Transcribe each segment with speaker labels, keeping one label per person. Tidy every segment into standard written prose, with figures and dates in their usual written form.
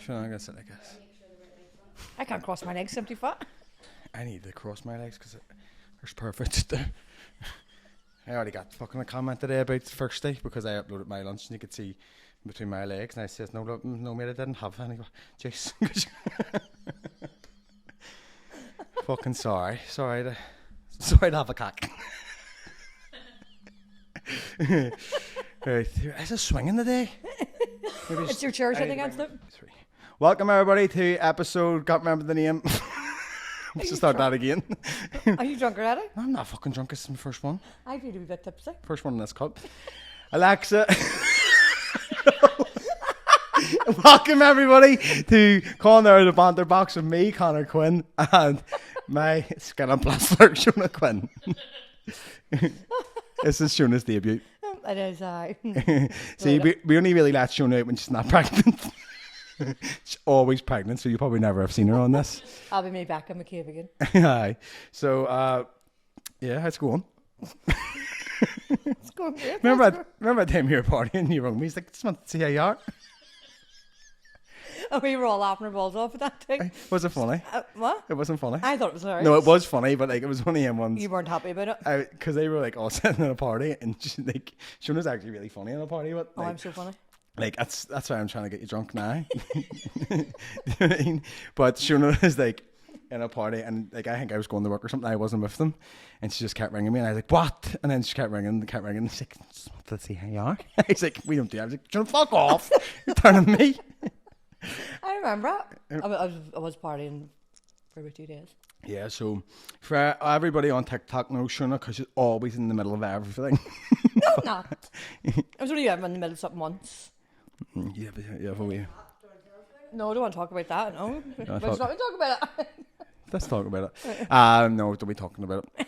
Speaker 1: Shona, I guess it like this.
Speaker 2: I can't cross my legs, empty fat.
Speaker 1: I need to cross my legs because there's perfect there. I already got fucking a comment today about the first day because I uploaded my lunch and you could see between my legs and I says no mate, I didn't have any. Jeez. Fucking sorry to have a cock. Right, is it swinging today?
Speaker 2: It's your chair sitting against it.
Speaker 1: Welcome everybody to episode, can't remember the name. Let's start that again.
Speaker 2: Are you drunk already?
Speaker 1: I'm not fucking drunk, it's my first one.
Speaker 2: I feel a bit tipsy.
Speaker 1: First one in this cup. Alexa. Welcome everybody to Connor the Banter box with me, Shona Quinn, and my skin and plaster, Shona Quinn. This is Shona's debut.
Speaker 2: It is,
Speaker 1: See, we only really let Shona out when she's not pregnant. She's always pregnant, so you probably never have seen her on this.
Speaker 2: I'll be me back in my cave again.
Speaker 1: Aye. So, yeah, how's it going?
Speaker 2: It's going great.
Speaker 1: Remember that time you were partying and you rang me? He's like, just want to see how you are.
Speaker 2: And we were all laughing our balls off at that thing.
Speaker 1: Was it funny?
Speaker 2: What?
Speaker 1: It wasn't funny.
Speaker 2: I thought it was hilarious.
Speaker 1: No, it was funny, but like it was one of them ones.
Speaker 2: You weren't happy about it?
Speaker 1: Because they were like all sitting at a party, and she, like Shona's actually really funny at a party. But
Speaker 2: Oh,
Speaker 1: like,
Speaker 2: I'm so funny.
Speaker 1: like that's why I'm trying to get you drunk now. You know what I mean? But Shona is like in a party, and like I think I was going to work or something. I wasn't with them, and she just kept ringing me, and I was like, "What?" And then she kept ringing. She's like, "Let's see how you are." He's like, "We don't do that." I was like, "Shona, fuck off! You're turning me."
Speaker 2: I remember it. I was partying for about 2 days.
Speaker 1: Yeah, so for everybody on TikTok knows Shona because she's always in the middle of everything.
Speaker 2: No, I'm not. I was only ever in the middle of something once.
Speaker 1: Yeah, for we.
Speaker 2: No, I don't want to talk about that. No, let's not talk about it.
Speaker 1: Let's talk about it. No, don't be talking about it.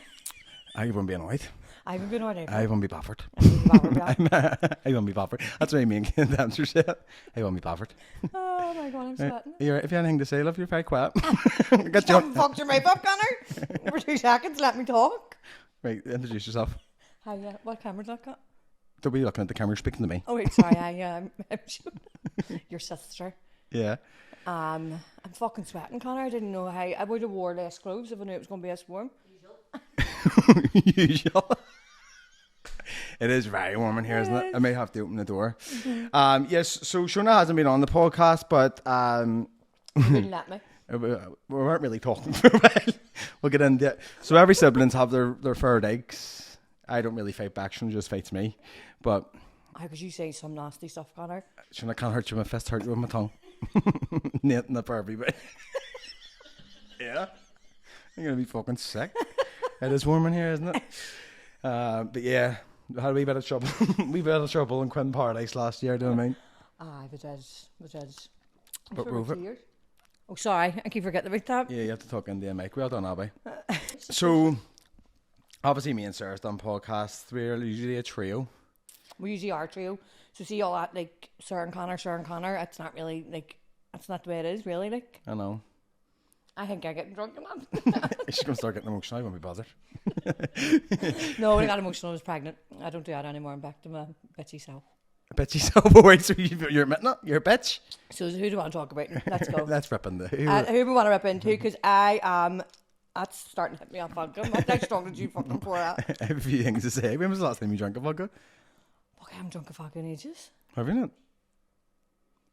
Speaker 1: I won't be annoyed.
Speaker 2: I haven't been on it.
Speaker 1: I won't be bothered.
Speaker 2: I
Speaker 1: I won't be bothered. That's what I mean. The answer said. I won't be bothered.
Speaker 2: Oh my god, I'm sweating.
Speaker 1: If you have anything to say, love, you're very quiet.
Speaker 2: Don't fuck your mouth up, Connor. For 2 seconds, let me talk.
Speaker 1: Right, introduce yourself.
Speaker 2: Hi, what camera's that got?
Speaker 1: Don't be looking at the camera, speaking to me.
Speaker 2: Oh wait, sorry, I'm your sister.
Speaker 1: Yeah.
Speaker 2: I'm fucking sweating, Connor. I didn't know how I would have wore less clothes if I knew it was going to be this warm.
Speaker 1: Usual. It is very warm in here, isn't it? I may have to open the door.
Speaker 2: Mm-hmm.
Speaker 1: Yes, so Shona hasn't been on the podcast, but
Speaker 2: You wouldn't let me.
Speaker 1: we weren't really talking for a while. We'll get into it. So every siblings have their third eggs. I don't really fight back. Shona just fights me. But
Speaker 2: How could you say some nasty stuff, Connor?
Speaker 1: Shona can't hurt you with my fist, hurt you with my tongue. Nathan the pervy, but yeah. I'm going to be fucking sick. It is warm in here, isn't it? But yeah, we had a wee bit of trouble. In Quinn Paradise last year, do you know what I mean?
Speaker 2: Aye, the judge.
Speaker 1: But prove it.
Speaker 2: Oh, sorry, I keep forgetting about that.
Speaker 1: Yeah, you have to talk into the mic. Well done, Abby. So, obviously me and Sarah's done podcasts. We're usually a trio.
Speaker 2: We usually are trio. So see all that, like, Sarah and Connor, it's not really, like, that's not the way it is, really, like.
Speaker 1: I know.
Speaker 2: I think I'm getting drunk enough.
Speaker 1: She's going to start getting emotional. I won't be bothered.
Speaker 2: No, when I got emotional, I was pregnant. I don't do that anymore. I'm back to my bitchy self.
Speaker 1: A bitchy self-aware, so you're admitting it? You're a bitch?
Speaker 2: So who do you want to talk about? Let's go.
Speaker 1: Let's rip into
Speaker 2: Who do we want to rip into? Because I am... That's starting to hit me off vodka. How strong did you fucking pour out?
Speaker 1: I have a few things to say. When was the last time you drank a vodka?
Speaker 2: Fuck, I haven't drunk a vodka in ages.
Speaker 1: Have you not?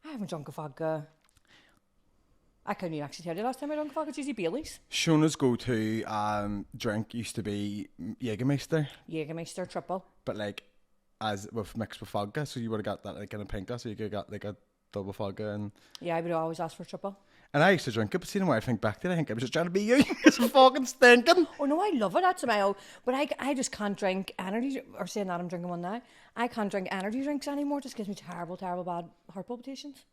Speaker 2: I haven't drunk a vodka. I couldn't even actually tell you last time I drank a vodka. It's usually Baileys.
Speaker 1: Shona's go-to drink used to be
Speaker 2: Jägermeister triple.
Speaker 1: but like as with mixed with vodka, so you would have got that like in a pinker, so you could have got like a double vodka and
Speaker 2: Yeah, I would always ask for triple.
Speaker 1: I used to drink it, but see when I think back to it, I think I was just trying to be you. It's fucking stinking.
Speaker 2: Oh no, I love it. That's my own. But I just can't drink energy. Or saying that I'm drinking one now. I can't drink energy drinks anymore. It just gives me terrible bad heart palpitations.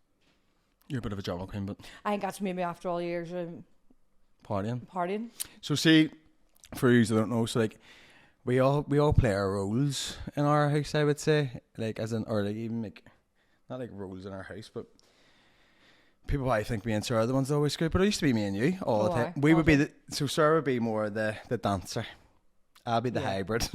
Speaker 1: You're a bit of a drama queen, but
Speaker 2: I think that's maybe after all years of partying.
Speaker 1: So see, for you who don't know, so like we all play our roles in our house, I would say, like as in, or like even like not like roles in our house, but people I think me and Sarah are the ones that always screw, but it used to be me and you all the time. We would be so Sarah would be more the dancer. I'll be the hybrid,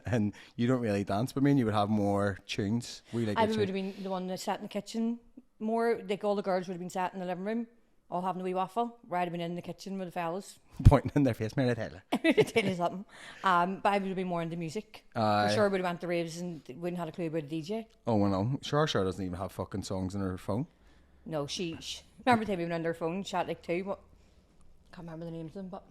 Speaker 1: and you don't really dance, but me and you would have more tunes.
Speaker 2: I would have been the one that sat in the kitchen more like all the girls would have been sat in the living room, all having a wee waffle. Where I'd have been in the kitchen with the fellas.
Speaker 1: Pointing in their face, Mary Taylor.
Speaker 2: Tell you something. But I would have been more into music. For sure, would have went to raves and wouldn't have a clue about a DJ.
Speaker 1: Oh, well, no. Sure doesn't even have fucking songs on her phone.
Speaker 2: No, she remember the time we went on her phone, she had like 2, but can't remember the names of them. But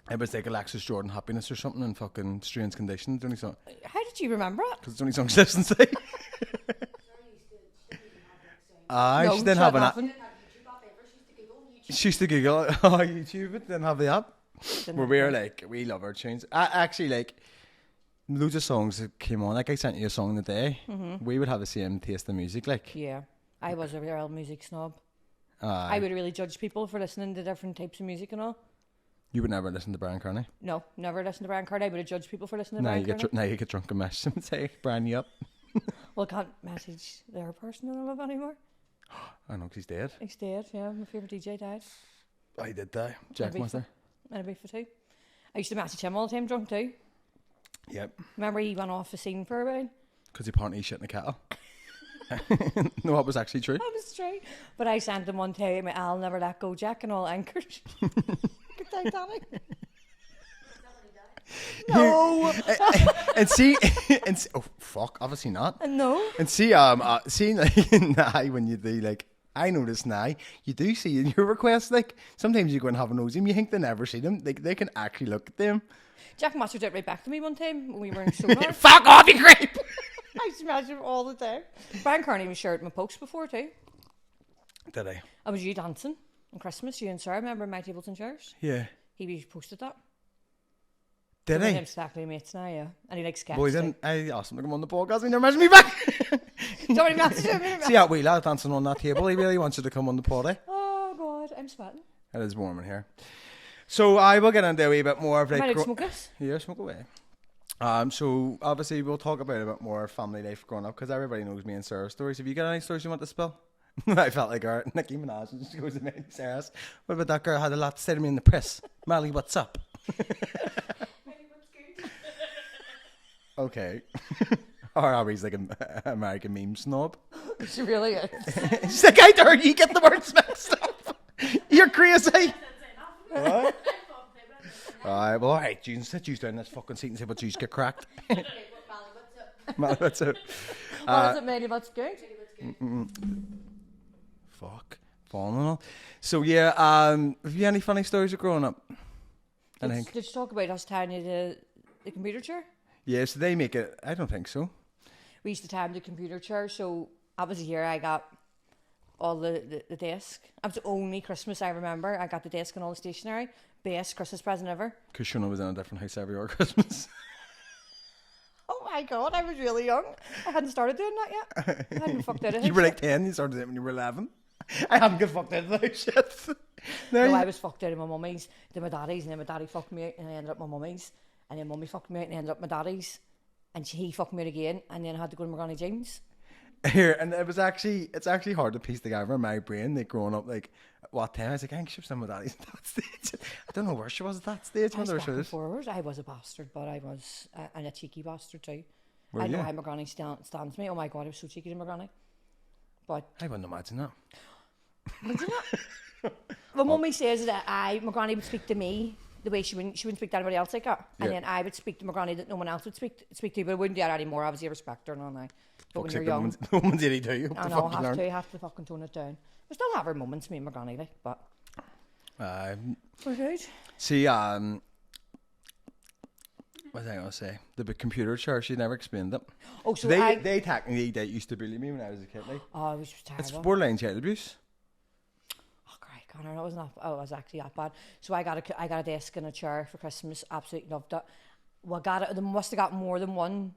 Speaker 1: It was like Alexis Jordan Happiness or something in fucking Strange Conditions. The only song.
Speaker 2: how did you remember it?
Speaker 1: Because it's the only song she listens to.
Speaker 2: No,
Speaker 1: she didn't have an app.
Speaker 2: nothing.
Speaker 1: She used to Google it on YouTube, but didn't have the app. Where we were like, we love our tunes. Actually, like, loads of songs that came on. Like, I sent you a song today. We would have the same taste in music, like.
Speaker 2: Yeah, I was a real music snob.
Speaker 1: I
Speaker 2: I would really judge people for listening to different types of music and all.
Speaker 1: You would never listen to Brian Kearney.
Speaker 2: No, never listen to Brian Kearney. I would have judged people for listening to
Speaker 1: Now
Speaker 2: Brian
Speaker 1: you get
Speaker 2: Kearney.
Speaker 1: now you get drunk and message them and say, Brian, you up?
Speaker 2: Well, I can't message their person in love anymore.
Speaker 1: I know, 'cause he's dead.
Speaker 2: He's dead, yeah. My favourite DJ died.
Speaker 1: I did die. Jack
Speaker 2: Maybe
Speaker 1: Master.
Speaker 2: And a beef for 2. I used to message him all the time, drunk too.
Speaker 1: Yep.
Speaker 2: Remember he went off the scene for a while?
Speaker 1: Because he apparently shit in a kettle. No, that was actually true.
Speaker 2: That was true. But I sent him one time, I'll never let go Jack and all anchored. Titanic. No.
Speaker 1: Oh fuck, obviously not.
Speaker 2: No.
Speaker 1: And seeing like now when you do like, I notice now you do see in your requests, like sometimes you go and have a nosy and you think they never see them, like they can actually look at them.
Speaker 2: Jack Master did it right back to me one time when we were in Shona.
Speaker 1: Fuck off, you creep.
Speaker 2: I used to message him all the time. Brian Kearney was shared my post before too.
Speaker 1: Did I?
Speaker 2: I was you dancing on Christmas, you and Sarah, remember My Tables and Chairs?
Speaker 1: Yeah.
Speaker 2: He posted that.
Speaker 1: Did
Speaker 2: We're
Speaker 1: I?
Speaker 2: exactly mates now, yeah. And he likes sketches.
Speaker 1: Boy, then I asked him to come on the podcast and you're messaging me back.
Speaker 2: Don't message him.
Speaker 1: See that wee lad dancing on that table? He really wants you to come on the pod,
Speaker 2: Oh God, I'm sweating.
Speaker 1: It is warm in here. So I will get into a wee bit more of like...
Speaker 2: Might smoke this?
Speaker 1: Yeah, smoke away. So obviously we'll talk about a bit more family life growing up because everybody knows me and Sarah's stories. Have you got any stories you want to spill? I felt like our Nicki Minaj and she goes to me and Sarah's. What about that girl had a lot to say to me in the press? Molly, what's up? Okay. Or Ari's like an American meme snob.
Speaker 2: She really is.
Speaker 1: She's like, I heard you get the words mixed up. You're crazy. What? Alright, well, alright, June, sit you down in this fucking seat and say what you get cracked. Molly, what's up?
Speaker 2: What is it, Manny? What's good?
Speaker 1: Fuck. Falling and all. So, yeah, have you any funny stories of growing up? I think.
Speaker 2: Did you talk about us tying you to the computer chair?
Speaker 1: Yeah, so they make it. I don't think so.
Speaker 2: We used to tie him to the computer chair, so obviously here I got all the desk. That was the only Christmas I remember. I got the desk and all the stationery. Best Christmas present ever.
Speaker 1: Because Shona was in a different house every year Christmas.
Speaker 2: Oh my God, I was really young. I hadn't started doing that yet. I hadn't fucked out of it.
Speaker 1: You were like 10, you started it when you were 11. I haven't got fucked out of that shit.
Speaker 2: No, I was fucked out of my mummy's, then my daddy's, and then my daddy fucked me out, and I ended up my mummy's, and then mummy fucked me out, and I ended up my daddy's, and he fucked me out again, and then I had to go to my granny James.
Speaker 1: Here, and it's actually hard to piece together in my brain, like growing up, like at what time I was like, I think she was in my daddy's at that stage. I don't know where she was at that stage.
Speaker 2: I was back and forward. I was a bastard, but I was and a cheeky bastard too. I know how my granny stands me. Oh my God, I was so cheeky to my granny. But
Speaker 1: I wouldn't imagine that.
Speaker 2: Would you not? My mummy says that my granny would speak to me the way she wouldn't speak to anybody else like that. And then I would speak to my granny that no one else would speak to, but I wouldn't do that anymore. Obviously, I respect her and all that. But when you're young,
Speaker 1: the woman's 82.
Speaker 2: I know, have to fucking tone it down. We still have our moments, me and my granny, like, but we're good.
Speaker 1: See, what was I gonna say? The big computer chair. She never explained it.
Speaker 2: Oh, so
Speaker 1: they technically used to bully me when I was a kid. Like,
Speaker 2: oh, it was terrible.
Speaker 1: It's borderline child abuse.
Speaker 2: Oh, great, Connor, it wasn't that. Oh, it was actually that bad. So I got a desk and a chair for Christmas. Absolutely loved it. Well, they must have got more than one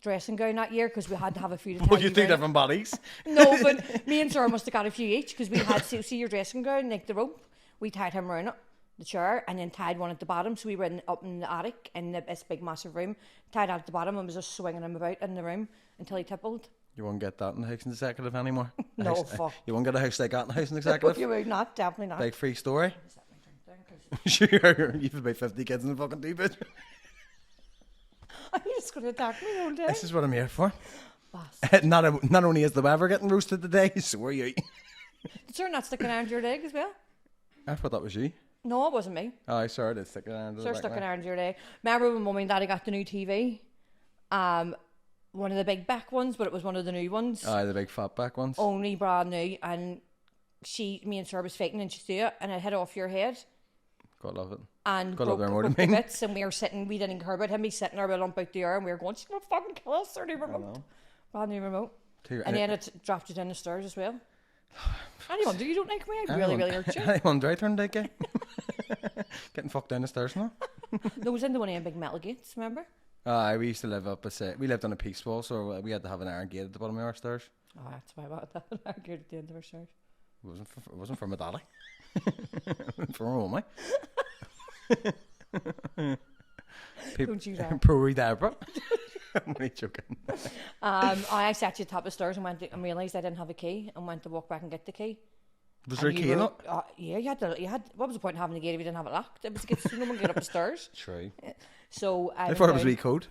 Speaker 2: dressing gown that year because we had to have a few.
Speaker 1: Well, you two different bodies.
Speaker 2: No, but me and Sarah must have got a few each because we had to see your dressing gown, like the rope. We tied him around it, the chair, and then tied one at the bottom. So we were up in the attic in this big massive room, tied out at the bottom and was just swinging him about in the room until he tippled. You
Speaker 1: won't get that in the House and Executive anymore.
Speaker 2: No, fuck.
Speaker 1: You won't get a house like that in the House and Executive.
Speaker 2: You would not, definitely not.
Speaker 1: Big free story. Sure, you've about 50 kids in the fucking two bedroom.
Speaker 2: Are you just going to attack me all day?
Speaker 1: This is what I'm here for.
Speaker 2: Bastard.
Speaker 1: not only is the weather getting roasted today, so are you.
Speaker 2: Did Sir not stick an iron to your leg as well?
Speaker 1: I thought that was you.
Speaker 2: No, it wasn't me.
Speaker 1: Oh, I saw it sticking around.
Speaker 2: Sir stuck an iron to your leg. Remember when Mummy and Daddy got the new TV? One of the big back ones, but it was one of the new ones.
Speaker 1: Aye, the big fat back ones.
Speaker 2: Only brand new, and me and Sir was fighting, and she threw it, and it hit off your head.
Speaker 1: God love it.
Speaker 2: And
Speaker 1: God love their
Speaker 2: broke the
Speaker 1: motor
Speaker 2: bits, and we didn't care about him. He's sitting there with a lump out the air, and we were going, she's gonna fucking kill us, our new remote. Brand new remote. And then it dropped you down the stairs as well. Anyone, do you don't like me? I really hurt you.
Speaker 1: Anyone, do I turn that guy? Getting fucked down the stairs now.
Speaker 2: There was in the one of them big metal gates, remember?
Speaker 1: We used to live we lived on a peace wall, so we had to have an iron gate at the bottom of our stairs.
Speaker 2: Oh, that's why I wanted that. Iron gate at the end of our stairs.
Speaker 1: It wasn't for my daddy. For my mummy.
Speaker 2: Don't you dare.
Speaker 1: Poor Deborah. I'm only joking.
Speaker 2: I sat at the top of the stairs and realised I didn't have a key and went to walk back and get the key.
Speaker 1: Was there a key in it?
Speaker 2: Yeah, you had. What was the point in having the gate if you didn't have it locked? It was to get no one get up the stairs.
Speaker 1: True.
Speaker 2: So
Speaker 1: I thought it was code.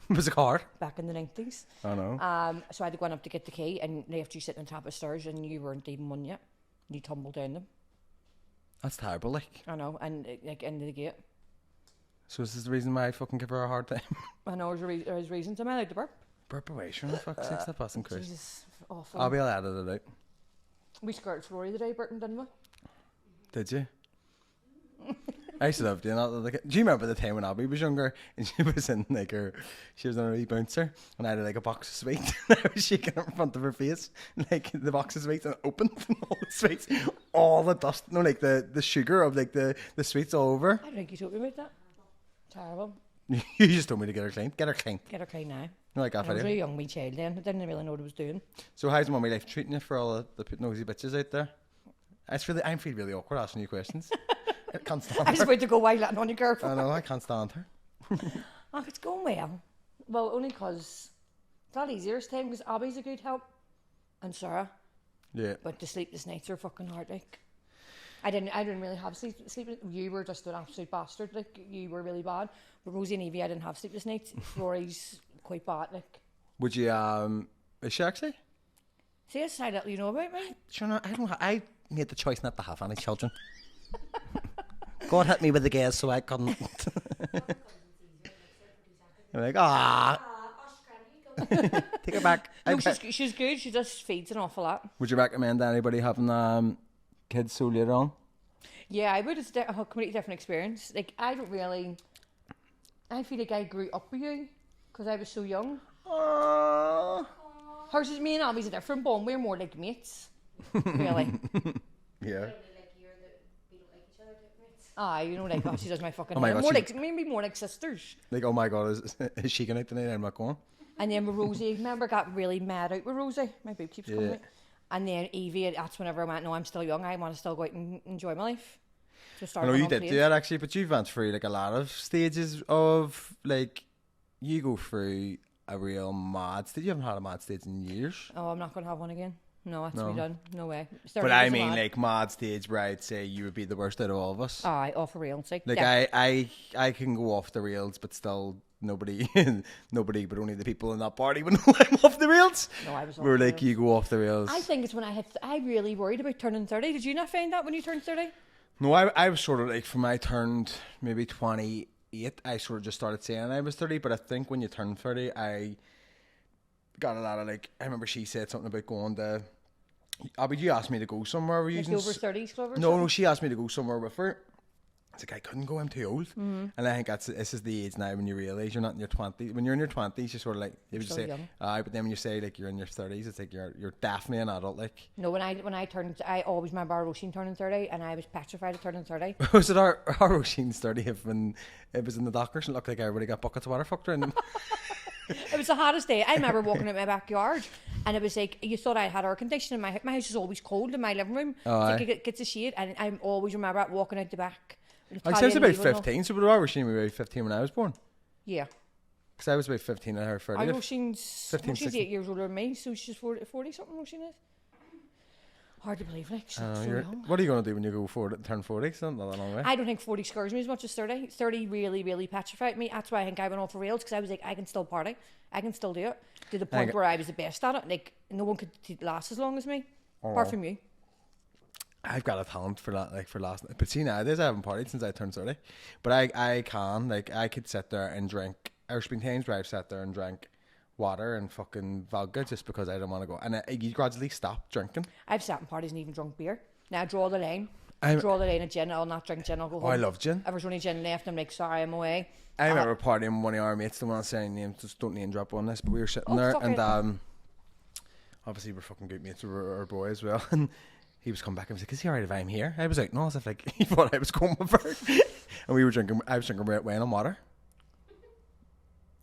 Speaker 1: It was a card.
Speaker 2: Back in the 90s.
Speaker 1: I know.
Speaker 2: So I had to go up to get the key, and left you sitting on top of the stairs, and you weren't even one yet. You tumbled down them.
Speaker 1: That's terrible, like.
Speaker 2: I know, and like into the gate.
Speaker 1: So is this the reason why I fucking give her a hard time?
Speaker 2: I know there's reasons. Am I like the burp?
Speaker 1: Burp away, sure. Fuck's sake, that passing Chris.
Speaker 2: Jesus, awful.
Speaker 1: I'll be able to edit it out.
Speaker 2: We skirted Flory the day, Burton, didn't we?
Speaker 1: Did you? I used to love doing that. Like, do you remember the time when Abby was younger and she was in like she was on a wee bouncer and I had like a box of sweets and I was shaking it in front of her face, like the box of sweets, and it opened and all the sweets, all the dust, no, like the sugar of like the sweets all over.
Speaker 2: I don't think you told me about that. Terrible.
Speaker 1: You just told me to get her clean. Get her clean.
Speaker 2: Get her clean now.
Speaker 1: No, like
Speaker 2: I was a young wee child then. I didn't really know what I was doing.
Speaker 1: So how's Mummy life treating you for all the nosy bitches out there? I feel really awkward asking you questions. I can't stand her.
Speaker 2: I was about to go while letting on you, girl.
Speaker 1: I know, I can't stand her.
Speaker 2: Oh, it's going well. Well, only because it's not easier this time because Abby's a good help and Sarah.
Speaker 1: Yeah.
Speaker 2: But the sleepless nights are fucking hard, like. I didn't really have sleepless. You were just an absolute bastard, like you were really bad. But Rosie and Evie, I didn't have sleepless nights. Flory's quite bad, like.
Speaker 1: Would you is she actually?
Speaker 2: See, that's how little you know about me.
Speaker 1: Shona, I made the choice not to have any children. God hit me with the gas so I couldn't. I'm like, take her back.
Speaker 2: No, she's good. She just feeds an awful lot.
Speaker 1: Would you recommend anybody having kids so later on?
Speaker 2: Yeah, I would. It's a completely different experience. Like, I feel like I grew up with you because I was so young. Hers is me and Abby's a different bond. We're more like mates. Really.
Speaker 1: Yeah.
Speaker 2: You know, like, oh, she does my fucking
Speaker 1: Oh my
Speaker 2: hair.
Speaker 1: God,
Speaker 2: More like, maybe more like sisters.
Speaker 1: Like, oh my God, is she going out tonight? I'm not going.
Speaker 2: And then with Rosie, remember, got really mad out with Rosie. My boob keeps coming out. And then Evie, that's whenever I went, no, I'm still young. I want to still go out and enjoy my life.
Speaker 1: I know you did do that actually, but you've went through like a lot of stages of like, you go through a real mad stage. You haven't had a mad stage in years.
Speaker 2: Oh, I'm not going to have one again. No, that's me done. No way.
Speaker 1: But I mean, like mad stage where I'd say you would be the worst out of all of us.
Speaker 2: Aye, off the rails. Like
Speaker 1: I can go off the rails, but still nobody, but only the people in that party would know I'm off the rails.
Speaker 2: No, I was off
Speaker 1: We're
Speaker 2: the
Speaker 1: like,
Speaker 2: rails.
Speaker 1: you go off the rails.
Speaker 2: I think it's when I really worried about turning 30. Did you not find that when you turned 30?
Speaker 1: No, I was sort of like, from I turned maybe 28, I sort of just started saying I was 30, but I think when you turn 30, I got a lot of like, I remember she said something about going to, Abby, you asked me to go somewhere. Were you
Speaker 2: Like over 30s club or
Speaker 1: No,
Speaker 2: something?
Speaker 1: no, she asked me to go somewhere with her. It's like, I couldn't go, I'm too old. Mm-hmm. And I think this is the age now when you realise you're not in your 20s. When you're in your 20s, you're sort of like, you would
Speaker 2: Still
Speaker 1: say,
Speaker 2: young.
Speaker 1: but then when you say like you're in your 30s, it's like you're definitely an adult. Like,
Speaker 2: No, when I turned, I always remember our Roisin turning 30, and I was petrified of turning 30.
Speaker 1: was it our Roisin's 30 when it was in the dockers and it looked like everybody got buckets of water fucked around them?
Speaker 2: It was the hottest day. I remember walking out my backyard, and it was like, you thought I had air conditioning. My house is always cold in my living room.
Speaker 1: Oh,
Speaker 2: it's like it gets a shade, and I always remember walking out the back.
Speaker 1: I was about 15, so our Roisin was about 15 when I was born.
Speaker 2: Yeah.
Speaker 1: Because I was about 15 at her 30th.
Speaker 2: Roisin's 8 years older than me, so she's 40 something, Roisin is. Hard to believe, like, so young.
Speaker 1: What are you going to do when you go turn 40? It's not that long way.
Speaker 2: I don't think 40 scares me as much as 30. 30 really, really petrified me. That's why I think I went off the rails, because I was like, I can still party. I can still do it. To the point where I was the best at it. Like, no one could last as long as me, apart from you.
Speaker 1: I've got a talent for that, like for last. But see, nowadays I haven't partied since I turned 30. But I can, like, I could sit there and drink. There's been times where I've sat there and drank water and fucking vodka just because I don't want to go. And you gradually stop drinking.
Speaker 2: I've sat in parties and even drunk beer. Now I draw the line. Draw the line of gin. I'll not drink gin. I'll go home.
Speaker 1: I love gin.
Speaker 2: If there's only gin left, I'm like, sorry, I'm away.
Speaker 1: I remember partying with one of our mates. The one I'm saying names, just don't name drop on this. But we were sitting there, and obviously we're fucking good mates with our boy as well. And he was coming back and was like, "Is he alright if I'm here?" I was like, "No," as if like he thought I was going with her. And we were drinking. I was drinking red wine and water.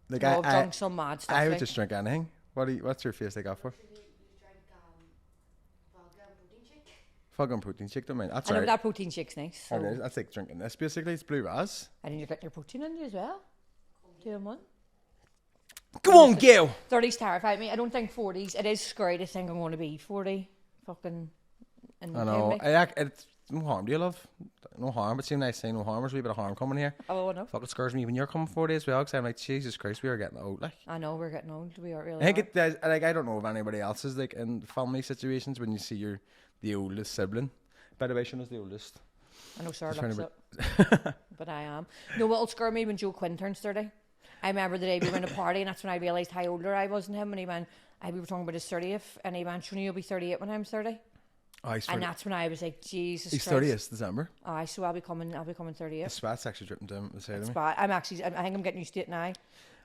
Speaker 1: Like
Speaker 2: I've drunk some mad stuff.
Speaker 1: I would just drink anything. What's your face like out for? Vodka and protein shake, don't mind. That's right.
Speaker 2: That protein shake's nice. So.
Speaker 1: That's like drinking this basically. It's blue ras.
Speaker 2: And then you're getting your protein in you as well. 2 in 1.
Speaker 1: Go on, Gail.
Speaker 2: 30s terrified me. I don't think 40s. It is scary to think I'm going to be 40. Fucking.
Speaker 1: I know. It's no harm, do you, love? No harm. It seems nice saying no harm. There's a wee bit of harm coming here.
Speaker 2: Oh, I know.
Speaker 1: Fuck, it scares me when you're coming 40 as well, because I'm like, Jesus Christ, we are getting old. Like,
Speaker 2: I know, we're getting old. We are really.
Speaker 1: I think it does. Like, I don't know if anybody else is like in family situations when you see the oldest sibling. By the way, Shona's the oldest.
Speaker 2: I know Sarah looks it. But I am. No, what'll scare me when Joe Quinn turns 30? I remember the day we were in a party, and that's when I realised how older I was than him. And he went, we were talking about his 30th, and he went, Shona, you'll be 38 when I'm 30.
Speaker 1: Oh,
Speaker 2: and that's when I was like, Jesus
Speaker 1: He's
Speaker 2: Christ.
Speaker 1: 30th December.
Speaker 2: Aye, so I'll be coming 30th.
Speaker 1: The spat's actually dripping down the side of me.
Speaker 2: I think I'm getting used to it now.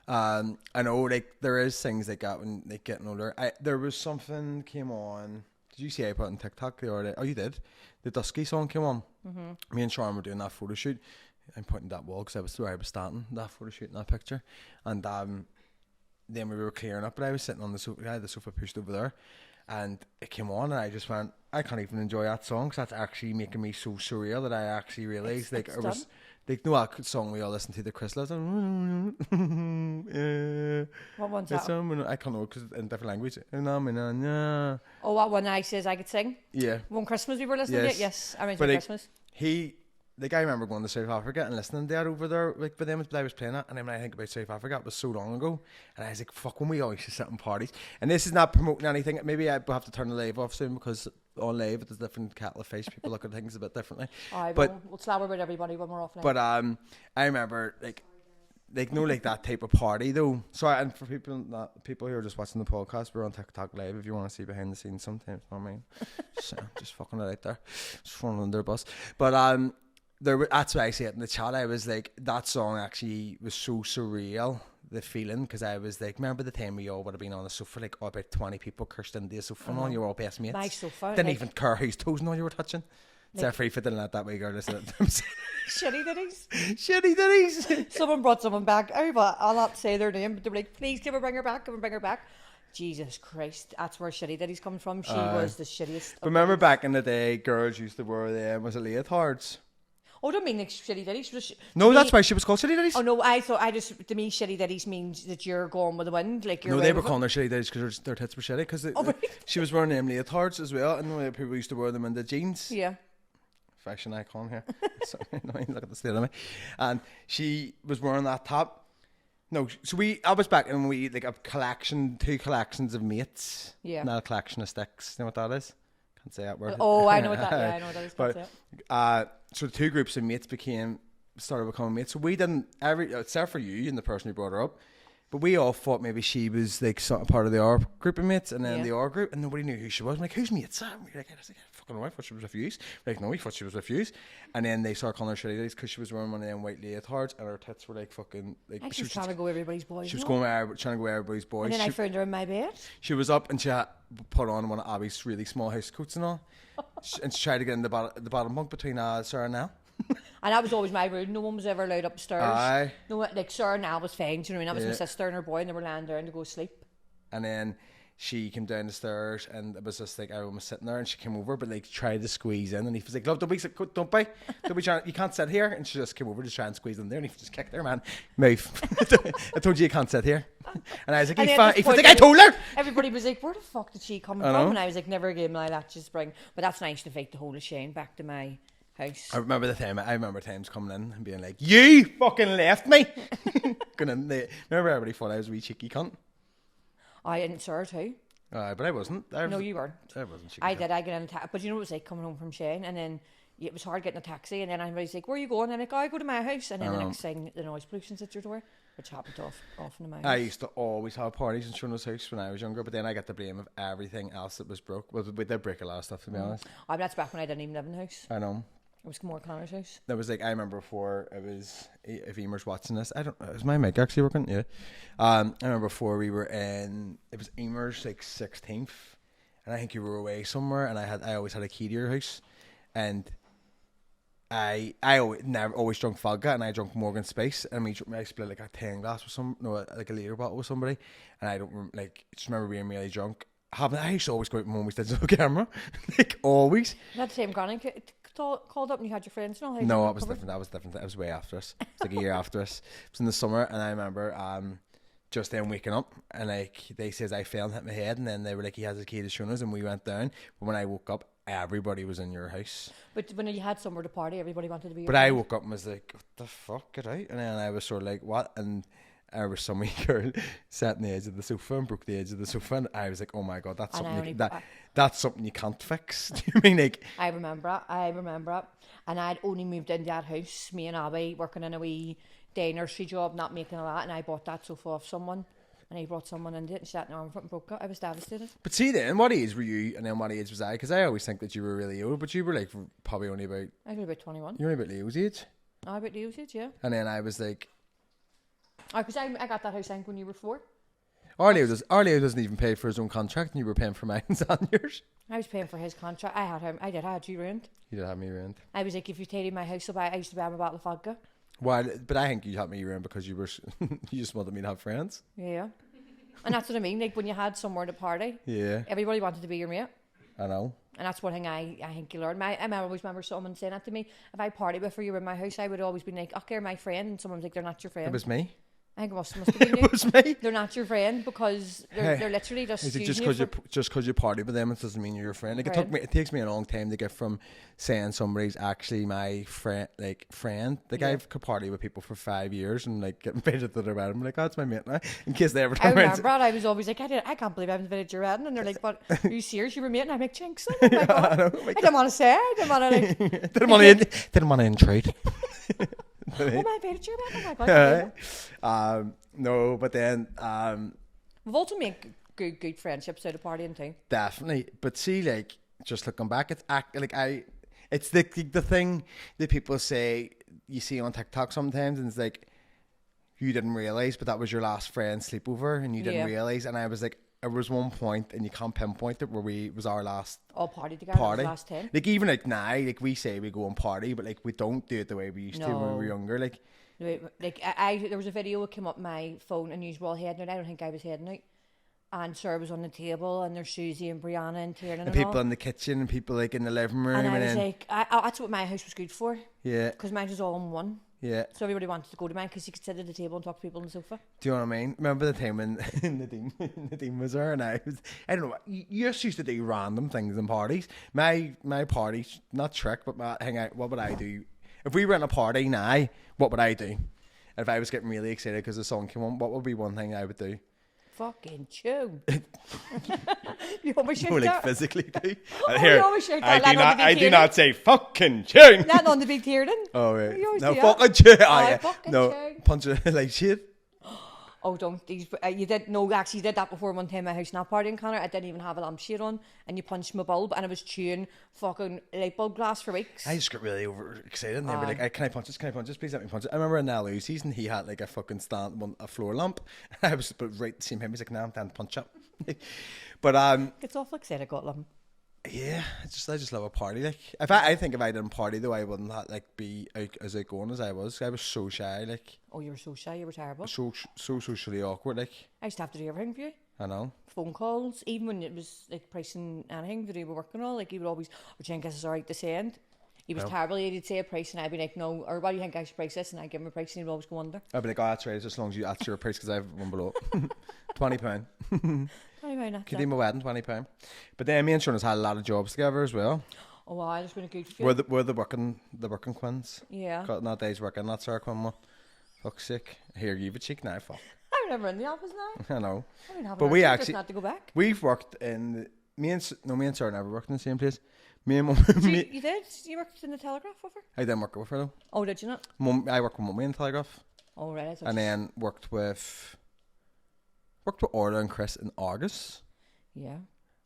Speaker 1: I know, like, there is things like that when like getting older. There was something came on. Did you see I put on TikTok the other day? Oh, you did? The Dusky song came on. Mm-hmm. Me and Sean were doing that photo shoot. I'm pointing that wall because I was where I was standing, that photo shoot in that picture. And then we were clearing up, but I was sitting on the sofa. I had the sofa pushed over there. And it came on, and I just went, I can't even enjoy that song because that's actually making me so surreal that I actually realised like it was like no that song we all listened to, the Chris Loves.
Speaker 2: What one's that?
Speaker 1: I can't know because in different language.
Speaker 2: Oh, what one I says I could sing?
Speaker 1: Yeah.
Speaker 2: One Christmas we were listening to it? Yes, I remember Christmas.
Speaker 1: I remember going to South Africa and listening to that over there, like, with them, I was playing that, and then when I think about South Africa, it was so long ago, and I was like, fuck, when we all used to sit in parties, and this is not promoting anything, maybe I will have to turn the live off soon, because on live, it's a different kettle of fish, people look at things a bit differently.
Speaker 2: We'll slabber about everybody when we're off live.
Speaker 1: But I remember, like that type of party, though. Sorry, and for people who are just watching the podcast, we're on TikTok live if you want to see behind the scenes sometimes, you know what I mean? just fucking it out there, just throwing it under a bus. But that's why I say it in the chat. I was like, that song actually was so surreal, the feeling, because I was like, remember the time we all would have been on the sofa, like about 20 people cursed into the sofa, and you were all best mates.
Speaker 2: My sofa.
Speaker 1: Didn't even care whose toes and all you were touching. It's free for didn't let that way go.
Speaker 2: Shitty ditties.
Speaker 1: Shitty ditties.
Speaker 2: Someone brought someone back. I'll not say their name, but they were like, please give her, bring her back, Jesus Christ, that's where Shitty Ditties come from. She was the shittiest.
Speaker 1: Remember back in the day, girls used to wear was it leotards?
Speaker 2: Oh, I don't mean like Shitty Ditties.
Speaker 1: That's why she was called Shitty Ditties.
Speaker 2: Oh no, to me Shitty Ditties means that you're going with the wind, like you're.
Speaker 1: No, they were calling her Shitty Ditties because their tits were shitty. Because she was wearing them leotards as well, and people used to wear them in the jeans.
Speaker 2: Yeah.
Speaker 1: Fashion icon here. Sorry, look at the state of me. And she was wearing that top. No, so I was back and we like two collections of mates.
Speaker 2: Yeah.
Speaker 1: Not a collection of sticks. You know what that is? Can't say that word.
Speaker 2: Oh, I know what that. Yeah, I know what that is.
Speaker 1: But so the two groups of mates started becoming mates. So we didn't except for you and the person who brought her up. But we all thought maybe she was like sort of part of the R group of mates, and then the R group, and nobody knew who she was. I'm like, who's mates? And we're like, I fucking know. I thought she was with you. Like, no, we thought she was with you. And then they started calling her Shitty Ditties because she was wearing one of them white leotards, and her tits were like fucking like.
Speaker 2: She was trying to go everybody's boys.
Speaker 1: She was trying to go everybody's boys.
Speaker 2: And then I found her in my bed.
Speaker 1: She was up and she had put on one of Abby's really small house coats and all, and she tried to get in the bottom bunk between Sarah and Nell.
Speaker 2: And that was always my rule. No one was ever allowed upstairs.
Speaker 1: Aye.
Speaker 2: No, like Sarah and Al was fine. Do you know what I mean? That was my sister and her boy, and they were lying down to go sleep.
Speaker 1: And then she came down the stairs, and it was just like everyone was sitting there, and she came over, but like tried to squeeze in, and he was like, "Love, don't be trying, you can't sit here." And she just came over to try and squeeze in there, and he just kicked her, man. Move! I told you can't sit here. And I was like,
Speaker 2: And
Speaker 1: he
Speaker 2: then at this
Speaker 1: think
Speaker 2: point,
Speaker 1: I told her.
Speaker 2: Everybody was like, where the fuck did she come
Speaker 1: I
Speaker 2: from?
Speaker 1: know.
Speaker 2: And I was like, never again, my latches bring. But that's nice to take the whole of Shane back to my house.
Speaker 1: I remember times coming in and being like, you fucking left me. Remember everybody thought I was a wee cheeky cunt.
Speaker 2: I and Sarah too.
Speaker 1: But I wasn't.
Speaker 2: No, you weren't.
Speaker 1: I wasn't cheeky.
Speaker 2: I did. I get in a taxi. But you know what it was like coming home from Shane, and then it was hard getting a taxi, and then everybody's like, where are you going? And I'm like, oh, I go to my house. And then the next thing, the noise pollution's at your door, which happened often in my house.
Speaker 1: I used to always have parties in Shona's house when I was younger, but then I got the blame of everything else that was broke. Well, we did break a lot of stuff, to be honest.
Speaker 2: Oh, that's back when I didn't even live in the house.
Speaker 1: I know.
Speaker 2: It was more Connor's house.
Speaker 1: That was like, I remember before it was, if Emer's watching this, I don't know, is my mic actually working? Yeah. I remember before we were in, it was Emer's like 16th, and I think you were away somewhere, and I always had a key to your house, and I always drunk vodka, and I drunk Morgan Space, and I split like a 10 glass with like a liter bottle with somebody, and I don't just remember being really drunk. I used to always go out and always digital camera, like always.
Speaker 2: You had the same granny called up and you had your friends and all?
Speaker 1: No, it was different. That was different. That was way after us. It was like a year after us. It was in the summer, and I remember just then waking up, and like they says I fell and hit my head, and then they were like, he has a key to Shona's, and we went down. But when I woke up, everybody was in your house.
Speaker 2: But when you had somewhere to party, everybody wanted to be your
Speaker 1: But
Speaker 2: friend.
Speaker 1: I woke up and was like, what the fuck, get out. And then I was sort of like, what? And there was some wee girl sat on the edge of the sofa and broke the edge of the sofa, and I was like, oh my god, that's something that's something you can't fix. Do you mean like?
Speaker 2: I remember it. And I'd only moved into that house, me and Abby, working in a wee day nursery job, not making a lot, and I bought that sofa off someone, and he brought someone into it and sat in the arm front and broke it. I was devastated.
Speaker 1: But see then, what age were you, and then what age was I? Because I always think that you were really old, but you were like probably only about...
Speaker 2: I was about 21.
Speaker 1: You were about Leo's age.
Speaker 2: I about Leo's age, yeah.
Speaker 1: And then I was like...
Speaker 2: Because I got that house I think when you were 4.
Speaker 1: Leo doesn't even pay for his own contract, and you were paying for mine and yours.
Speaker 2: I was paying for his contract. I had you ruined.
Speaker 1: You did have me ruined.
Speaker 2: I was like, if you tidy my house up, I used to buy him a bottle of vodka.
Speaker 1: Well, but I think you had me ruined because you just wanted me to have friends.
Speaker 2: Yeah. And that's what I mean. Like when you had somewhere to party,
Speaker 1: yeah,
Speaker 2: everybody wanted to be your mate.
Speaker 1: I know. And
Speaker 2: that's one thing I think you learn. I always remember someone saying that to me. If I party before you were in my house, I would always be like, okay, you're my friend. And someone's like, they're not your friend.
Speaker 1: It was me.
Speaker 2: I think it must have been you.
Speaker 1: It was me.
Speaker 2: They're not your friend because they're literally just
Speaker 1: just because you party with them, it doesn't mean you're your friend. Like it takes me a long time to get from saying somebody's actually my friend. Like I've could party with people for 5 years and like get invited to their wedding. I'm like, oh, that's my mate now. In case they ever turn
Speaker 2: I
Speaker 1: around.
Speaker 2: remember I was always like, I can't believe I haven't invited your wedding. And they're like, but are you serious? You were mate? And I'm like, jinx. Oh my god. I didn't want to say. I didn't want to like.
Speaker 1: didn't want to intrude.
Speaker 2: Oh my invited your wedding. Oh my god.
Speaker 1: No, but then
Speaker 2: we've also made good friendships out of partying too.
Speaker 1: Definitely, but see, like just looking back, it's the thing that people say you see on TikTok sometimes, and it's like you didn't realize, but that was your last friend's sleepover, and you didn't realize. And I was like, there was one point, and you can't pinpoint it, where was our last
Speaker 2: all party together. Last 10.
Speaker 1: Like even like now, like we say we go and party, but like we don't do it the way we used to when we were younger, like.
Speaker 2: Like there was a video that came up my phone and you were all heading out. I don't think I was heading out. And Sarah was on the table and there's Susie and Brianna and Tiernan and
Speaker 1: people
Speaker 2: all.
Speaker 1: in the kitchen and people like in the living room.
Speaker 2: And I was like, that's what my house was good for.
Speaker 1: Yeah.
Speaker 2: Because mine was all in one.
Speaker 1: Yeah.
Speaker 2: So everybody wanted to go to mine because you could sit at the table and talk to people on the sofa.
Speaker 1: Do you know what I mean? Remember the time when Nadine was there and I don't know, you just used to do random things in parties. My parties, not trick, but my hangout, what would I do? If we were in a party now, what would I do? If I was getting really excited because the song came on, what would be one thing I would do?
Speaker 2: Fucking tune. You always shout
Speaker 1: like
Speaker 2: that.
Speaker 1: Physically do.
Speaker 2: You always shout that.
Speaker 1: I do not say fucking tune.
Speaker 2: Not on the big Tiernan.
Speaker 1: Oh, right.
Speaker 2: No,
Speaker 1: fucking tune.
Speaker 2: Fucking
Speaker 1: punch it like shit.
Speaker 2: Oh, don't. You did. No, actually, you did that before one time at my house not partying, Connor. I didn't even have a lampshade on, and you punched my bulb, and I was chewing fucking light bulb glass for weeks.
Speaker 1: I just got really overexcited, and they'd be like, can I punch this? Can I punch this? Please let me punch it. I remember in Lucy's, and he had like a fucking a floor lamp. I was right the same time. He's like, no, I'm down to punch up. But
Speaker 2: it's awful excited I got them.
Speaker 1: Yeah, I just love a party. Like I think if I didn't party though, I wouldn't be out as outgoing as I was. I was so shy. Like,
Speaker 2: oh, you were so shy. You were terrible.
Speaker 1: So socially awkward. Like,
Speaker 2: I used to have to do everything for you.
Speaker 1: I know.
Speaker 2: Phone calls, even when it was like pricing anything that you were working on. Like you would always, Jen, guess it's alright to send. He was terrible. He'd say a price and I'd be like, no, or what do you think I should price this? And I'd give him a price and he'd always go under.
Speaker 1: I'd be like, oh, that's right, as long as that's your price, because I have one below. £20.
Speaker 2: £20, that's
Speaker 1: Could
Speaker 2: it.
Speaker 1: do my wedding, £20. But then me and Shona's had a lot of jobs together as well.
Speaker 2: Oh, wow, there's been a good few.
Speaker 1: We're the working Quins.
Speaker 2: Yeah.
Speaker 1: Got that day's working, that's our Quinn one. Fuck's sake. Here, you have a cheek now, fuck.
Speaker 2: I'm never in the office now.
Speaker 1: I know.
Speaker 2: I mean,
Speaker 1: But we actually,
Speaker 2: not to go back.
Speaker 1: we've worked in, me and Sarah never worked in the same place. Me and Mum,
Speaker 2: You did? You worked in the Telegraph with her?
Speaker 1: I didn't work with her though.
Speaker 2: Oh, did you not?
Speaker 1: I worked with Mummy in the Telegraph.
Speaker 2: Oh, right.
Speaker 1: And then worked with Orla and Chris in August.
Speaker 2: Yeah.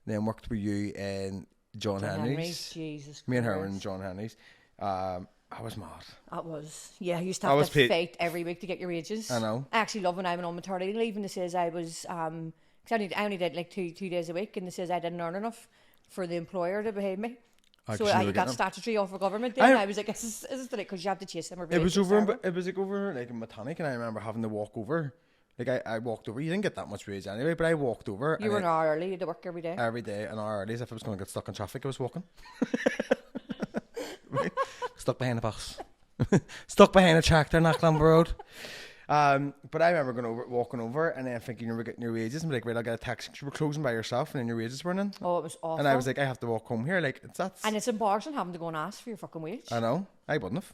Speaker 1: Then worked with you in John Henry's.
Speaker 2: Jesus Christ.
Speaker 1: Me and her were in John Henry's. I was mad.
Speaker 2: That was, yeah, you used to have to fight every week to get your wages.
Speaker 1: I know.
Speaker 2: I actually love when I went on maternity leave and they says I was, cause I only did like two days a week and they says I didn't earn enough for the employer to pay me. So I got statutory off of government then. I was like, is this the because you have to chase them?
Speaker 1: It was over like in Botanic, and I remember having to walk over. Like I walked over. You didn't get that much wage anyway, but I walked over.
Speaker 2: You were an hour early. You had to work every day.
Speaker 1: Every day, an hour early. As if I was going to get stuck in traffic, I was walking. Stuck behind a bus. Stuck behind a tractor, Knockland Road. But I remember walking over and then thinking you were getting your wages and be like, right, I'll get a taxi. You were closing by yourself and then your wages weren't in.
Speaker 2: Oh, it was awful.
Speaker 1: And I was like, I have to walk home here. Like,
Speaker 2: and it's embarrassing having to go and ask for your fucking wage.
Speaker 1: I know. I wouldn't have.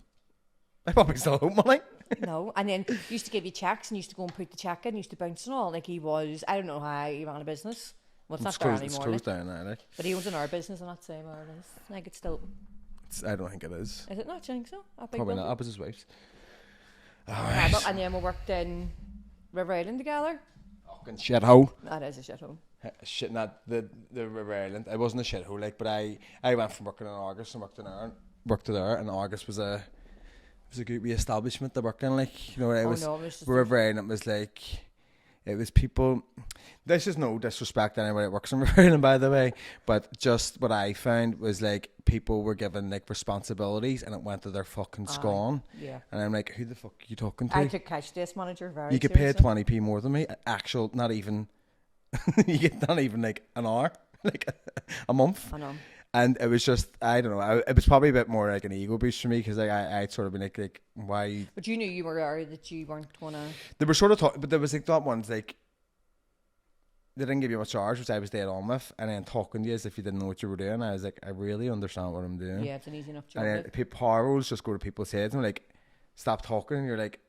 Speaker 1: I probably still owe money.
Speaker 2: No, and then he used to give you checks and you used to go and put the check in, used to bounce and all. Like he was, I don't know how he ran a business. Well, it's not there anymore.
Speaker 1: It's closed down now, like.
Speaker 2: But he was in our business and not saying where it is. Like it's still.
Speaker 1: I don't think it is.
Speaker 2: Is it not? Do you think so?
Speaker 1: Probably not. That was his wife's.
Speaker 2: Right. And then we worked in River Island together.
Speaker 1: Fucking shithole.
Speaker 2: That is a shithole.
Speaker 1: Shit, not the River Island. It wasn't a shithole, like, but I went from working in August and worked there, and August was a good re-establishment to work in, like, you know, it was River Island. It was like, it was people. This is no disrespect to anybody that works in River Island, by the way, but just what I found was like people were given like responsibilities and it went to their fucking scone.
Speaker 2: Yeah.
Speaker 1: And I'm like, who the fuck are you talking to?
Speaker 2: I took cash desk manager very.
Speaker 1: You get paid 20p more than me. Actual, not even. You get not even like an hour, like a month.
Speaker 2: I know.
Speaker 1: And it was just, I don't know, it was probably a bit more like an ego boost for me because like, I'd sort of been like, why?
Speaker 2: But you knew you were worried that you weren't going to.
Speaker 1: They were sort of talking, but there was like that one's like, they didn't give you much charge, which I was dead on with, and then talking to you as if you didn't know what you were doing. I was like, I really understand what I'm doing.
Speaker 2: Yeah, it's an easy enough job.
Speaker 1: And then power rules just go to people's heads and like, stop talking, and you're like,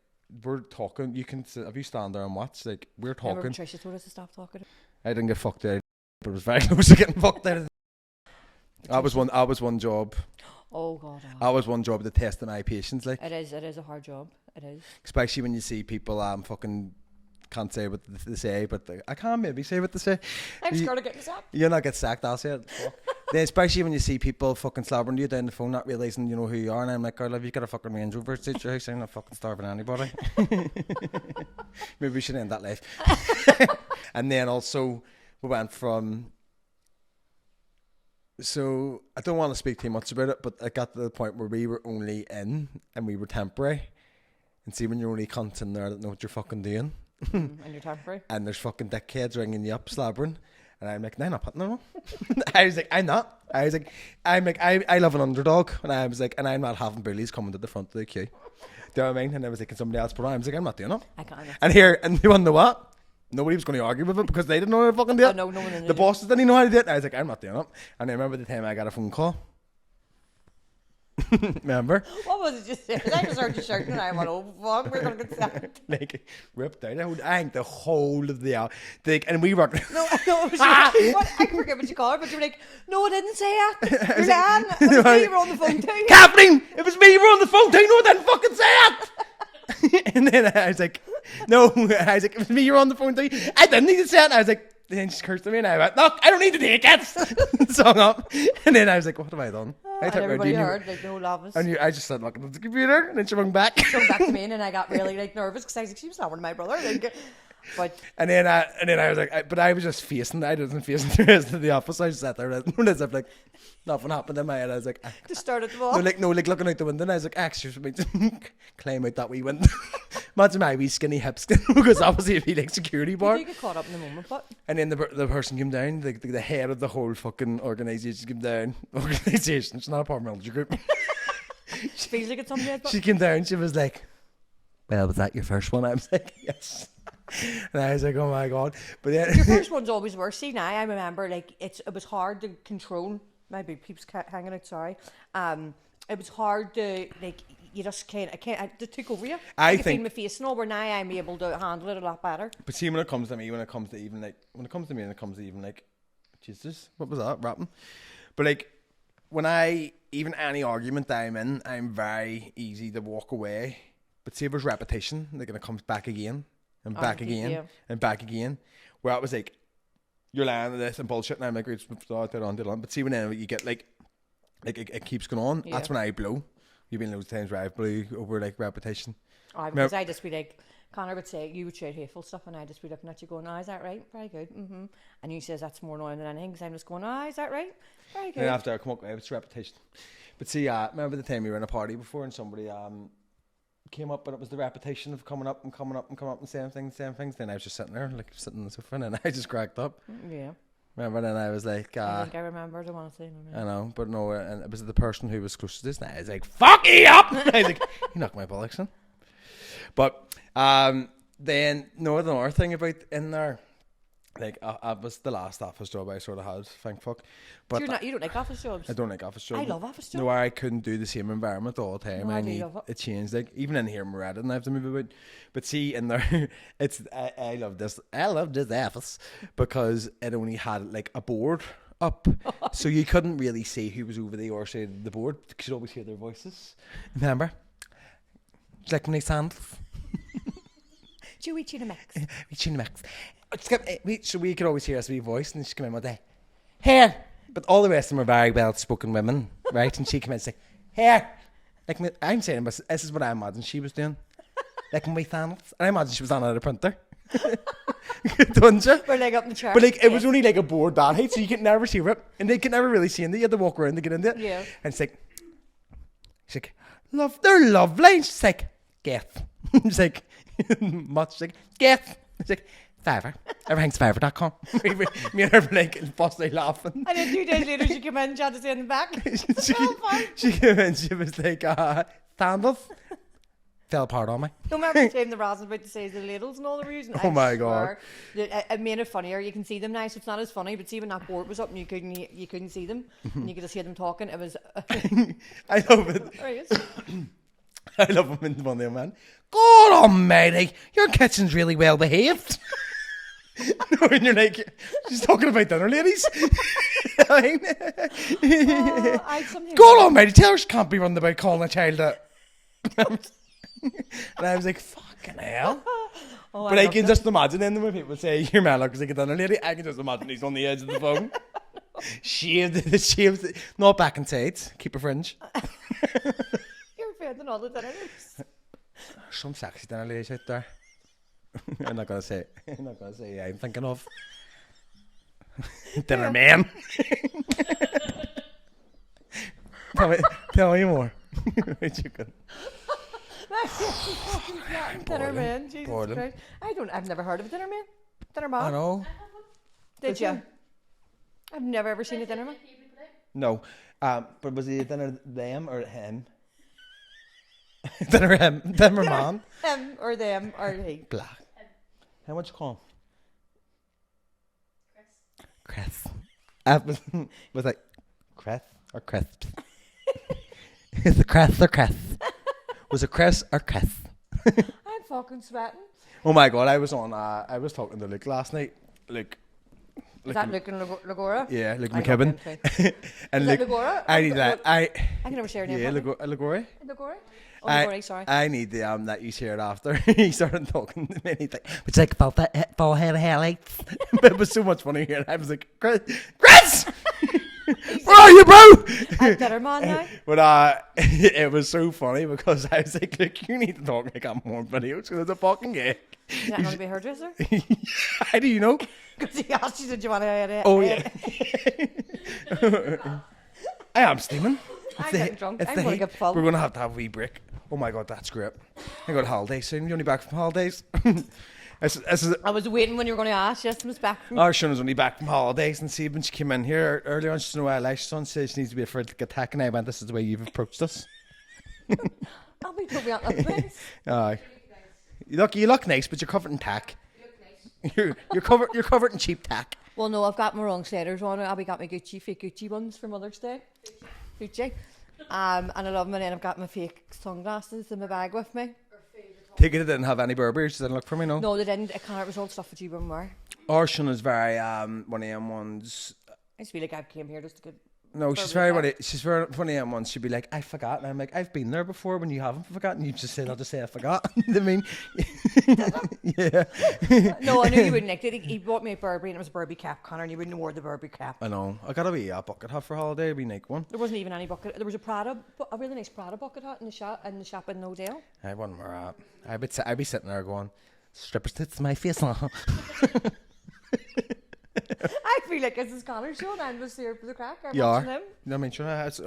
Speaker 1: we're talking, you can, if you stand there and watch, like, we're talking.
Speaker 2: Remember Patricia told us to stop talking?
Speaker 1: I didn't get fucked out, but it was very close to getting fucked out. I was one job.
Speaker 2: Oh God.
Speaker 1: I was one job to test my patience, like.
Speaker 2: It is a hard job. It is.
Speaker 1: Especially when you see people fucking can't say what they say, but I can maybe say what they say.
Speaker 2: I'm scared of getting sacked.
Speaker 1: You'll not get sacked, I'll say it. Then especially when you see people fucking slobbering you down the phone, not realising you know who you are, and I'm like, girl, have you got a fucking Range Rover at your house? I'm not fucking starving anybody. Maybe we should end that life. And then also we went from. So I don't want to speak too much about it, but I got to the point where we were only in and we were temporary. And see when you're only cunts in there that know what you're fucking doing.
Speaker 2: And you're temporary.
Speaker 1: And there's fucking dickheads ringing you up, slabbering. And I'm like, no, I'm not putting them on. I was like, I'm not. I was like, I love an underdog. And I was like, and I'm not having bullies coming to the front of the queue. Do you know what I mean? And I was like, can somebody else put on? I was like, I'm not doing it.
Speaker 2: I can't.
Speaker 1: And you want to know what? Nobody was going to argue with it because they didn't know how to fucking do it.
Speaker 2: No one knew.
Speaker 1: The bosses didn't know how to do it. I was like, I'm not doing it. And I remember the time I got a phone call. Remember?
Speaker 2: What was it just saying? I just heard you shouting and I went, oh fuck, we're going to get sacked.
Speaker 1: Like, ripped out. I think the whole of the hour. And we were...
Speaker 2: No, it was I can forget what you called her, but you were like, no, I didn't say it. You're Dan. It was me, you were on the phone too.
Speaker 1: Kathleen! It was me, you were on the phone too. No, I didn't fucking say it. And then I was like, no. I was like, it was me, you were on the phone too. I didn't need to say it. And I was like, then she cursed at me and I went, look, I don't need to take it. Sung up. And then I was like, what have I done?
Speaker 2: And everybody heard, like, no laughing.
Speaker 1: And I just started looking at the computer and then she rung back.
Speaker 2: She rung back to me and I got really like nervous because I was like, she was not one of my brother. Like, but
Speaker 1: and then I was like, but I was just facing. I wasn't facing the rest of the office. I just sat there as if like nothing happened in my head. I was like,
Speaker 2: just started the ball.
Speaker 1: No, like looking out the window. And I was like, excuse me, climb out that wee window. Imagine my wee skinny hips because obviously it'd be like security bar.
Speaker 2: You get caught up in the moment, but.
Speaker 1: And then the person came down, the head of the whole fucking organisation came down. Organisation, it's not a paramilitary group.
Speaker 2: Feels like it's something.
Speaker 1: She came down. She was like, "Well, was that your first one?" I was like, "Yes." And I was like, "Oh my god!" But then
Speaker 2: Your first one's always worse. See, now I remember, like it was hard to control. My big peeps hanging out. Sorry. It was hard to like. You just can't. I just took over you.
Speaker 1: I
Speaker 2: can
Speaker 1: think
Speaker 2: feel my face and all. Where now I'm able to handle it a lot better.
Speaker 1: But see, when it comes to me, when it comes to even like, Jesus, what was that rapping? But like, when even any argument that I'm in, I'm very easy to walk away. But see, if there's repetition, like, and it comes back again and back again and back again, where I was like, you're lying to this and bullshit, and I'm like, it's on. But see, when you get like it keeps going on, that's when I blow. You've been loads of times where I've blew over like repetition.
Speaker 2: Because I just be like, Connor would say, you would say hateful stuff, and I'd just be looking at you going, oh, is that right? Very good. Mm-hmm. And you says that's more annoying than anything, because I'm just going, oh, is that right? Very good.
Speaker 1: And after I come up with it's repetition. But see, remember the time we were in a party before and somebody came up and it was the repetition of coming up and saying things. Then I was just sitting there, like sitting on the sofa, and I just cracked up.
Speaker 2: Yeah.
Speaker 1: Remember, then I was like,
Speaker 2: I think I remember. I don't want to say no.
Speaker 1: I know, but no, and it was the person who was close to this, and I was like, fuck you up! I was like, you knocked my bollocks in. But then, no, the other thing about in there, like, I was the last office job I sort of had, thank fuck. But
Speaker 2: you don't like office jobs?
Speaker 1: I don't like office jobs.
Speaker 2: I love office jobs.
Speaker 1: No, I couldn't do the same environment all the time.
Speaker 2: No,
Speaker 1: I need it changed. Like, even in here in Reddit, I have to move about. But see, in there, I love this. I love this office because it only had like a board up, so you couldn't really see who was over the other side of the board. You could always hear their voices. Remember? It's like when they sandals.
Speaker 2: Do you eat tuna mix?
Speaker 1: We tuna mix. So we could always hear us wee voice, and she'd come in one day, here. But all the rest of them are very well-spoken women, right? And she came in and say, here. Like, I'm saying, but this is what I imagine she was doing. Like when we sandals. And I imagine she was on at a printer. Don't you?
Speaker 2: We're like up in the chair.
Speaker 1: But like, it was only like a board that height, so you could never see it. And they could never really see it. You had to walk around to get into it.
Speaker 2: Yeah.
Speaker 1: And she's like, they're lovely. And she's like, get. She's like, much like, get. She's like, Fiverr. Everything's Fiverr.com. Me and her were like busty laughing.
Speaker 2: And then 2 days later she came in and she had to stand back.
Speaker 1: she came in, she was like, sandals. Fell apart on me.
Speaker 2: Don't remember the time the Ross was about to say the ladles and all the reason.
Speaker 1: Oh my god.
Speaker 2: It made it funnier. You can see them now, so it's not as funny, but see when that board was up and you couldn't see them and you could just hear them talking, it was
Speaker 1: I love it.
Speaker 2: There he is.
Speaker 1: I love him in one there, man. God almighty, your kitchen's really well behaved. And you're like, she's talking about dinner, ladies. God almighty, tell her she can't be running about calling a child that. And I was like, fucking hell. But I can just imagine then when people say, your man looks like a dinner lady, I can just imagine he's on the edge of the phone. Shaved, not back inside, keep a fringe.
Speaker 2: You're offending all the dinner ladies.
Speaker 1: Some sexy dinner ladies out there. I'm not gonna say I'm thinking of dinner man. Tell me more.
Speaker 2: Dinner man, Jesus Christ. I've never heard of a dinner man. Dinner man.
Speaker 1: I know.
Speaker 2: Did you? I've never ever seen a dinner man.
Speaker 1: No. But was he a dinner them or him? Dinner him. Dinner man.
Speaker 2: Him or them or he.
Speaker 1: Black. How much you call him? Chris. Was like Chris or Chris? Is it Chris or Chris? Was it Chris or Chris?
Speaker 2: I'm fucking sweating.
Speaker 1: Oh my god! I was talking to Luke last night. Luke.
Speaker 2: Is that Luke and Lagora?
Speaker 1: Yeah, Luke McKibben. And Luke.
Speaker 2: Lagora?
Speaker 1: I need that. I
Speaker 2: can never share a name.
Speaker 1: Yeah, Lagora.
Speaker 2: Lagora. Oh, Lagora, sorry.
Speaker 1: I need the that you shared after he started talking to me. And he's like, "It's like full head of highlights." It was so much funny here. I was like, "Chris, where are you, bro?"
Speaker 2: I'm better man now.
Speaker 1: But it was so funny because I was like, "Look, you need to talk like I'm more videos because it's a fucking gay."
Speaker 2: Is that going to be a hairdresser?
Speaker 1: How do you know?
Speaker 2: Because he asked you, "Did you want to?"
Speaker 1: Oh yeah. I am steaming.
Speaker 2: I'm getting drunk. I'm going to get full.
Speaker 1: We're going to have a wee break. Oh my god, that's great. I got holidays soon. You're only back from holidays.
Speaker 2: I was waiting when you were going to ask. Yes, I was back from.
Speaker 1: Shona's only back from holidays, and see when she came in here earlier on, she said, "No, Elisha's son says she needs to be afraid to get attacked." And I went, "This is the way you've approached us."
Speaker 2: I'll be totally on the place.
Speaker 1: Aye. You look nice, but you're covered in tack. You're covered in cheap tack.
Speaker 2: Well, no, I've got my wrong setters on. Abby got my fake Gucci ones for Mother's Day. Gucci. And I love them. And then I've got my fake sunglasses in my bag with me.
Speaker 1: Take it didn't have any Burberry. Didn't look for me, no?
Speaker 2: No, they didn't. It can't result stuff that you wouldn't wear.
Speaker 1: Orshan is very one of them ones.
Speaker 2: I just feel like I came here just to get.
Speaker 1: No, she's very funny at once. She'd be like, I forgot. And I'm like, I've been there before when you haven't forgotten. You just said, I'll just say I forgot. I mean, yeah.
Speaker 2: No, I knew you wouldn't like it. He bought me a Burberry and it was a Burberry cap, Connor, and you wouldn't have worn the Burberry cap.
Speaker 1: I know. I got a wee bucket hat for holiday. A wee Nike one.
Speaker 2: There wasn't even any bucket. There was a really nice Prada bucket hat in the shop in No Dale.
Speaker 1: I wouldn't wear that. I'd be sitting there going, strippers tits my face now.
Speaker 2: I feel like this is Connor's show and I'm just here for the crack. I'm
Speaker 1: You
Speaker 2: watching
Speaker 1: are.
Speaker 2: him.
Speaker 1: No, I mean, sure.
Speaker 2: I was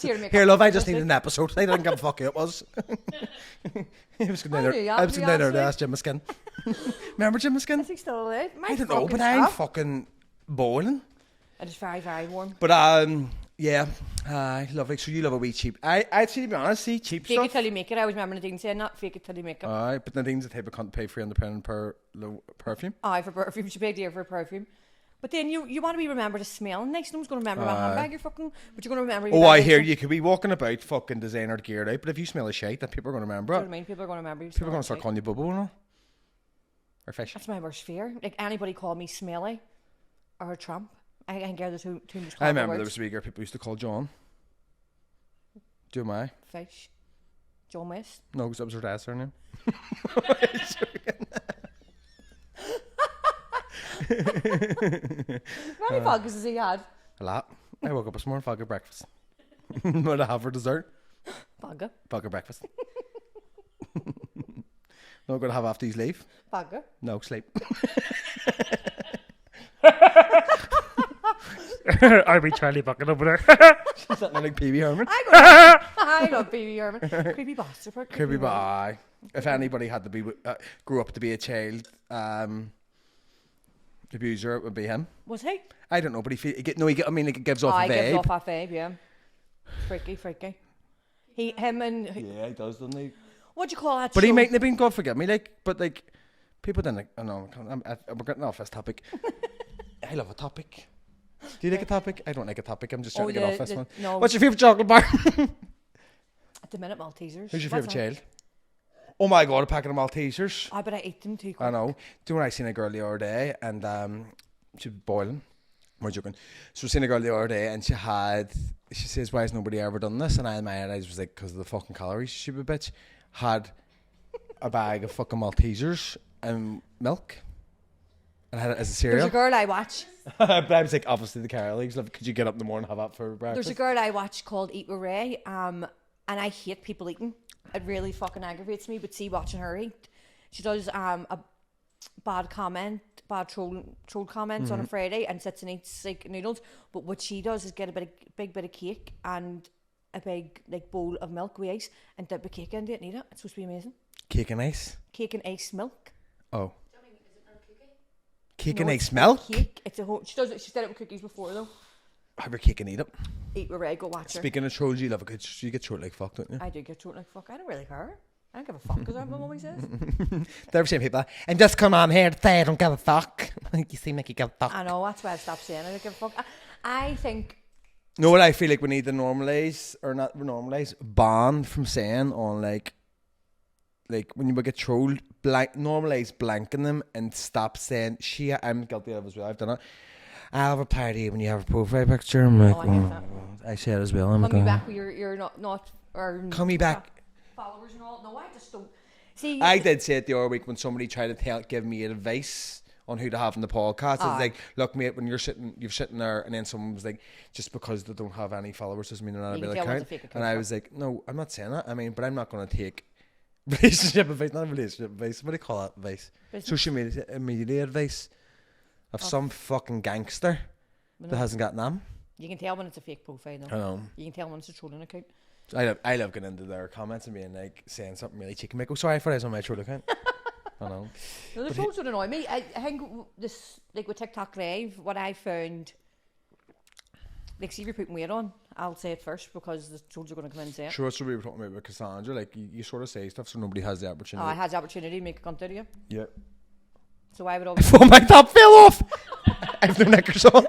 Speaker 2: here to make
Speaker 1: Here,
Speaker 2: up
Speaker 1: love,
Speaker 2: for
Speaker 1: I just
Speaker 2: this
Speaker 1: needed an episode. I didn't give a fuck who it was. I was going there to ask Jim Miskin. Remember Jim Miskin?
Speaker 2: Is he still alive?
Speaker 1: I don't know, but I'm fucking boiling.
Speaker 2: It is very, very warm.
Speaker 1: But yeah, lovely. So you love a wee cheap. I'd say, to be honest, cheap
Speaker 2: Fake
Speaker 1: stuff.
Speaker 2: it till you make it. I always remember Nadine saying that. Fake it till you make it.
Speaker 1: Aye, but Nadine's the type of cunt to pay £300 per perfume.
Speaker 2: Aye, for perfume. She paid dear for perfume. But then you want to be remembered as smelling nice. No one's going to remember what handbag you're fucking. But you're going to remember.
Speaker 1: Oh, I hear you could be walking about fucking designer geared out, but if you smell a shite, that people are going to remember
Speaker 2: Do
Speaker 1: it.
Speaker 2: you know what I mean? People are going to remember you.
Speaker 1: People are going to start calling you bubble, no? Or fish.
Speaker 2: That's my worst fear. Like anybody call me smelly or a tramp. I can get the two most
Speaker 1: I remember there
Speaker 2: words.
Speaker 1: was a wee girl people used to call John. Do my?
Speaker 2: Fish. John West.
Speaker 1: No, because that was her dad's surname.
Speaker 2: How many vodkas has he had?
Speaker 1: A lot. I woke up this morning, vodka breakfast. What did I have for dessert?
Speaker 2: Vodka.
Speaker 1: Vodka breakfast. Not going to have after you leave?
Speaker 2: Vodka.
Speaker 1: No, sleep.
Speaker 3: I'll be Charlie Bucket over there.
Speaker 1: She's sitting there like Pee-wee Herman.
Speaker 2: I love Baby Herman. Creepy bastard.
Speaker 1: Could be by. If anybody had to be, grew up to be a child abuser, it would be him.
Speaker 2: Was he?
Speaker 1: I don't know, but it gives off a
Speaker 2: He gives
Speaker 1: vibe.
Speaker 2: off a vibe, yeah. Freaky. Him and...
Speaker 1: Yeah, he does, doesn't he?
Speaker 2: What do you call that
Speaker 1: But
Speaker 2: show?
Speaker 1: he mightn't have been, God forgive me, but people didn't, I know, we're getting off this topic. I love a topic. Do you like a topic? I don't like a topic, I'm just trying to get off this one.
Speaker 2: No.
Speaker 1: What's your favourite chocolate bar?
Speaker 2: At the minute, Maltesers.
Speaker 1: Who's your
Speaker 2: What's
Speaker 1: favourite
Speaker 2: that?
Speaker 1: child? Oh my God, a packet of Maltesers.
Speaker 2: I bet I ate them too quick.
Speaker 1: I know. Do you know when I seen a girl the other day and she was boiling? We're joking. So I seen a girl the other day and she says, why has nobody ever done this? And I in my head I was like, because of the fucking calories, stupid bitch. Had a bag of fucking Maltesers and milk and had it as a cereal.
Speaker 2: There's a girl I watch.
Speaker 1: But I was like, obviously the Carol Leagues. Could you get up in the morning and have that for breakfast?
Speaker 2: There's a girl I watch called Eat with Ray, and I hate people eating. It really fucking aggravates me. But see, watching her eat, she does a bad troll comments on a Friday and sits and eats like noodles. But what she does is get a big bit of cake and a big bowl of milk with ice and dip a cake into it and eat it. It's supposed to be amazing.
Speaker 1: Cake and ice?
Speaker 2: Cake and ice milk.
Speaker 1: Oh. Cake and ice milk?
Speaker 2: Cake. It's a whole. She does it. She's done it with cookies before though.
Speaker 1: Have your cake and eat it.
Speaker 2: Eat with Ray. Go watch her.
Speaker 1: Speaking of trolls, you get short like fuck, don't you?
Speaker 2: I do get short like fuck. I don't really care. I don't give a fuck because I'm what my mummy says.
Speaker 1: They're saying people, I'm just come on here to say I don't give a fuck. You seem like you give a fuck.
Speaker 2: I know, that's why I stopped saying I don't give a fuck. I think.
Speaker 1: No, what I feel like we need to normalise, or not normalise, ban from saying on like when you get trolled, normalise blanking them and stop saying shit. I'm guilty of it as well. I've done it. I'll have a party when you have a profile picture. I'm like,
Speaker 2: I hate that.
Speaker 1: I say it as well. I'm
Speaker 2: Call me
Speaker 1: like,
Speaker 2: back with your not or
Speaker 1: call me back.
Speaker 2: Followers and all. No, I just don't. See,
Speaker 1: I did say it the other week when somebody tried to give me advice on who to have in the podcast. It's like, look, mate, when you're sitting there, and then someone was like, just because they don't have any followers doesn't mean they're not a real account. And I was like, no, I'm not saying that. I mean, but I'm not going to take relationship advice, not relationship advice. What do you call that advice? Social media advice of some fucking gangster that hasn't got them.
Speaker 2: You can tell when it's a fake profile, though.
Speaker 1: I know.
Speaker 2: You can tell when it's a trolling account.
Speaker 1: I love getting into their comments and being like saying something really cheeky. Like, oh, sorry, I thought I was on my troll account. I know.
Speaker 2: No, the trolls would annoy me. I think this, like with TikTok Live, what I found Like, see if you're putting weight on, I'll say it first because the soldiers are going to come in and say it.
Speaker 1: Sure, that's what we were talking about with Cassandra. Like, you sort of say stuff so nobody has the
Speaker 2: Oh,
Speaker 1: opportunity.
Speaker 2: I had the opportunity to make a cunt out of you.
Speaker 1: Yeah.
Speaker 2: So I would always...
Speaker 1: Oh, my top fell off! I have no knickers on.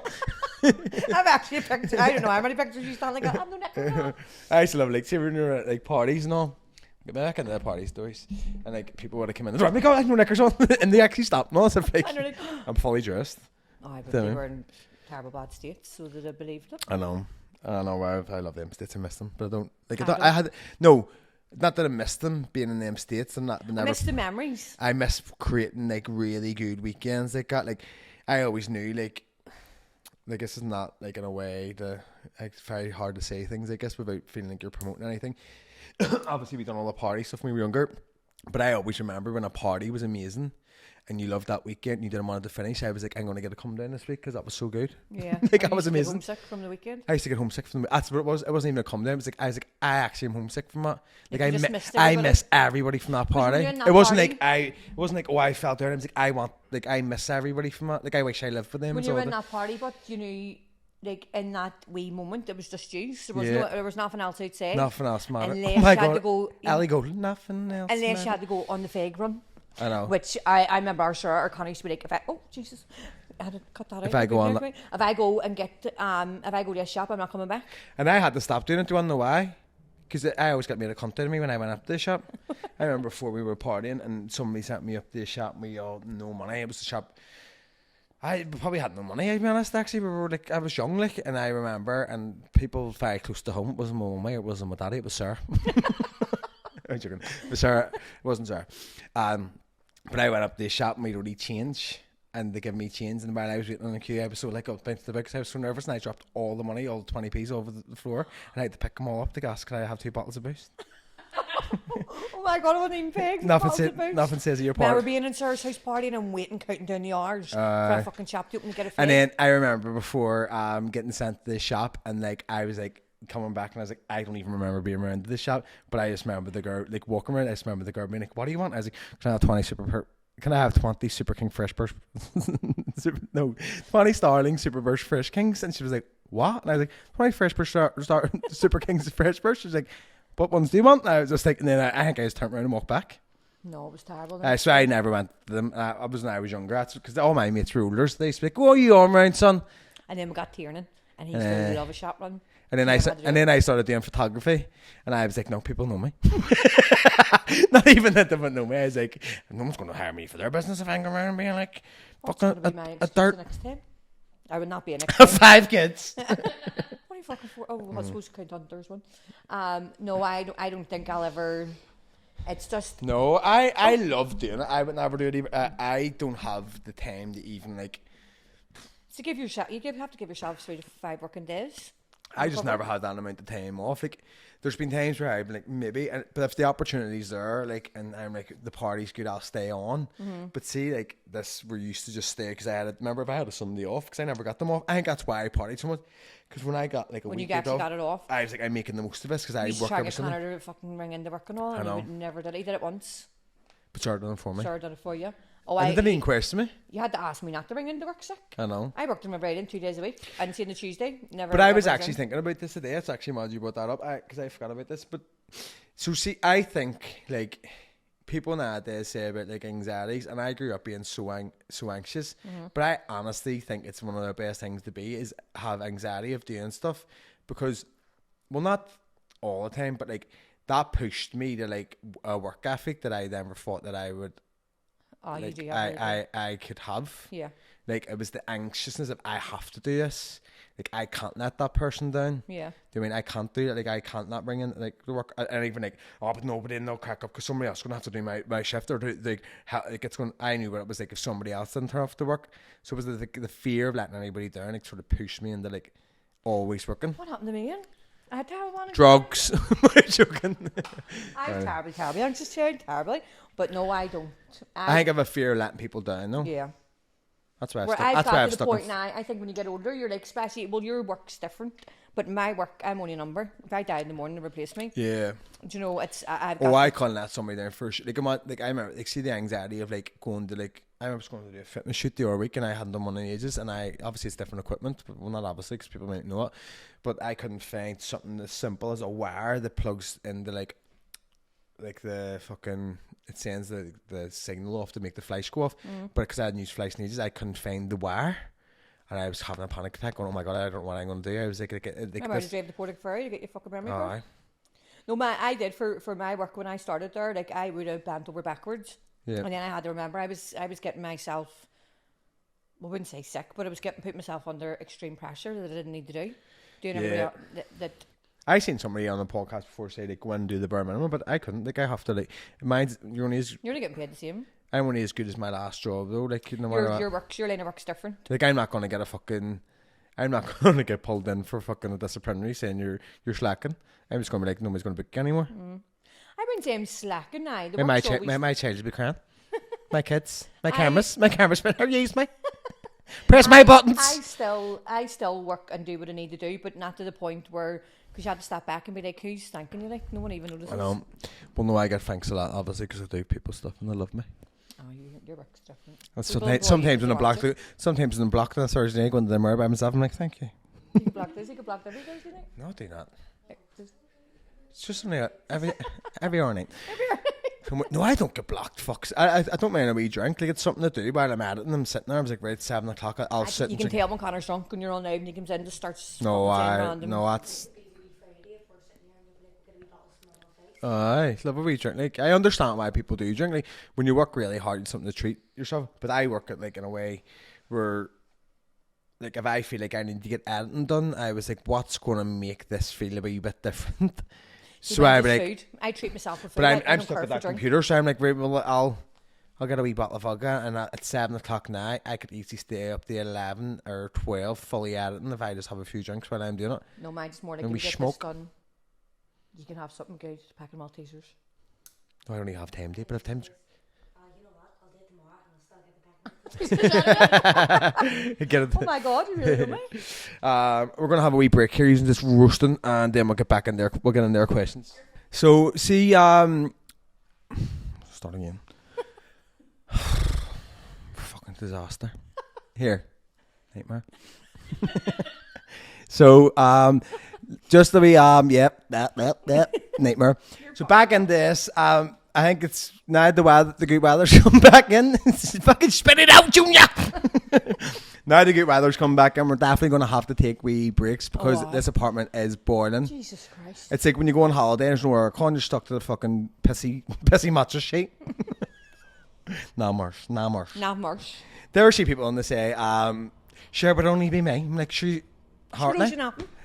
Speaker 2: I've actually a picture. I don't know how many pictures you stand like that. I have no knickers on.
Speaker 1: I used to love, like, see when you're at, like, parties and all. Get back into the party stories. And, like, people would have come in the door. I'm like, oh, I have no knickers on. And they actually stopped. No, so, like, I'm fully dressed.
Speaker 2: Oh, but
Speaker 1: Damn
Speaker 2: they
Speaker 1: it.
Speaker 2: were in terrible bad states, so that I believed it.
Speaker 1: I know. I love them states. I miss them, but I don't like.
Speaker 2: I
Speaker 1: I had no, not that I missed them being in them states. I'm not.
Speaker 2: I
Speaker 1: Never,
Speaker 2: miss the memories.
Speaker 1: I miss creating like really good weekends like that. Like I always knew like this is not like in a way to. It's very hard to say things I guess without feeling like you're promoting anything. Obviously, we done all the party stuff when we were younger, but I always remember when a party was amazing. And you loved that weekend and you didn't want it to finish. I was like, I'm going to get a come down this week because that was so good.
Speaker 2: Yeah.
Speaker 1: Like, that
Speaker 2: I
Speaker 1: was
Speaker 2: used to get
Speaker 1: amazing.
Speaker 2: homesick from the weekend.
Speaker 1: I used to get homesick from that's what it was. It wasn't even a come down. I was like, I actually am homesick from that. Like,
Speaker 2: You just missed
Speaker 1: I
Speaker 2: everybody.
Speaker 1: miss everybody from that
Speaker 2: you were
Speaker 1: party.
Speaker 2: doing that
Speaker 1: It wasn't
Speaker 2: party-
Speaker 1: like it wasn't like, oh, I felt there. I was like, I miss everybody from that. Like, I wish I lived with them.
Speaker 2: When
Speaker 1: and
Speaker 2: you were
Speaker 1: all
Speaker 2: in
Speaker 1: that.
Speaker 2: that party, but you knew, like, in that wee moment, it was just you. So there was,
Speaker 1: Yeah.
Speaker 2: there was nothing else outside.
Speaker 1: Nothing else mattered.
Speaker 2: Unless
Speaker 1: Oh my
Speaker 2: you had
Speaker 1: God.
Speaker 2: to go...
Speaker 1: Ellie go, nothing else
Speaker 2: Unless you
Speaker 1: mattered.
Speaker 2: had to go on the fag run.
Speaker 1: I know.
Speaker 2: Which I remember our Sarah or Connie used to be like, oh Jesus, I had to cut that out.
Speaker 1: If I go on
Speaker 2: if I go and get if I go to a shop, I'm not coming back.
Speaker 1: And I had to stop doing it. Do you want to know why? Because I always got made a cunt out of me when I went up to the shop. I remember before we were partying and somebody sent me up to the shop and we all no money. It was the shop. I probably had no money, I'll be honest, actually. We were like, I was young, like, and I remember, and people very close to home, it wasn't my mummy, it wasn't my daddy, it was Sarah. I'm joking. It was Sarah, it wasn't Sarah. But I went up to the shop and we'd already change, and they gave me change, and while I was waiting on the queue, I was so like up to the because I was so nervous, and I dropped all the money, all the 20p's over the floor, and I had to pick them all up to gas, could I have 2 bottles of booze?
Speaker 2: Oh my God, I wasn't even paying.
Speaker 1: Nothing says at your
Speaker 2: Now we're
Speaker 1: part.
Speaker 2: being in Sarah's house party and I'm waiting, counting down the hours for a fucking shop to open and get a fag.
Speaker 1: And then I remember before getting sent to the shop, and like I was like coming back, and I was like, I don't even remember being around this shop, but I just remember the girl like walking around. I just remember the girl being like, "What do you want?" I was like, "Can I have 20 Super King Fresh Burst? 20 Starling Super Burst Fresh Kings?" And she was like, "What?" And I was like, 20 Fresh Burst Super Kings Fresh Burst. She was like, "What ones do you want?" And I was just like, and then I think I just turned around and walked back.
Speaker 2: No, it was terrible.
Speaker 1: So I never went to them. I was when I was younger. That's because all my mates were older. So they used to be like, "Oh, you on round, son?"
Speaker 2: And then we got Tiernan, and he used to love a shop run.
Speaker 1: And then I started doing photography, and I was like, "No, people know me." Not even that they would know me. I was like, "No one's going to hire me for their business if I'm going around being like fucking a dirt."
Speaker 2: Next time. I would not be a next
Speaker 1: 5 kids.
Speaker 2: What are you fucking for? Oh, I suppose count Hunter's one. No, I don't think I'll ever. It's just
Speaker 1: No, I love doing it. I would never do it either. I don't have the time to even like.
Speaker 2: to give yourself. Have to give yourself 3 to 5 working days.
Speaker 1: I just never had that amount of time off. Like, there's been times where I've been like, maybe, but if the opportunity's there, like, and I'm like, the party's good, I'll stay on. But see, like, we're used to just stay, because remember if I had a Sunday off, because I never got them off. I think that's why I partied so much, because when I got like a
Speaker 2: When you
Speaker 1: weekend
Speaker 2: actually
Speaker 1: off,
Speaker 2: got it off.
Speaker 1: I was like, I'm making the most of this, because I
Speaker 2: You
Speaker 1: work
Speaker 2: try to
Speaker 1: every
Speaker 2: get
Speaker 1: Sunday.
Speaker 2: Connor to fucking ring into work and all, and
Speaker 1: know.
Speaker 2: he never did it. He did it once.
Speaker 1: But Sarah done it for me.
Speaker 2: Sarah did it for you. Oh,
Speaker 1: And they didn't even question me.
Speaker 2: You had to ask me not to ring into work sick.
Speaker 1: I know.
Speaker 2: I worked in my Brighton 2 days a week. I didn't see on the Tuesday. Never.
Speaker 1: But I was
Speaker 2: ever
Speaker 1: actually
Speaker 2: again.
Speaker 1: thinking about this today. It's actually mad you brought that up, because I forgot about this. But so see, I think like people nowadays say about like anxieties, and I grew up being so anxious. But I honestly think it's one of the best things to be is have anxiety of doing stuff, because, well, not all the time, but like that pushed me to like a work ethic that I never thought that I would.
Speaker 2: Oh, you
Speaker 1: Like
Speaker 2: do.
Speaker 1: I could have.
Speaker 2: Yeah.
Speaker 1: Like it was the anxiousness of I have to do this. Like I can't let that person down.
Speaker 2: Yeah.
Speaker 1: Do you mean I can't do it? Like I can't not bring in like the work, and even like, oh, but nobody in, they'll crack up because somebody else is gonna have to do my shift, or do like how like it's going. I knew what it was like if somebody else didn't turn off to work. So it was the fear of letting anybody down. Like sort of pushed me into like always working.
Speaker 2: What happened to me? Ian? I had terrible anxiety.
Speaker 1: Drugs. I'm joking.
Speaker 2: I'm terribly anxious, terribly. But no, I don't.
Speaker 1: I think I have a fear of letting people down though.
Speaker 2: Yeah.
Speaker 1: That's why I've
Speaker 2: Where
Speaker 1: stuck.
Speaker 2: I've
Speaker 1: That's why
Speaker 2: got
Speaker 1: I've
Speaker 2: to the
Speaker 1: stuck.
Speaker 2: point now, I think when you get older, you're like, especially, well, your work's different, but my work, I'm only a number. If I died in the morning, they replace me.
Speaker 1: Yeah.
Speaker 2: Do you know, it's, I've got
Speaker 1: Oh, I can't let somebody down first. Like, I remember, like, see the anxiety of, like, going to, like, I was going to do a fitness shoot the other week and I hadn't done one in ages, and obviously it's different equipment, but, well, not obviously because people might know it, but I couldn't find something as simple as a wire that plugs into, like the fucking, it sends the signal off to make the flash go off, but because I hadn't used flash in ages, I couldn't find the wire. And I was having a panic attack going, oh my god, I don't know what I'm going to do. I was like
Speaker 2: remember I drive the Portic Ferry to get your fucking memory
Speaker 1: oh,
Speaker 2: card?
Speaker 1: aye.
Speaker 2: No, I did for my work when I started there. Like I would have bent over backwards,
Speaker 1: Yeah.
Speaker 2: and then I had to remember I was getting myself, I wouldn't say sick, but I was putting myself under extreme pressure that I didn't need to do. Doing everybody else, that
Speaker 1: I seen somebody on the podcast before say like go and do the bare minimum, but I couldn't. Like I have to like mine's you're only
Speaker 2: getting paid the same.
Speaker 1: I'm only as good as my last job though. Like no matter
Speaker 2: Your line of work's different.
Speaker 1: Like I'm not gonna get I'm not gonna get pulled in for fucking a disciplinary saying you're slacking. I'm just gonna be like nobody's gonna book you anymore.
Speaker 2: I wouldn't say I'm slacking now.
Speaker 1: My child will be crying. My kids, my cameras better use me. Press my buttons.
Speaker 2: I still work and do what I need to do, but not to the point where, because you had to step back and be like, who's thanking you? Like no one even notices.
Speaker 1: I know. Well, no, I get thanks a lot obviously because I do people stuff and they love me.
Speaker 2: Oh, your work's different.
Speaker 1: Sometimes when I'm blocked on a Thursday night going to the mirror by myself, I'm like, thank you.
Speaker 2: You can block this. You can block every Thursday night.
Speaker 1: No, I do not. It's just something every hour night. No, I don't get blocked. Fucks. I don't mind a wee drink. Like it's something to do while I'm at it and I'm sitting there. I was like, right, 7 o'clock. I'll sit.
Speaker 2: You can tell when Connor's drunk when you're on out and he comes in and just starts.
Speaker 1: No, that's. Aye, love a wee drink. Like I understand why people do drink. Like when you work really hard, it's something to treat yourself. But I work it like in a way where, like, if I feel like I need to get editing done, I was like, what's going to make this feel a wee bit different? So I like,
Speaker 2: food. I treat myself with food.
Speaker 1: But I'm stuck at that computer, so I'm like, right, well, I'll get a wee bottle of vodka, and at 7 o'clock now, I could easily stay up to 11 or 12 fully editing if I just have a few drinks while I'm doing it.
Speaker 2: No, mine's more like
Speaker 1: and
Speaker 2: we
Speaker 1: smoke.
Speaker 2: This done, you can have something good, pack of Maltesers.
Speaker 1: No, I don't even have time to, but I have time.
Speaker 4: You know what? I'll do it tomorrow and I'll still get the pack.
Speaker 1: Get it.
Speaker 2: Oh my god, you really do me.
Speaker 1: We're gonna have a wee break here using this roasting, and then we'll get back in there. We'll get in their questions. So see, start again. Fucking disaster. Here, nightmare. So just the wee nightmare. So back in this, I think it's now the good weather's come back in. Fucking spit it out, Junior. Now the good weather's come back in, we're definitely going to have to take wee breaks because this apartment is boiling.
Speaker 2: Jesus Christ.
Speaker 1: It's like when you go on holiday, there's nowhere aircon, you're stuck to the fucking pissy mattress sheet. Nah marsh. There are people on the say, sure, it would only be me. I'm like, sure, hardly.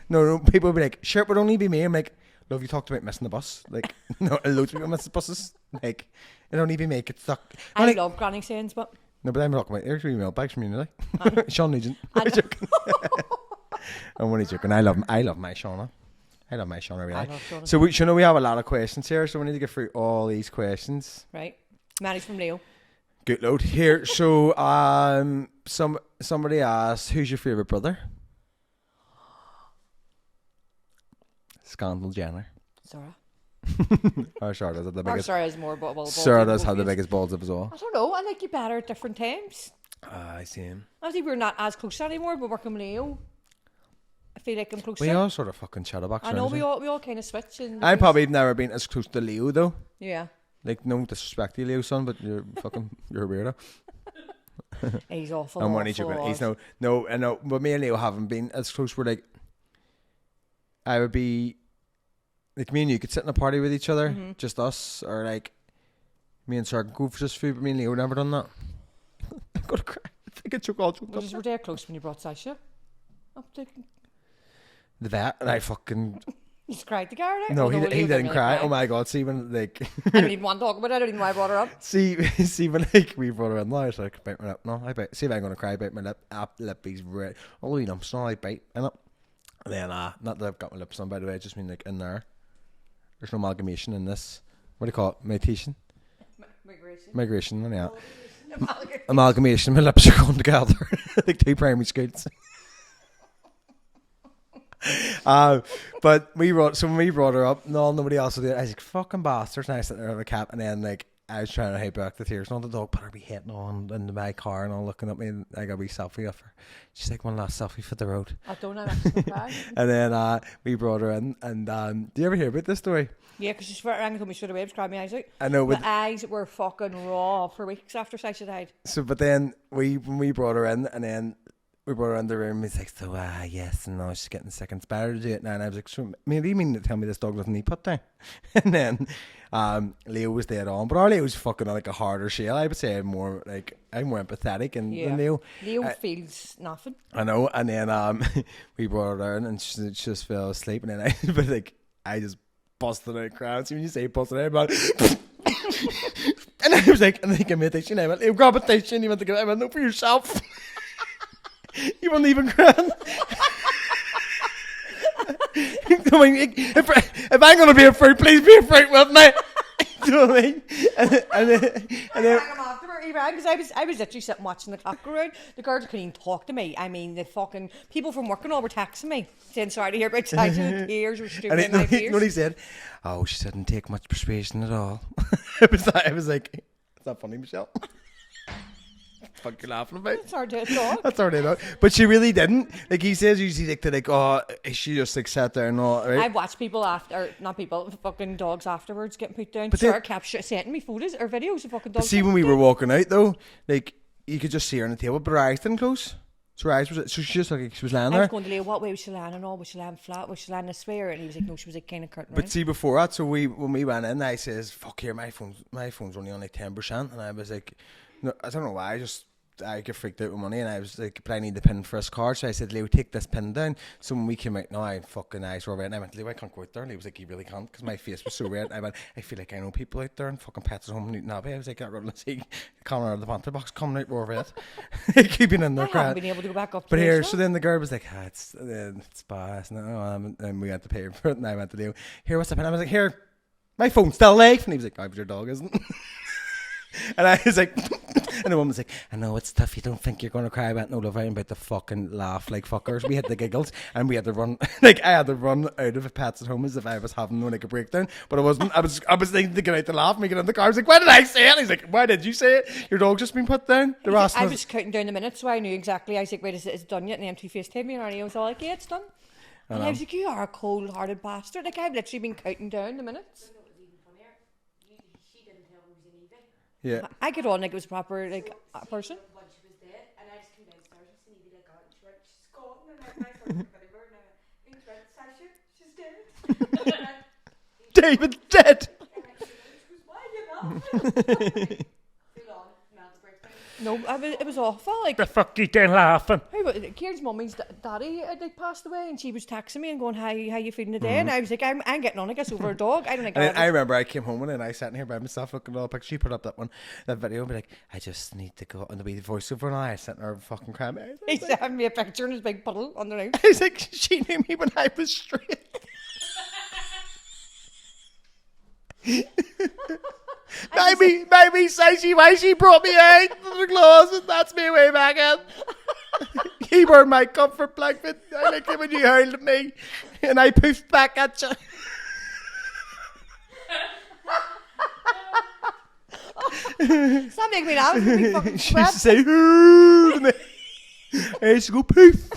Speaker 1: No, people will be like, sure, it would only be me. I'm like, love, you talked about missing the bus. Like, no, loads of people miss the buses. Like, it'd only be me, get stuck.
Speaker 2: I love granny sayings, but...
Speaker 1: No, but I'm talking about there's email bags from you, Sean Nugent. I'm only joking. I love my Shona. I love my Shona really. So we have a lot of questions here, so we need to get through all these questions.
Speaker 2: Right. Manny's from Leo.
Speaker 1: Good load here. So somebody asked, who's your favourite brother? Scandal Jenner.
Speaker 2: Sarah.
Speaker 1: Sarah does have the biggest.
Speaker 2: Sarah has more balls.
Speaker 1: Sarah does have the biggest balls of us all.
Speaker 2: I don't know. I like you better at different times.
Speaker 1: I see him.
Speaker 2: I think we're not as close anymore, but working with Leo, I feel like I'm closer.
Speaker 1: We all sort of fucking chatterbox.
Speaker 2: I know we all kind of switch.
Speaker 1: I've probably never been as close to Leo though.
Speaker 2: Yeah.
Speaker 1: Like no disrespect to you, Leo, son, but you're a weirdo.
Speaker 2: He's awful.
Speaker 1: I'm only joking. He's no. I know. But me and Leo haven't been as close. We're like, I would be. Like me and you could sit in a party with each other, just us, or like me and Sarah could go for just food, but me and Leo never done that. I'm gonna cry. I think I took all choked up.
Speaker 2: We were there close when you brought Sasha up to
Speaker 1: the vet, and I fucking.
Speaker 2: You cried the guy, right?
Speaker 1: No, he didn't cry. Oh my god! See when like.
Speaker 2: I don't even want to talk about it. I don't even know why I brought her up.
Speaker 1: See when like we brought her in, I was like, bite my lip. No, see if I'm gonna cry. Bite my lip. Lip is red. Oh, you know, it's not like bite in it. And then not that I've got my lips on, by the way. I just mean like in there. There's no amalgamation in this. What do you call it? Migration.
Speaker 2: Migration.
Speaker 1: Yeah. amalgamation. My lips are going together like 2 primary schools. But when we brought her up, nobody else did it. I was like, fucking bastards. And I sat there with a cap, and then like I was trying to hype back the tears. And the dog better be hitting on into my car and all looking at me, and I got a wee selfie of her. She's like, one last selfie for the road.
Speaker 2: I don't know. That's
Speaker 1: And then we brought her in, and do you ever hear about this story?
Speaker 2: Yeah, because she rang and told me straight away, cried my eyes out.
Speaker 1: I know.
Speaker 2: The eyes were fucking raw for weeks after Sasha died.
Speaker 1: So, but then when we brought her in, and then we brought her in the room. He's like, so yes, and now she's getting sick and better to do it now. And I was like, so, maybe you mean to tell me this dog doesn't need put down? And then Leo was dead on, but our Leo was fucking like a harder shell. I would say I'm more empathetic than Leo.
Speaker 2: Leo feels nothing.
Speaker 1: I know. And then we brought her in, and she just fell asleep. And then I just busted out crying. So when you say busted out, about and I was like, and they gave me a tissue. And I went, Leo, grab a tissue. And he went to get it. I went, no, for yourself. You weren't even crying. I mean, if I'm going to be a fruit, please be a fruit with me. Do you know what I mean? And then
Speaker 2: I rang him after he rang, because I was literally sitting watching the clock go round. The girls couldn't even talk to me. I mean, the fucking people from work and all were texting me, saying sorry to hear about Sasha. The tears were streaming in my ears.
Speaker 1: You know what he said? Oh, she didn't take much persuasion at all. I was like, is that funny, Michelle? Fuck you laughing about?
Speaker 2: It's hard to talk.
Speaker 1: That's hard to know. But she really didn't. Like he says usually she just like sat there and all, right?
Speaker 2: I've watched people fucking dogs afterwards getting put down.
Speaker 1: But
Speaker 2: Sarah kept sending me photos or videos of fucking dogs.
Speaker 1: But see, when we were walking out though, like you could just see her on the table, but her eyes didn't close. So her eyes was she just like she was lying there.
Speaker 2: I was going to Leo, what way was she lying and all? Was she lying flat? Was she lying this way? And he was like, no, she was like kind of curtain.
Speaker 1: But see, before that, so when we went in, I says, fuck here, my phone's only on like 10%, and I was like, no, I don't know why, I get freaked out with money, and I was like, but I need the pin for his card. So I said, Leo, take this pin down. So when we came out, fucking eyes were red, and I went, Leo, I can't go out there. And he was like, you really can't, because my face was so red. I went, I feel like I know people out there, and fucking pets at home in Newton Abbey. I was like, I'd rather see coming out of the Banter box, coming out raw red. Keeping in there
Speaker 2: I
Speaker 1: crying.
Speaker 2: haven't been able to go back up.
Speaker 1: But here, so then the girl was like, it's spa, isn't it? And we had to pay for it, and I went to Leo, here, what's the pin? I was like, here, my phone's still alive. And he was like, but your dog isn't. And I was like, and the woman was like, I know it's tough, you don't think you're going to cry. I went, no, love, I'm about to fucking laugh like fuckers. We had the giggles, and we had to run, like I had to run out of Pets at Home as if I was having like a breakdown, but I wasn't. I was thinking to get out to laugh, and we get in the car. I was like, why did I say it? He's like, why did you say it? Your dog just been put down?
Speaker 2: I was counting down the minutes, so I knew exactly. I was like, wait, is it done yet? And the empty FaceTime me, and Arnie was all like, yeah, it's done. And I was like, you are a cold-hearted bastard. Like, I've literally been counting down the minutes.
Speaker 1: Yeah.
Speaker 2: I get on like it was proper, like a person.
Speaker 4: When she was dead, and I just came downstairs and seen Evie like, oh, and she went, she's gone, and I started her, and I went, she's dead.
Speaker 1: David's dead.
Speaker 2: No, it was awful. Like,
Speaker 3: The fuck you doing laughing?
Speaker 2: Kieran's mummy's daddy had like passed away, and she was texting me and going, how you feeling today? And I was like, I'm getting on, I guess, over a dog. I don't think
Speaker 1: I remember I came home and I sat in here by myself looking at all the pictures. She put up that video and be like, I just need to go on the wee voiceover now. I sat in there fucking crying.
Speaker 2: He sent me a picture in his big puddle on the roof.
Speaker 1: He's like, she knew me when I was straight. Maybe say why she brought me out to the closet. That's me way back in. He were my comfort blanket. I like it when you hurled at me and I poofed back at you.
Speaker 2: Stop making me laugh. It's fucking
Speaker 1: She used to say, "Hoo," to me. I used to go poof.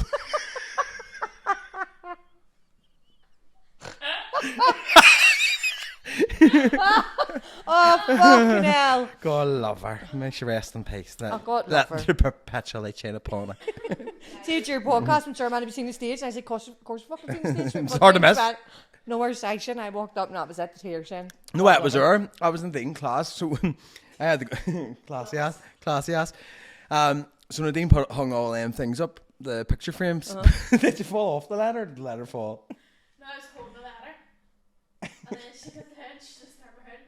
Speaker 2: Oh, fucking hell.
Speaker 1: God love her. May she rest in peace.
Speaker 2: Oh, God love her.
Speaker 1: To perpetually chain upon her.
Speaker 2: See, it's your podcast, I'm sure, man, have you seen the stage? And I said, of course, fucking seen the stage.
Speaker 1: It's hard to miss.
Speaker 2: No, where's Sasha? And I walked up and that was it, the tears in.
Speaker 1: No, that was her. I was in the class, so I had the classy ass. So Nadine hung all them things up, the picture frames. Did you fall off the ladder? Or did the ladder fall?
Speaker 5: No, I was holding the ladder. And then she got the head, she just never heard.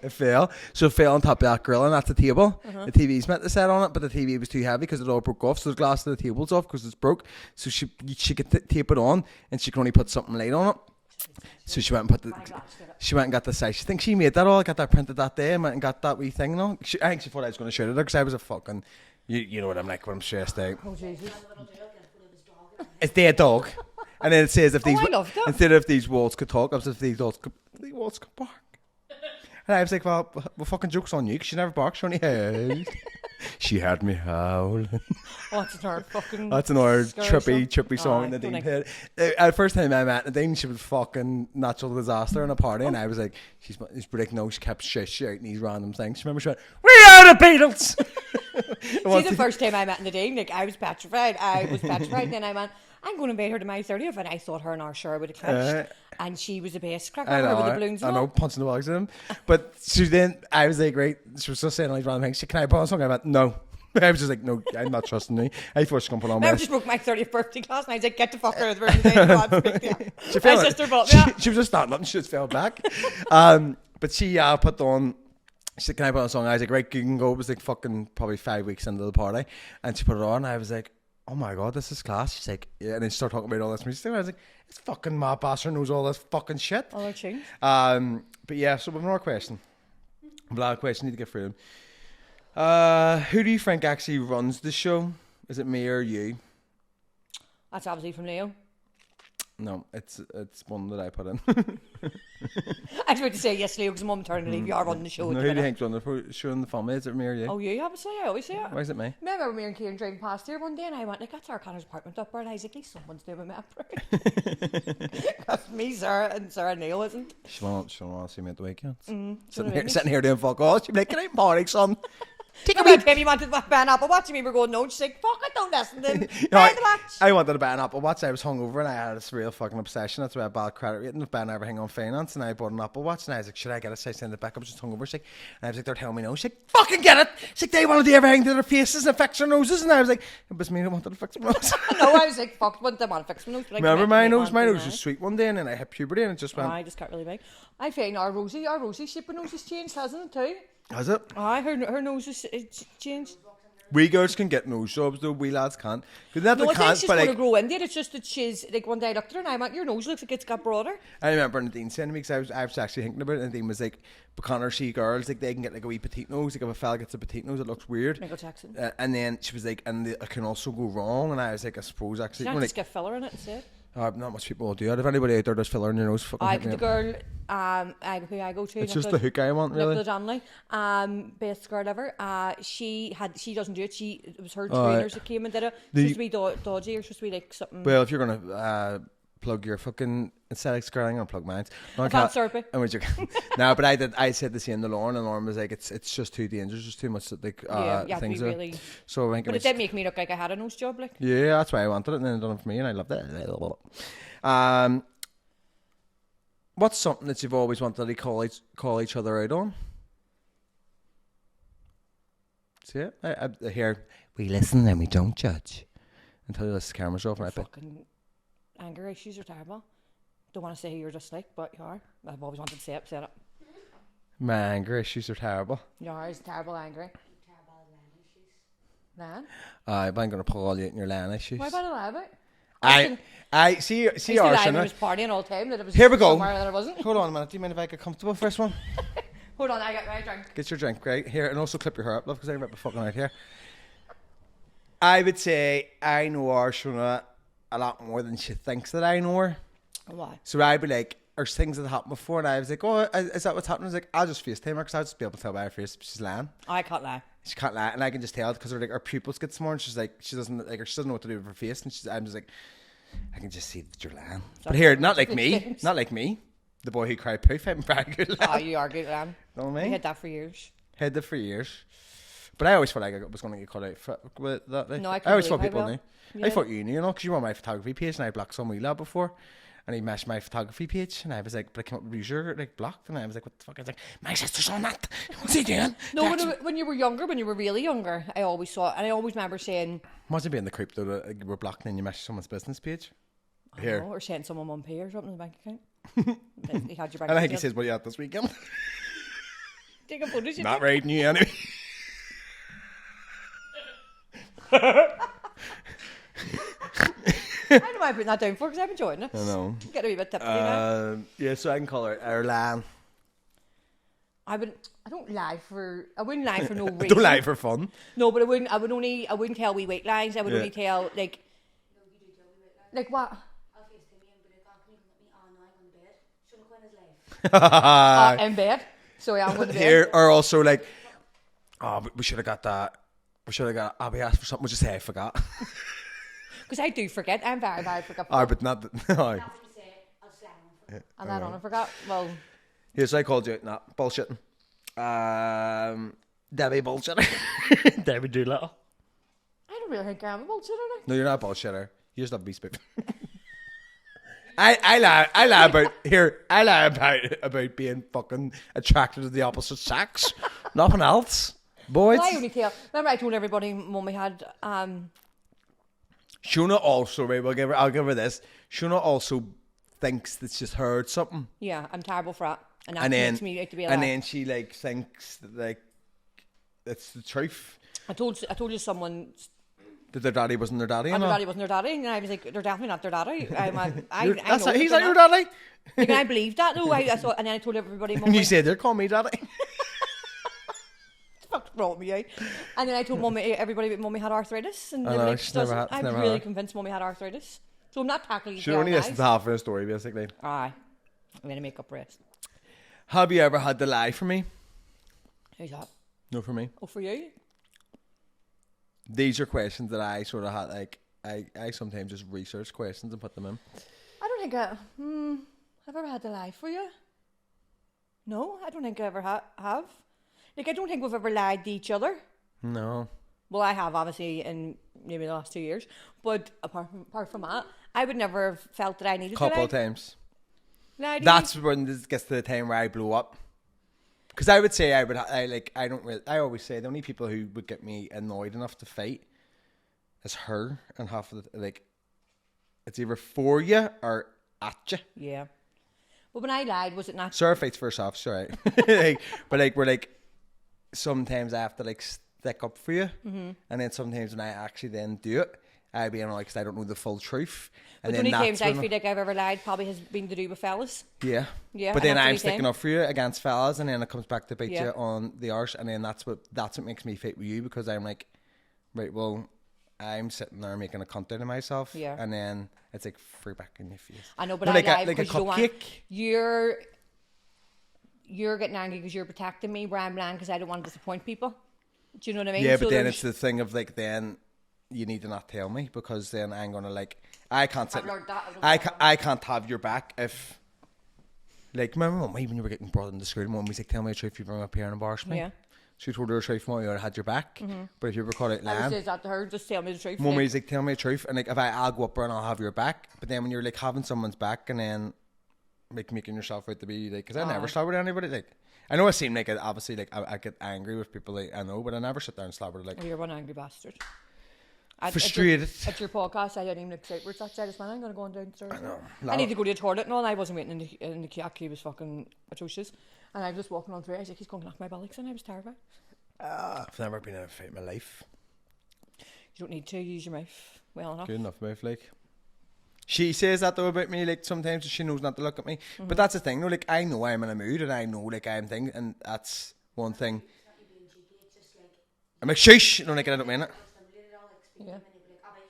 Speaker 1: It fell. So it fell on top of that grill, and that's the table. The TV's meant to set on it, but the TV was too heavy because it all broke off. So the glass of the table's off because it's broke. So she could tape it on, and she could only put something light on it. So she went and put the.
Speaker 2: My gosh, did it.
Speaker 1: She went and got the size. She thinks she made that all. Got that printed that day. And went and got that wee thing. No, I think she thought I was going to shoot at her because I was a fucking. You know what I'm like when I'm stressed out.
Speaker 2: Oh Jesus.
Speaker 1: It's their dog, and then it says if these
Speaker 2: I loved it.
Speaker 1: instead of these walls could talk, it was if these walls could bark. And I was like, well, fucking joke's on you because she never barks. She only howls. She had me howl.
Speaker 2: Oh, it's another fucking.
Speaker 1: That's another
Speaker 2: scary
Speaker 1: trippy song in
Speaker 2: Aye,
Speaker 1: Nadine
Speaker 2: don't
Speaker 1: head. The first time I met Nadine, she was fucking natural disaster in a party, and I was like, she's like, no, she kept shouting these random things. Remember, she went,
Speaker 3: We are the Beatles!
Speaker 2: See, the first time I met Nadine, like I was petrified. And then I went, I'm going to invite her to my 30th, and I thought her and our share would have clashed. And she was the best cracker
Speaker 1: I know,
Speaker 2: with the balloons.
Speaker 1: I know, punching the bags at him. But she then, I was like, right, she was just saying all these random things. She, can I put on something? I went, no. I was just like, no, I'm not trusting you. I thought she was going to put on
Speaker 2: I
Speaker 1: this.
Speaker 2: just broke my 30th birthday class, and I was like, get the fuck out of the room. My
Speaker 1: fell-
Speaker 2: sister bought me that.
Speaker 1: She was just standing up and she just fell back. But she put on, she said, can I put on a song? I was like, right, you can go. It was like fucking probably 5 weeks into the party. And she put it on. I was like, oh my God, this is class. She's like, yeah. And then she started talking about all this music. I was like, it's fucking Matt Bastard knows all this fucking shit.
Speaker 2: All our tunes.
Speaker 1: But yeah, so we have another question. A lot of questions need to get through them. Who do you think actually runs the show? Is it me or you?
Speaker 2: That's obviously from Leo.
Speaker 1: No, it's one that I put in.
Speaker 2: I was about to say yes, Leo, because I'm on maternity leave. You are running the show.
Speaker 1: No,
Speaker 2: at
Speaker 1: who
Speaker 2: the
Speaker 1: do you
Speaker 2: minute.
Speaker 1: think's running the show in the family? Is it me or you?
Speaker 2: Oh, you obviously. I always say it.
Speaker 1: Why is it me?
Speaker 2: Remember me and Kieran driving past here one day, and I went like, "That's our Connor's apartment up there." And I was like, "At least someone's doing my map." That's me, Sarah, and Sarah Neil isn't.
Speaker 1: She won't see me at the weekends.
Speaker 2: Maybe.
Speaker 1: Sitting here doing fuck all. She'd be like, "Can I party, son?" Take a
Speaker 2: Remember
Speaker 1: wee.
Speaker 2: that time you wanted to buy an Apple Watch, and we were going, "No," she's like, "Fuck, I don't listen to them."
Speaker 1: No,
Speaker 2: Buy the watch.
Speaker 1: I wanted to buy an Apple Watch. I was hungover and I had this real fucking obsession. That's why I had bad credit rating of buying everything on finance. And I bought an Apple Watch and I was like, should I get it? So I sent it back. I was just hungover. She's like, and I was like, they're telling me no. She's like, fucking get it. She's like, they want to do everything to their faces and fix their noses. And I was like, it was me that wanted to fix my nose.
Speaker 2: No, I was like, "Fuck, what? They want to fix my nose." But I
Speaker 1: Remember
Speaker 2: couldn't
Speaker 1: my
Speaker 2: make
Speaker 1: nose?
Speaker 2: one
Speaker 1: My
Speaker 2: thing
Speaker 1: nose was
Speaker 2: now.
Speaker 1: sweet one day and then I hit puberty and it just went.
Speaker 2: I just got really big. I find our Rosie's shape of nose has changed, hasn't it too?
Speaker 1: Has it?
Speaker 2: Her nose has changed.
Speaker 1: We girls can get nose jobs though, we lads can't. Because not
Speaker 2: No,
Speaker 1: that
Speaker 2: I think
Speaker 1: can't,
Speaker 2: she's
Speaker 1: but
Speaker 2: going
Speaker 1: like,
Speaker 2: to grow in there. It's just that she's, like, one day I looked at her and I went, "Your nose looks like it's got broader."
Speaker 1: I remember Nadine saying to me, because I was actually thinking about it, and Nadine was like, because she girls, like, they can get like a wee petite nose. Like, if a fella gets a petite nose, it looks weird.
Speaker 2: Michael Jackson.
Speaker 1: And then she was like, and it can also go wrong. And I was like, I suppose actually,
Speaker 2: You
Speaker 1: when,
Speaker 2: can't
Speaker 1: like,
Speaker 2: just get filler in it instead.
Speaker 1: not much people will do that. If anybody out there does filler in your nose, fucking
Speaker 2: I
Speaker 1: hit me
Speaker 2: the
Speaker 1: up.
Speaker 2: girl who I go to.
Speaker 1: It's just the hook I want,
Speaker 2: Nicola
Speaker 1: really.
Speaker 2: Donnelly, best girl ever. She doesn't do it. It was her
Speaker 1: Oh,
Speaker 2: trainers that came and did it.
Speaker 1: The-
Speaker 2: Supposed to be dodgy or supposed to be like something.
Speaker 1: Well, if you're gonna plug your fucking aesthetics, girl, I'm gonna plug mine.
Speaker 2: Advanced therapy.
Speaker 1: No, but I said the same to Lauren, and Lauren was like, it's just too dangerous, just too much like
Speaker 2: Yeah, you have to
Speaker 1: things
Speaker 2: be
Speaker 1: are.
Speaker 2: really.
Speaker 1: So I think
Speaker 2: But it did make me look like I had a nose job, like.
Speaker 1: yeah, that's why I wanted it, and then it done it for me, and I loved it. What's something that you've always wanted to call each other out on? See it? I hear we listen and we don't judge until this camera's off. And I bet.
Speaker 2: Fucking anger issues are terrible. Don't want to say who you're just like, but you are. I've always wanted to say it. Said it.
Speaker 1: My anger issues are terrible.
Speaker 2: You are. He's terrible angry. Lan?
Speaker 1: I'm gonna pull all you out in your land issues.
Speaker 2: Why about a lie about?
Speaker 1: I see
Speaker 2: I used to lie when I
Speaker 1: Arsenal.
Speaker 2: was partying all the time. That it was
Speaker 1: Here we go.
Speaker 2: somewhere that I wasn't.
Speaker 1: Hold on a minute. Do you mind if I get comfortable for this one?
Speaker 2: Hold on, I got my drink.
Speaker 1: Get your drink right here, and also clip your hair up, love, because I rip the fucking out here. I would say I know Shona a lot more than she thinks that I know her.
Speaker 2: Why?
Speaker 1: So I'd be like, there's things that happened before, and I was like, oh, is that what's happening? I was like, I'll just FaceTime her, because I'll just be able to tell by her face if she's lying.
Speaker 2: I can't lie.
Speaker 1: She can't lie, and I can just tell because her pupils get small, and she's like, she doesn't know what to do with her face, and I'm just like, I can just see that you're lying. But here, not like me, the boy who cried poof. I'm very good.
Speaker 2: Oh, you are good, Lan.
Speaker 1: Know what I
Speaker 2: We
Speaker 1: mean?
Speaker 2: had that for years.
Speaker 1: Had that for years. But I always felt like I was going to get caught out with that. Like.
Speaker 2: No, I
Speaker 1: always thought
Speaker 2: believe I
Speaker 1: people
Speaker 2: will.
Speaker 1: knew.
Speaker 2: Yeah.
Speaker 1: I thought you knew, because you were on my photography page, and I blocked some wee lad before. And he mashed my photography page, and I was like, but I came up with user like blocked, and I was like, what the fuck? I was like, my sister's on that. What's he doing?
Speaker 2: No, when you were younger, when you were really younger, I always saw it, and I always remember saying,
Speaker 1: Imagine being the creep though that you were blocked and then you mashed someone's business page.
Speaker 2: I
Speaker 1: Here.
Speaker 2: don't know, or sending someone one pay or something in the bank account. He had your bank
Speaker 1: And I think he
Speaker 2: details.
Speaker 1: says, what are you at this weekend?
Speaker 2: Take a photo, you
Speaker 1: Not
Speaker 2: think?
Speaker 1: riding you anyway.
Speaker 2: I don't mind putting that down for because I'm enjoying it.
Speaker 1: I know.
Speaker 2: Get a wee bit tipsy now.
Speaker 1: Yeah, so I can call her Ireland.
Speaker 2: I wouldn't lie for no reason.
Speaker 1: Don't lie for fun.
Speaker 2: No, but I wouldn't tell wee white lies. I would only tell like
Speaker 4: No, you do tell me right now.
Speaker 2: like what?
Speaker 4: I'll face to me and be like, oh, can you come with me? Oh, no, I'm going to bed. Shona Quinn is live.
Speaker 2: In bed. So yeah, I'm going to bed.
Speaker 1: Here, or also like, oh, we should have got that. We should have got. Oh, we asked for something. We'll just say I forgot.
Speaker 2: Because I do forget. I'm very, very forgetful.
Speaker 1: Oh, but not.
Speaker 4: That's what you say. I'll slam him.
Speaker 2: And that on I forgot. Well,
Speaker 1: Here, so I called you. Nah, bullshitting. Debbie bullshitter.
Speaker 3: Debbie Doolittle.
Speaker 2: I don't really think I'm a bullshitter.
Speaker 1: No, you're not a bullshitter. You just love to be spooked. I lie about being fucking attracted to the opposite sex. Nothing else. Boys.
Speaker 2: Well, I only tell. Remember, I told everybody Mummy had.
Speaker 1: Shona also, right, I'll give her this. Shona also thinks that she's heard something.
Speaker 2: Yeah, I'm terrible for that, and that
Speaker 1: And then,
Speaker 2: makes me out to be a
Speaker 1: and
Speaker 2: lie.
Speaker 1: then she like thinks that like it's the truth.
Speaker 2: I told you someone.
Speaker 1: That their daddy wasn't their daddy.
Speaker 2: And
Speaker 1: And
Speaker 2: their
Speaker 1: all.
Speaker 2: daddy wasn't their daddy, and I was like, they're definitely not their daddy. I
Speaker 1: That's
Speaker 2: know
Speaker 1: not, he's
Speaker 2: they're
Speaker 1: not your daddy.
Speaker 2: Like, I believed that. No, I thought, and then I told everybody.
Speaker 1: And
Speaker 2: Mummy,
Speaker 1: you said they're calling me daddy.
Speaker 2: fuck brought me out. And then I told Mummy, everybody that Mummy had arthritis, and
Speaker 1: I
Speaker 2: they were
Speaker 1: know,
Speaker 2: like,
Speaker 1: she's never
Speaker 2: doesn't.
Speaker 1: had-
Speaker 2: I'm
Speaker 1: never had
Speaker 2: really
Speaker 1: it.
Speaker 2: convinced Mummy had arthritis, so I'm not tackling you.
Speaker 1: She only listens to half of the story basically.
Speaker 2: Aye, I'm gonna make up rest.
Speaker 1: Have you ever had to lie for me?
Speaker 2: Who's that?
Speaker 1: No, for me.
Speaker 2: Oh, for you?
Speaker 1: These are questions that I sort of had like. I sometimes just research questions and put them in.
Speaker 2: I don't think I've ever had to lie for you. No, I don't think I ever have. Like, I don't think we've ever lied to each other.
Speaker 1: No.
Speaker 2: Well, I have, obviously, in maybe the last 2 years. But apart from that, I would never have felt that I needed
Speaker 1: Couple
Speaker 2: to
Speaker 1: of times.
Speaker 2: lie to
Speaker 1: That's when this gets to the time where I blew up. Because I would say I always say the only people who would get me annoyed enough to fight is her and half of the, like, it's either for you or at you.
Speaker 2: you. Yeah. But when I lied, was it not?
Speaker 1: Sarah fights for herself, sorry. But we're like, sometimes I have to like stick up for you. Mm-hmm. And then sometimes when I actually then do it, I be annoyed because I don't know the full truth. And
Speaker 2: But the
Speaker 1: then
Speaker 2: only
Speaker 1: that's
Speaker 2: times I
Speaker 1: when-
Speaker 2: feel like I've ever lied probably has been to do with fellas.
Speaker 1: Yeah.
Speaker 2: Yeah,
Speaker 1: But
Speaker 2: and
Speaker 1: then
Speaker 2: that's
Speaker 1: I'm
Speaker 2: what
Speaker 1: sticking
Speaker 2: you're
Speaker 1: up for you against fellas, and then it comes back to bite
Speaker 2: Yeah.
Speaker 1: you on the arse, and then that's what makes me fight with you, because I'm like, right, well, I'm sitting there making a cunt out of myself,
Speaker 2: Yeah.
Speaker 1: and then it's like free back in your face.
Speaker 2: I know, but
Speaker 1: No,
Speaker 2: I
Speaker 1: like
Speaker 2: lie
Speaker 1: a
Speaker 2: because you don't want.
Speaker 1: cupcake.
Speaker 2: You're getting angry because you're protecting me, where I'm lying because I don't want to disappoint people. Do you know what I mean?
Speaker 1: Yeah,
Speaker 2: So
Speaker 1: but then
Speaker 2: there's-
Speaker 1: it's the thing of like, then you need to not tell me, because then I'm gonna like, I can't sit.
Speaker 2: I've learned that.
Speaker 1: I can't have your back if. Like, remember when you were getting brought into school, Mum was like, tell me the truth, you bring up here and embarrass me.
Speaker 2: Yeah.
Speaker 1: She told her the truth, Mum, you would have had your back. But if you were caught out
Speaker 2: I would
Speaker 1: lying,
Speaker 2: say that to her. Just tell me the truth.
Speaker 1: Mum
Speaker 2: like,
Speaker 1: was like, tell me the truth. And like, if I'll go up there and I'll have your back. But then when you're like having someone's back and then like making yourself out to be like, because I never slobbered anybody. Like, I know I seem like obviously like I get angry with people like I know, but I never sit there and slobber like
Speaker 2: oh, you're one angry bastard.
Speaker 1: frustrated.
Speaker 2: At your podcast, I didn't even look outwards that side. I was I'm going to go on downstairs. I
Speaker 1: No.
Speaker 2: need to go to the toilet and all. I wasn't waiting in the kiosk. He was fucking atrocious. And I was just walking on through. I was like, he's going to knock my bollocks in. I was terrified.
Speaker 1: I've never been in a fight in my life.
Speaker 2: You don't need to use your mouth well enough.
Speaker 1: Good enough mouth, like. She says that though about me, like sometimes she knows not to look at me. But that's the thing, though, like I know I'm in a mood and I know like I'm thing, and that's one thing.
Speaker 4: It's not you being cheeky, it's just like,
Speaker 1: I'm like, shush, no, like I don't mean it.
Speaker 4: stimulated all, like, speak
Speaker 2: Yeah.
Speaker 4: to him and he'd be like, oh,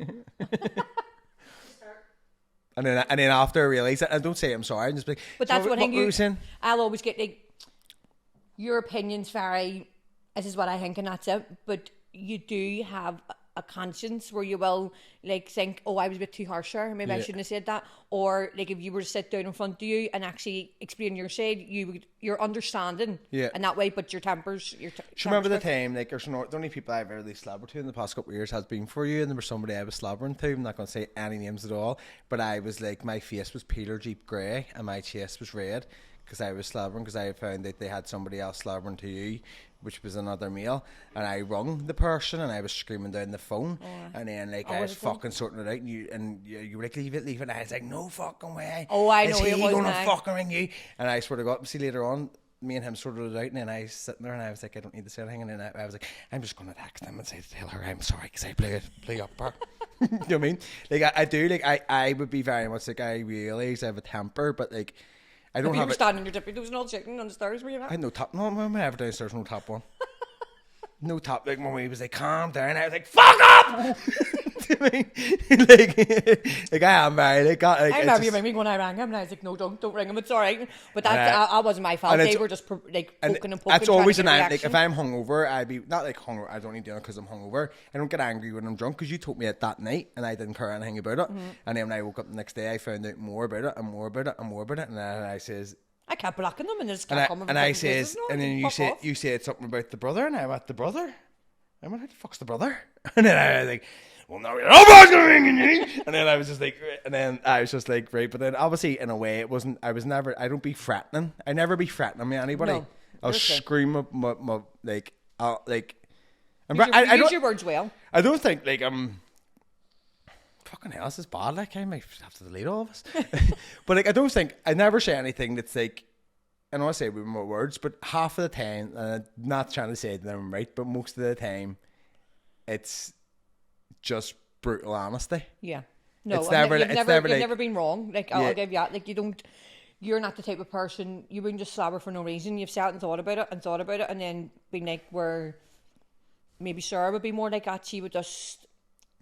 Speaker 4: shut up, no. Just start.
Speaker 1: And then after I realise it, I don't say I'm sorry, I'm just like,
Speaker 2: But
Speaker 1: so
Speaker 2: that's what I think
Speaker 1: were you
Speaker 2: you.
Speaker 1: saying?
Speaker 2: I'll always get like your opinions vary. This is what I think, and that's it. But you do have a conscience where you will like think, oh, I was a bit too harsh there. Maybe I
Speaker 1: Yeah.
Speaker 2: shouldn't have said that. Or like if you were to sit down in front of you and actually explain your side, you're understanding.
Speaker 1: Yeah.
Speaker 2: And that way, but your tempers.
Speaker 1: Do you remember the time, like, there's no, the only people I've ever really slobbered to in the past couple of years has been for you, and there was somebody I was slobbering to. I'm not going to say any names at all, but I was like, my face was peeler Jeep grey and my chest was red because I was slobbering, because I found that they had somebody else slobbering to you, which was another male, and I rung the person and I was screaming down the phone, and then like I was fucking sorting it out, and you were like, leave it, and I was like, no fucking way.
Speaker 2: Oh, I
Speaker 1: Is
Speaker 2: know
Speaker 1: he
Speaker 2: it was
Speaker 1: gonna
Speaker 2: now.
Speaker 1: fucking ring you? And I swear to God, see later on, me and him sorted it out, and then I was sitting there and I was like, I don't need to say anything, and then I was like, I'm just going to text him and say, tell her I'm sorry because I blew up her. You know what I mean? Like I do. Like I would be very much like I realise I have a temper, but like I don't
Speaker 2: You
Speaker 1: have
Speaker 2: were
Speaker 1: it.
Speaker 2: standing on your tippy toes and all shaking on the stairs, were you not?
Speaker 1: I had no top. No, I'm ever downstairs. No top one. No top. Like when he was like, "Calm down," I was like, "Fuck up." Do you know what I mean? like I am very like.
Speaker 2: I remember you rang me when I rang him, and I was like, "No, don't ring him. It's all right." But that wasn't my fault. They were just like poking and poking.
Speaker 1: That's always an
Speaker 2: like
Speaker 1: like if I'm hungover, I'd be not like hungover. I don't need to because I'm hungover. I don't get angry when I'm drunk because you told me it that night, and I didn't care anything about it. And then when I woke up the next day, I found out more about it and more about it and more about it, and then I says.
Speaker 2: I kept blocking them and they just kept coming.
Speaker 1: And I says, and then you said something about the brother, and I went, the brother? I went, who the fuck's the brother? And then I was like, well, no, nobody's gonna ring you. And then I was just like, right. But then obviously, in a way, it wasn't. I don't be threatening. I never be threatening me anybody.
Speaker 2: No,
Speaker 1: I'll scream my like,
Speaker 2: use your words well.
Speaker 1: I don't think like fucking hell, this is bad. Like I might have to delete all of us. But like I never say anything that's like. I don't want to say with my words, but half of the time, and I'm not trying to say that I'm right, but most of the time, it's just brutal honesty.
Speaker 2: Yeah. No,
Speaker 1: it's never,
Speaker 2: you've
Speaker 1: it's
Speaker 2: never been wrong. Like,
Speaker 1: Yeah.
Speaker 2: I'll give you that. Like, you're not the type of person, you wouldn't just slobber for no reason. You've sat and thought about it, and then been like, where maybe Sarah would be more like that. She would just,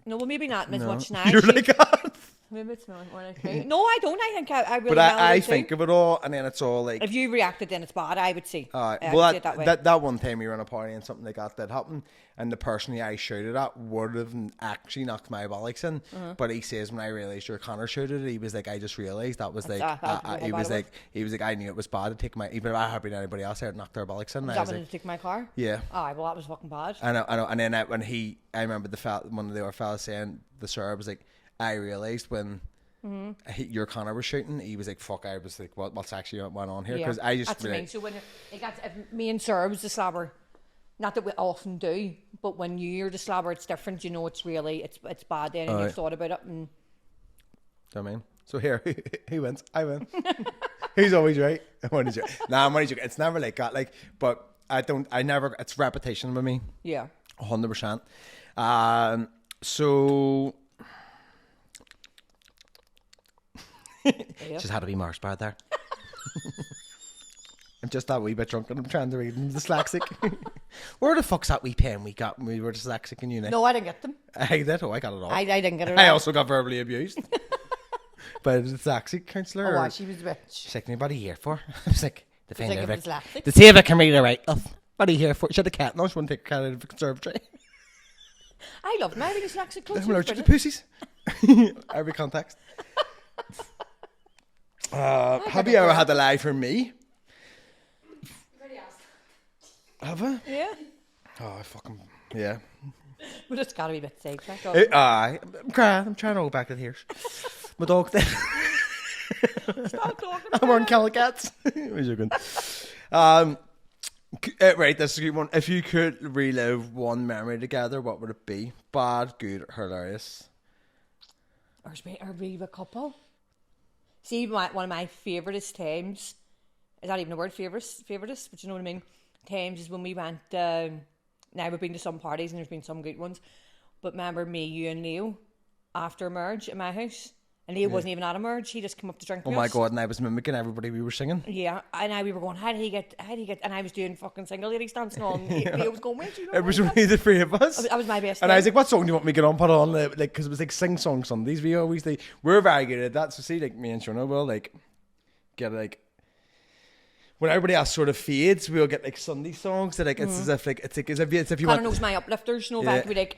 Speaker 2: no, well, maybe not as much now.
Speaker 1: You're like that.
Speaker 2: Maybe it's more like me. No, I don't. I think I really
Speaker 1: But I think of it all, and then it's all like.
Speaker 2: If you reacted, then it's bad, I would say.
Speaker 1: Well, that one time we were on a party and something like that happened, and the person I shouted at would have actually knocked my bollocks in. But he says, when I realised your Connor shouted it, he was like, I just realised that was like, he was like, I knew it was bad to take my, even if I had been anybody else, I'd knocked their bollocks in.
Speaker 2: Was that when to take my car?
Speaker 1: Yeah.
Speaker 2: Aye, well, that was fucking bad.
Speaker 1: I know. And then when I remember one of the other fellas saying, the sir was like, I realised when. Your Connor was shooting, he was like, fuck. I was like, what's actually went on here? Because I just
Speaker 2: that's what I mean. So when if me and Sarah was the slobber, not that we often do, but when you're the slobber, it's different. You know, it's really it's bad then, and you've thought about it. And
Speaker 1: I mean, so here he wins, I win. He's always right. I'm only joking. It's never like that. Like, but I never. It's repetition with me.
Speaker 2: Yeah,
Speaker 1: 100%. So. Just had to be Mars bar there. I'm just that wee bit drunk and I'm trying to read. I'm dyslexic. Where the fuck's that wee pen we got when we were dyslexic in uni?
Speaker 2: no, I didn't get them.
Speaker 1: I did. Oh, I got it all.
Speaker 2: I didn't get it.
Speaker 1: I also got verbally abused by the dyslexic counsellor.
Speaker 2: Oh, she was a bitch.
Speaker 1: She's like, "What are you here for?" I was like, "To find out
Speaker 2: dyslexic.
Speaker 1: to see if I can read it right." What are you here for? She had a cat. No, she wouldn't take a cat out of the conservatory.
Speaker 2: I love my dyslexic clothes.
Speaker 1: I'm allergic to pussies. Every context. Have you ever had a lie for me? Have I?
Speaker 2: Yeah.
Speaker 1: Oh, I fucking yeah.
Speaker 2: But it's got to be a bit safe.
Speaker 1: I'm crying. I'm trying to go back to the ears. My dog dead.
Speaker 2: Stop talking.
Speaker 1: I'm wearing cats. What you joking? Right, this is a good one. If you could relive one memory together, what would it be? Bad, good, or hilarious?
Speaker 2: Or be a couple. See, one of my favouriteest times, is that even a word, favoritist, but you know what I mean? Times is when we went, now we've been to some parties and there's been some good ones, but remember me, you and Leo, after a merge at my house, and Leo wasn't even at a merge, he just came up to drink with
Speaker 1: my
Speaker 2: us.
Speaker 1: God, and I was mimicking everybody we were singing.
Speaker 2: Yeah, and we were going, how did he get, and I was doing fucking single ladies dancing on, Leo was going, where'd you know?
Speaker 1: It was only the three of us.
Speaker 2: That was my best
Speaker 1: And I was like, what song do you want me to get on, put on? Like, because it was like sing song Sundays. We're very good at that. So see, like me and Shona will like get like, when everybody else sort of fades, we'll get like Sunday songs that like it's as if you
Speaker 2: Connor knows my uplifters, you know, that could be like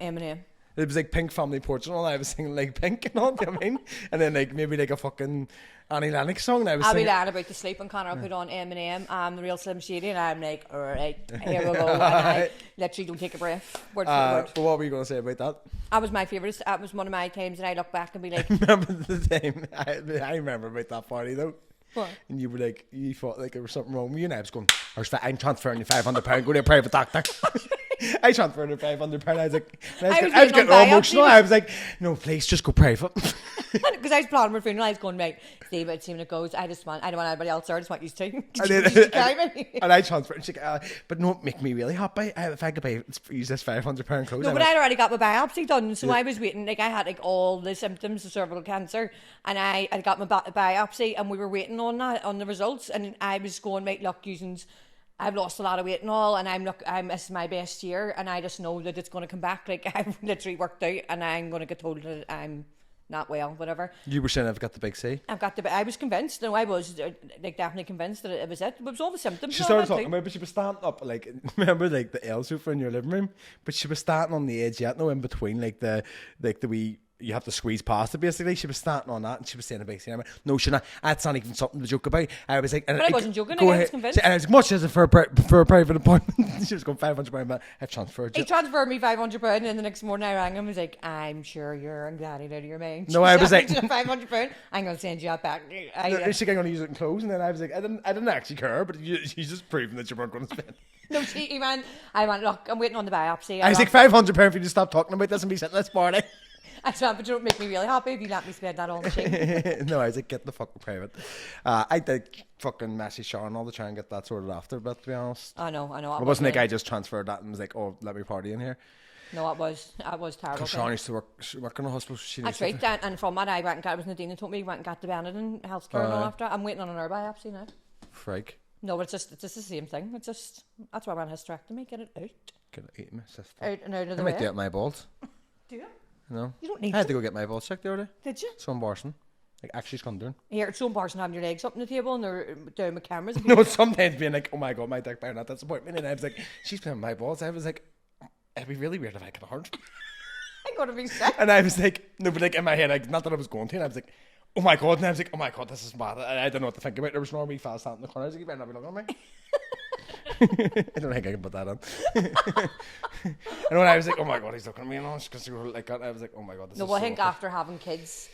Speaker 2: Eminem.
Speaker 1: It was like Pink Family Portrait and all. I was singing like Pink and all, do you know what I mean? And then like maybe like a fucking Annie Lennox song. And
Speaker 2: I'll be lying about to sleep and Connor will put on Eminem, the real Slim Shady, and I'm like, alright, here we go. And I literally don't take a breath. Word for word.
Speaker 1: But what were you going to say about that?
Speaker 2: That was my favourite. That was one of my times, and I look back and be like,
Speaker 1: Remember the time? I remember about that party though.
Speaker 2: what?
Speaker 1: And you were like, you thought like there was something wrong with you, and I was going, I'm transferring you £500, go to a private doctor. I transferred her £500. I was like, I was getting all emotional. I was like, no, please, just go private.
Speaker 2: Because I was planning my funeral, I was going, right, Steve, it's when it goes, I don't want anybody else there, I just want you to.
Speaker 1: And I transferred, and she's like, but no, make me really happy. If I could use this £500 clothes.
Speaker 2: No, but I'd already got my biopsy done, so I was waiting. Like I had like all the symptoms of cervical cancer, and I got my biopsy, and we were waiting on that, on the results, and I was going, right, look, I've lost a lot of weight and all, and this is my best year, and I just know that it's going to come back. Like I've literally worked out, and I'm going to get told that I'm not well, whatever.
Speaker 1: You were saying I've got the big C.
Speaker 2: I was convinced. No, I was like definitely convinced that it was it. It was all the symptoms.
Speaker 1: She started talking about it, but she was standing up, like, remember, like, the L sofa in your living room? But she was standing on the edge, yet no in between, like the wee, you have to squeeze past it, basically. She was standing on that, and she was saying a big thing. No, Shona, that's not even something to joke about. I was like...
Speaker 2: But I wasn't joking, I was convinced.
Speaker 1: And I was like, much as it for a private appointment. She was going £500, but I've transferred you.
Speaker 2: He transferred me £500, and then the next morning I rang him and was like, I'm sure you're anxiety out of your mind.
Speaker 1: No, I was like...
Speaker 2: £500, I'm going to send you that back.
Speaker 1: She's like, I'm going to use it in clothes, and then I was like, I didn't actually care, but you just proving that you weren't going to spend.
Speaker 2: No, I went, look, I'm waiting on the biopsy.
Speaker 1: I was like, £500 for you to stop talking about this and be sitting this party.
Speaker 2: I said, but you don't make me really happy if you let me spend that on the machine.
Speaker 1: No, I was like, get the fucking private. I did fucking message Sharon all the time and get that sorted after, but to be honest.
Speaker 2: I know.
Speaker 1: It wasn't like I just transferred that and was like, oh, let me party in here.
Speaker 2: No, it was terrible.
Speaker 1: Because Sharon used to work in a hospital.
Speaker 2: That's right, and from that I went and got, it was Nadine who told me, went and got the Benetton healthcare and all after. I'm waiting on an biopsy now.
Speaker 1: Freak.
Speaker 2: No, but it's just the same thing. It's just, that's why I want a hysterectomy, get it out.
Speaker 1: Get it eat my sister.
Speaker 2: Out and out of the
Speaker 1: I
Speaker 2: way.
Speaker 1: might do it my balls.
Speaker 2: Do you?
Speaker 1: No.
Speaker 2: You don't need
Speaker 1: I had to go get my balls checked the other day.
Speaker 2: Did you?
Speaker 1: So embarrassing. Like, actually scundering.
Speaker 2: Here, it's so embarrassing having your legs up on the table and they're down with cameras. And
Speaker 1: No, sometimes being like, oh my god, my dick better not disappoint me. And I was like, she's playing my balls. I was like, it'd be really weird if I could hurt.
Speaker 2: I'm going to be sick.
Speaker 1: And I was like, no, but like in my head, like, not that I was going to, and I was like, oh my god, and I was like, oh my god, this is mad. I don't know what to think about. There was normally fast out in the corner. I was like, you better not be looking at me. I don't think I can put that on. And when I was like, oh my god, he's looking at me, and all because you were like that, I was like, oh my god, this is
Speaker 2: No, well, I
Speaker 1: so
Speaker 2: think
Speaker 1: awkward.
Speaker 2: after having kids,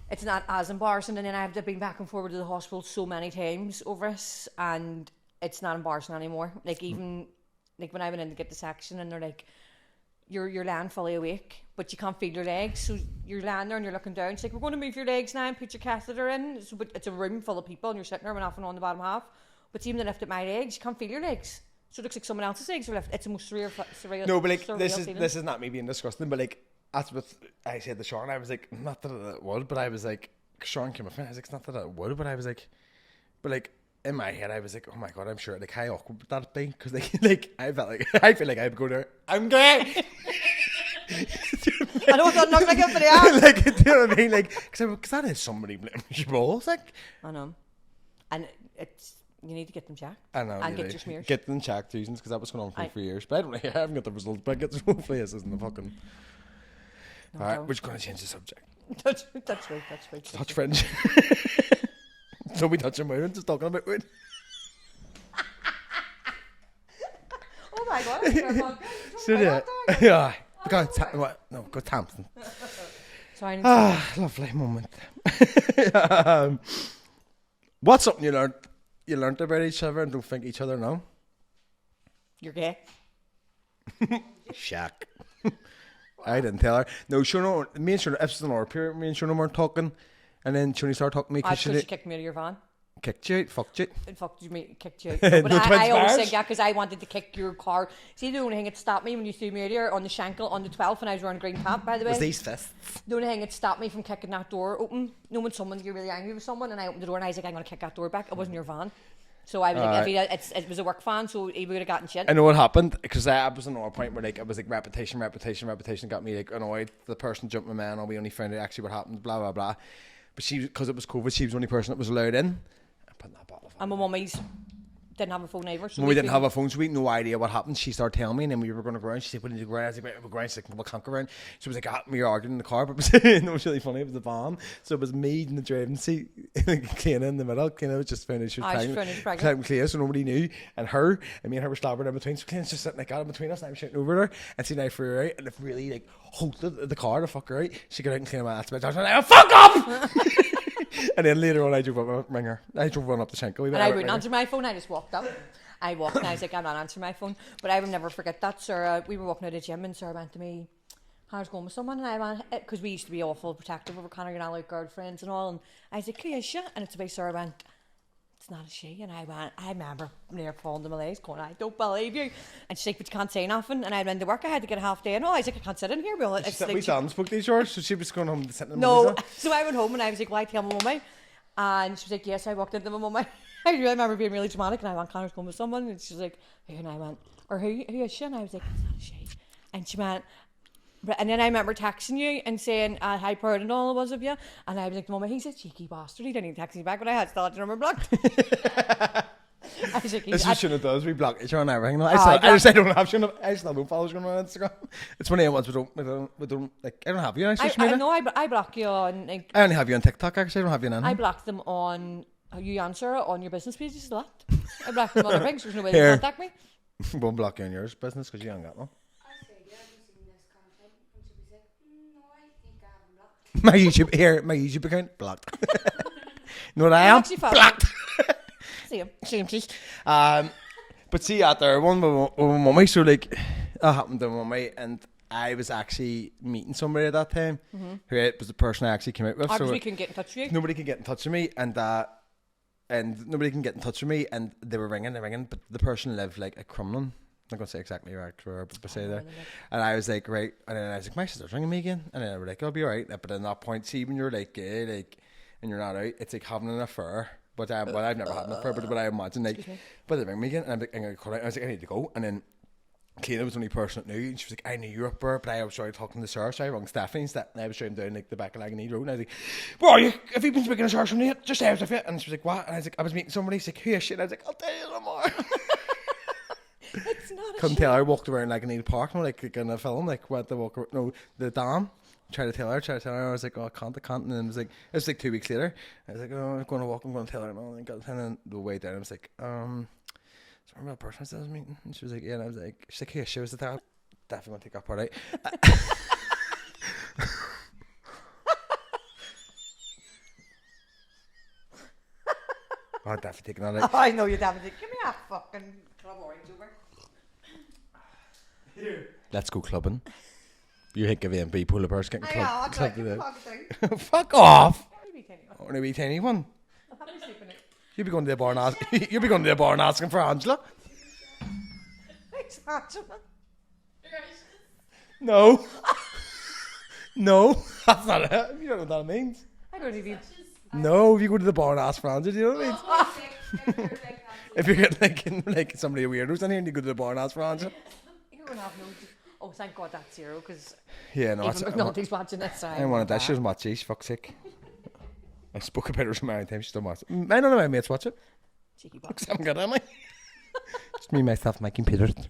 Speaker 2: it's not as embarrassing. And then I've been back and forward to the hospital so many times over this, and it's not embarrassing anymore. Like even like when I went in to get the section, and they're like, you're lying fully awake, but you can't feel your legs, so you're lying there and you're looking down. It's like, we're going to move your legs now and put your catheter in. So, but it's a room full of people, and you're sitting there with nothing on the bottom half. But even to lift at my legs, you can't feel your legs. So it looks like someone else's legs are lifted. It's the most surreal.
Speaker 1: No, but like
Speaker 2: surreal
Speaker 1: this is not me being disgusting, but like that's what I said to Sean. I was like, not that it would, but I was like, Sean came up and I was like, it's not that it would, but I was like, but like in my head I was like, oh my god, I'm sure like how awkward would that be? Because like I feel like I'd go there. I'm gay.
Speaker 2: I don't look like it, but yeah.
Speaker 1: Like, do you know what I mean? Like, because that is somebody blaming your balls. Like,
Speaker 2: I know, and it's. You need to get them checked.
Speaker 1: I know.
Speaker 2: And get your smears.
Speaker 1: Get them checked, reasons, because that was going on for me for years. But I don't know. I haven't got the results. But hopefully this isn't the fucking.
Speaker 2: No,
Speaker 1: all right, we're just going to change the subject.
Speaker 2: That's right.
Speaker 1: Touch French. So we touching women, just talking about women.
Speaker 2: Oh my god!
Speaker 1: So yeah. Go Thompson.
Speaker 2: Sorry.
Speaker 1: Lovely moment. What's something you learned about each other and don't think each other know?
Speaker 2: You're gay.
Speaker 1: Shack. I didn't tell her. No, Shona, me and Shona, if it's an hour period, me and Shona weren't talking. And then Shona started talking to me
Speaker 2: Because
Speaker 1: because
Speaker 2: she kicked me out of your van.
Speaker 1: kicked you out, fucked you.
Speaker 2: And fucked you, kicked you out. No, but
Speaker 1: No
Speaker 2: I always
Speaker 1: twins
Speaker 2: think that because I wanted to kick your car. See, the only thing that stopped me when you threw me earlier on the Shankill on the 12th when I was wearing a green cap, by the way.
Speaker 1: Was these fists?
Speaker 2: The only thing that stopped me from kicking that door open, when someone, you're really angry with someone, and I opened the door and I was like, I'm going to kick that door back. It wasn't your van. So I was like, it was a work van, so he would have gotten shit.
Speaker 1: I know what happened, because I was another point where like it was like repetition got me like annoyed. The person jumped my man, and we only found out actually what happened, blah blah blah. But she, because it was COVID, she was the only person that was allowed in. I put that bottle of
Speaker 2: And my mummy's didn't have a phone either. So
Speaker 1: when we didn't have a phone, so we had no idea what happened. She started telling me, and then we were going to go around. She said, "We need to go around." I was like, "We'll go around." She's like, "We can't go around." She was like, "We were arguing in the car," but it was really funny. It was the van, so it was me in the driving seat, Cleana in the middle. Cleana was just finished. She was pregnant. Cleana, so nobody knew, and me and her were slobbering in between. So Cleana's just sitting like out in between us, and I'm shouting over her, and see now for her out, and it really like halted the car to fuck her out. She got out and Cleana went, "That's about." I was like, "Fuck up!" And then later on, I drove up the Shankill.
Speaker 2: And I wouldn't answer my phone. I just walked up. I walked and I was like, I'm not answering my phone. But I will never forget that. Sarah, we were walking out of the gym and Sarah went to me, Connor's going with someone, and I went, because we used to be awful protective over Connor, you're not like girlfriends and all, and I was like, who is she? And it's about Sarah went, it's not a she. And I remember near falling to my legs going, I don't believe you. And she's like, but you can't say nothing. And I went to work, I had to get a half day. And I was like, I can't sit in here. Well, it's
Speaker 1: We
Speaker 2: like,
Speaker 1: done spoke to each other, so she was going home to sit in the
Speaker 2: no. So I went home and I was like, well, I tell my mummy. And she was like, yes. I walked into my mummy. I really remember being really dramatic, and I went, Connor's going with someone. And she's like, who? And I went, or who is she? And I was like, it's not a she. And she went, and then I remember texting you and saying how proud and all it was of you. And I was like, Mama, he's a cheeky bastard. He didn't even text me back, but I had still had your number blocked. I was like,
Speaker 1: This is what Shona does. We block each other and everything. No,
Speaker 2: I
Speaker 1: I just I don't have Shona. I still don't follow Shona on Instagram. It's one of the ones we don't like. I don't have you on social media.
Speaker 2: know I block you on. Like,
Speaker 1: I only have you on TikTok. Actually, I don't have you on anything.
Speaker 2: I blocked them on. You answer on your business pages a lot. I blocked them on their things. There's no way
Speaker 1: Here.
Speaker 2: to contact me.
Speaker 1: Won't block you on yours business because you ain't got no.
Speaker 4: I say, yeah, I've seen this content, and she'll be like, no, I think I have them blocked.
Speaker 1: My YouTube account blocked. You know what I am? Blocked.
Speaker 2: See him. Same cheese.
Speaker 1: But see out there, one with my mummy, so like that happened to my mummy, and I was actually meeting somebody at that time who was the person I actually came out with.
Speaker 2: Because
Speaker 1: So
Speaker 2: we couldn't get in touch with you.
Speaker 1: nobody could get in touch with me, and nobody can get in touch with me, and they were ringing, but the person lived like at Crumlin. I'm not gonna say exactly where but say there. And I was like, right, and then I was like, my sister's ringing me again, and then I was like, I'll be alright. But at that point, see, when you're like gay, like, and you're not out, it's like having an affair. But I've never had an affair, but I imagine like, but they ring me again, and I'm like, I'm gonna call out. I was like, I need to go, and then Kayla was the only person that knew, and she was like, I knew you were up there, but I was trying talking to Sarah, so I rang Stephanie, and I was driving down like the back of Laganee Road, and I was like, where are you? Have you been speaking to Sarah from there? Just say I was with you. And she was like, what? And I was like, I was meeting somebody. She's like, who is she? And I was like, I'll tell you no more.
Speaker 2: It's not a
Speaker 1: Couldn't tell her. I walked around Laganee Park, and like in a film, like what the walk, no, the dam. Try to tell her. I was like, oh, I can't. And then it was like 2 weeks later. I was like, oh, I'm going to walk. I'm going to tell her. And then the way down, I was like, so remember that person I was meeting? And she was like, yeah. And I was like, she's like, yeah, she was at that. Definitely going to take that part out. I'm definitely taking that out.
Speaker 2: Oh, I know you're definitely. Give me a fucking club orange over.
Speaker 1: Here. Let's go clubbing. You think of MB pull a purse getting club today. Fuck off. Only a wee tiny one. You'll be going to the bar and asking for Angela.
Speaker 2: Thanks, Angela.
Speaker 1: No. No. That's not it. You don't know what that means.
Speaker 2: I don't even.
Speaker 1: No, if you go to the bar and ask for Angela, do you know what I mean? If you're getting like somebody weirdos in here and you go to the bar and ask for Angela.
Speaker 2: You're gonna have no. Oh, thank God that's zero, because
Speaker 1: yeah, no,
Speaker 2: even McNulty's watching this.
Speaker 1: I wanted that. She doesn't watch it. Fuck's sake. I spoke about her so many times. She doesn't watch it. I don't know my mates watch it.
Speaker 2: Cheeky box.
Speaker 1: Because I'm good, am I? Just me, myself, my computer. Just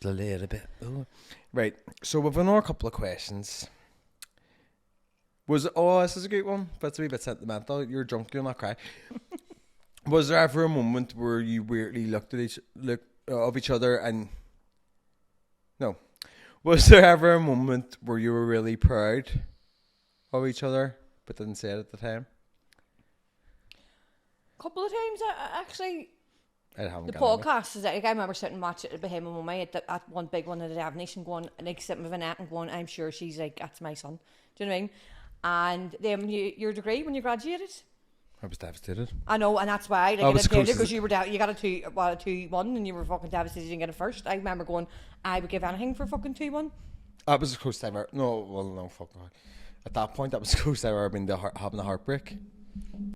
Speaker 1: a little bit. Ooh. Right. So we've another couple of questions. This is a good one, but it's a wee bit sentimental. You're drunk, you'll not cry. Was there ever a moment where you weirdly looked at each other and no? Was there ever a moment where you were really proud of each other but didn't say it at the time?
Speaker 2: Couple of times, actually.
Speaker 1: I haven't.
Speaker 2: The podcast is like I remember sitting watching it behind my mummy at one big one at the Avonation, going like sitting with Annette and going, I'm sure she's like, that's my son. Do you know what I mean? And then your degree when you graduated.
Speaker 1: I was devastated.
Speaker 2: I know, and that's why. Like,
Speaker 1: I was close
Speaker 2: because you were you got a 2-1, and you were fucking devastated you didn't get it first. I remember going, I would give anything for fucking 2-1.
Speaker 1: That was as close as I ever. No, fuck no. At that point, that was as close as I ever been to having a heartbreak. And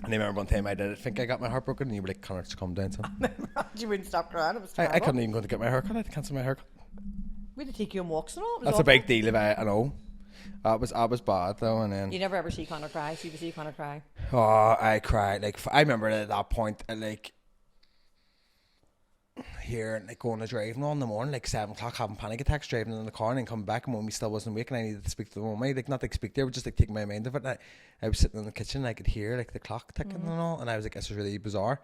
Speaker 1: I remember one time I did think I got my heart broken, and you were like, Connor, just calm down, son.
Speaker 2: You wouldn't stop crying. It was terrible.
Speaker 1: I couldn't even go to get my haircut. I had to cancel my haircut.
Speaker 2: We had to take you on walks and all.
Speaker 1: That's a big deal. If I know. I was bad though, and then
Speaker 2: you never ever see Connor cry. So you would see Connor cry.
Speaker 1: Oh, I cried. Like I remember at that point, like here, like going to driving on in the morning, like 7 o'clock, having panic attacks, driving in the car, and then coming back, and when we still wasn't awake, and I needed to speak to the woman, like not to speak to her, but just like taking my mind of it. And I was sitting in the kitchen, and I could hear like the clock ticking and all, and I was like, this is really bizarre.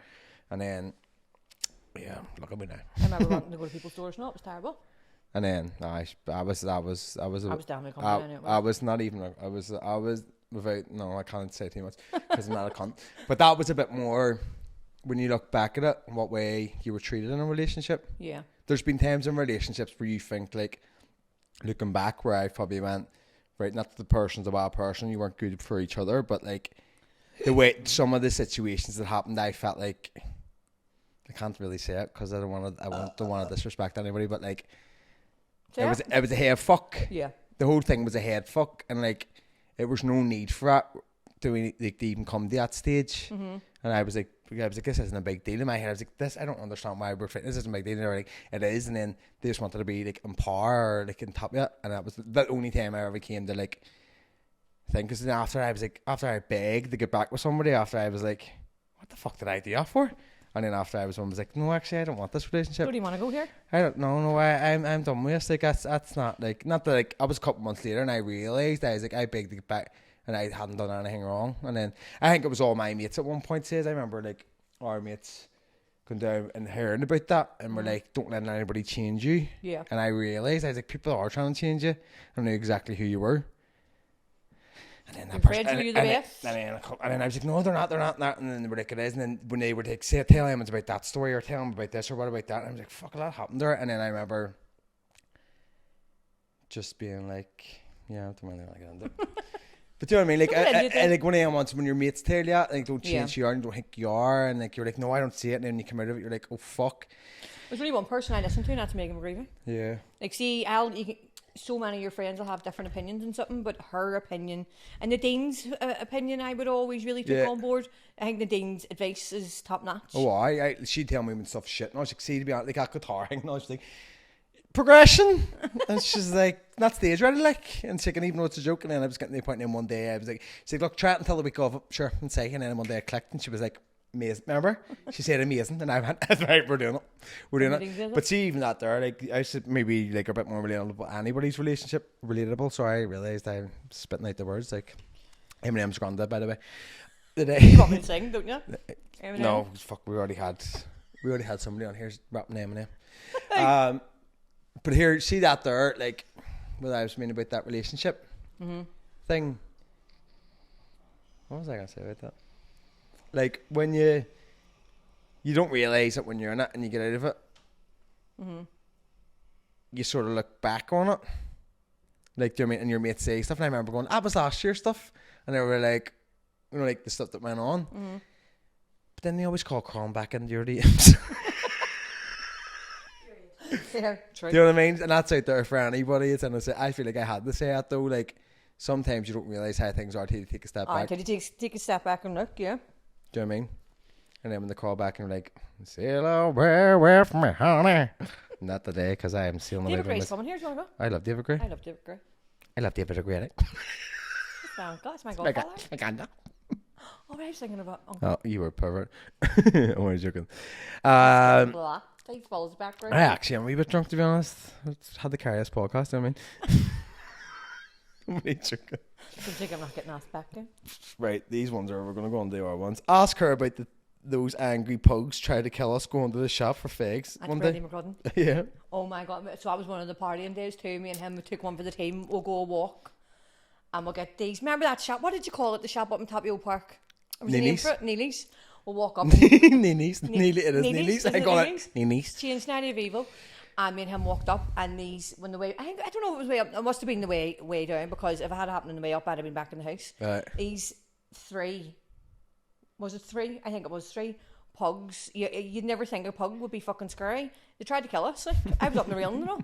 Speaker 1: And then, yeah, look at me now.
Speaker 2: I remember wanting to go to people's doors, and it was terrible.
Speaker 1: And then I was
Speaker 2: definitely
Speaker 1: I was not even I was without no I can't say too much because I'm not a cunt, but that was a bit more when you look back at it what way you were treated in a relationship.
Speaker 2: Yeah,
Speaker 1: there's been times in relationships where you think, like, looking back, where I probably went, right, not that the person's a bad person, you weren't good for each other, but, like, the way some of the situations that happened, I felt like, I can't really say it because I don't want to disrespect anybody, but, like, it was a head fuck.
Speaker 2: Yeah.
Speaker 1: The whole thing was a head fuck, and, like, it was no need for that to even come to that stage.
Speaker 2: Mm-hmm.
Speaker 1: And I was like, this isn't a big deal. In my head, I was like, I don't understand why we're fitting. This isn't a big deal. And they were like, it is. And then they just wanted to be, like, on par or, like, in top of it. And that was the only time I ever came to, like, think. Because then after I begged to get back with somebody, after I was like, what the fuck did I do that for? And then after I was like, no, actually, I don't want this relationship.
Speaker 2: Do you want to go here?
Speaker 1: I don't know. No, I'm done with this. Like, that's not, like, not that, like, I was a couple months later and I realised, I was like, I begged to get back and I hadn't done anything wrong. And then I think it was all my mates at one point says, I remember, like, our mates going down and hearing about that and we're like, don't let anybody change you.
Speaker 2: Yeah.
Speaker 1: And I realised, I was like, people are trying to change you. I knew exactly who you were. And then that person,
Speaker 2: were you the best?
Speaker 1: And then I was like, no, they're not. And then they were like, it is. And then when they were like, tell him it's about that story or tell him about this or what about that. And I was like, fuck, a lot happened there. And then I remember just being like, yeah, I don't mind like that. But do you know what I mean? Like, like one of them ones when your mates tell you, like, don't change who you are and don't think you are. And like, you're like, no, I don't see it. And then you come out of it, you're like, oh, fuck.
Speaker 2: There's only one person I listen to, and that's Megan McGreevy.
Speaker 1: Yeah.
Speaker 2: Like, see, so many of your friends will have different opinions on something, but her opinion and Nadine's opinion, I would always really take on board. I think Nadine's advice is top notch.
Speaker 1: Oh, she'd tell me when stuff shit, and I was like, see, to be honest, like that guitar thing, and I was like, progression, and she's like, not stage ready, like, and she can even know it's a joke. And then I was getting to the point, in one day I was like, she's like, look, try it until the week of, sure, and say, and then one day I clicked, and she was like, amazing. Remember? She said amazing, and I went, that's right, we're doing it. But see, even that there, like, I should maybe like a bit more relatable to anybody's relatable. So I realised I'm spitting out the words, like Eminem's granddad, by the way.
Speaker 2: You want me to sing, don't you? Eminem?
Speaker 1: No, fuck, we already had somebody on here rapping Eminem. But here, see that there, like, what I was meaning about that relationship thing. What was I gonna say about that? Like, when you don't realise it when you're in it and you get out of it, you sort of look back on it. Like, do you know what I mean? And your mates say stuff, and I remember going, that was last year's stuff. And they were like, you know, like the stuff that went on. But then they always crawling back into your DMs.
Speaker 2: Yeah, true.
Speaker 1: Do you know what I mean? And that's out there for anybody. It's, and I feel like I had to say that though. Like, sometimes you don't realise how things are until you take a step back.
Speaker 2: Until you take a step back and look, yeah.
Speaker 1: Do you know what I mean? And then when they call back and they're like, sail away from me, honey. Not today, because I am sailing away
Speaker 2: David
Speaker 1: from
Speaker 2: Gray's
Speaker 1: this.
Speaker 2: coming here, do you want to go?
Speaker 1: I love David Gray.
Speaker 2: I love David Gray.
Speaker 1: I love David Gray.
Speaker 2: That's my godfather.
Speaker 1: My God.
Speaker 2: Oh, I was thinking about
Speaker 1: Oh, you were a pervert. I'm only joking.
Speaker 2: He follows background.
Speaker 1: I actually am a wee bit drunk, to be honest. I had to carry this podcast, you know what I mean? I'm only joking.
Speaker 2: I think I'm not getting asked back in.
Speaker 1: Right, these ones are, we're going to go on the other ones. Ask her about those angry pugs try to kill us going to the shop for figs.
Speaker 2: That's
Speaker 1: one
Speaker 2: Brandy
Speaker 1: day.
Speaker 2: McCrudden.
Speaker 1: Yeah.
Speaker 2: Oh my God. So that was one of the partying days too. Me and him, we took one for the team. We'll go a walk and we'll get these. Remember that shop? What did you call it? The shop up in Top Old Park? Was the name for it? Neely's. We'll walk up.
Speaker 1: Neely's. Neely, it is Neely's. I call it Neely's.
Speaker 2: Change Night of Evil. And me and him walked up, and these, when the way, I don't know if it was way up, it must have been the way down, because if it had happened on the way up, I'd have been back in the house.
Speaker 1: Right.
Speaker 2: These three, was it three? I think it was three pugs. You'd never think a pug would be fucking scary. They tried to kill us. Like, I was up in the railing, though.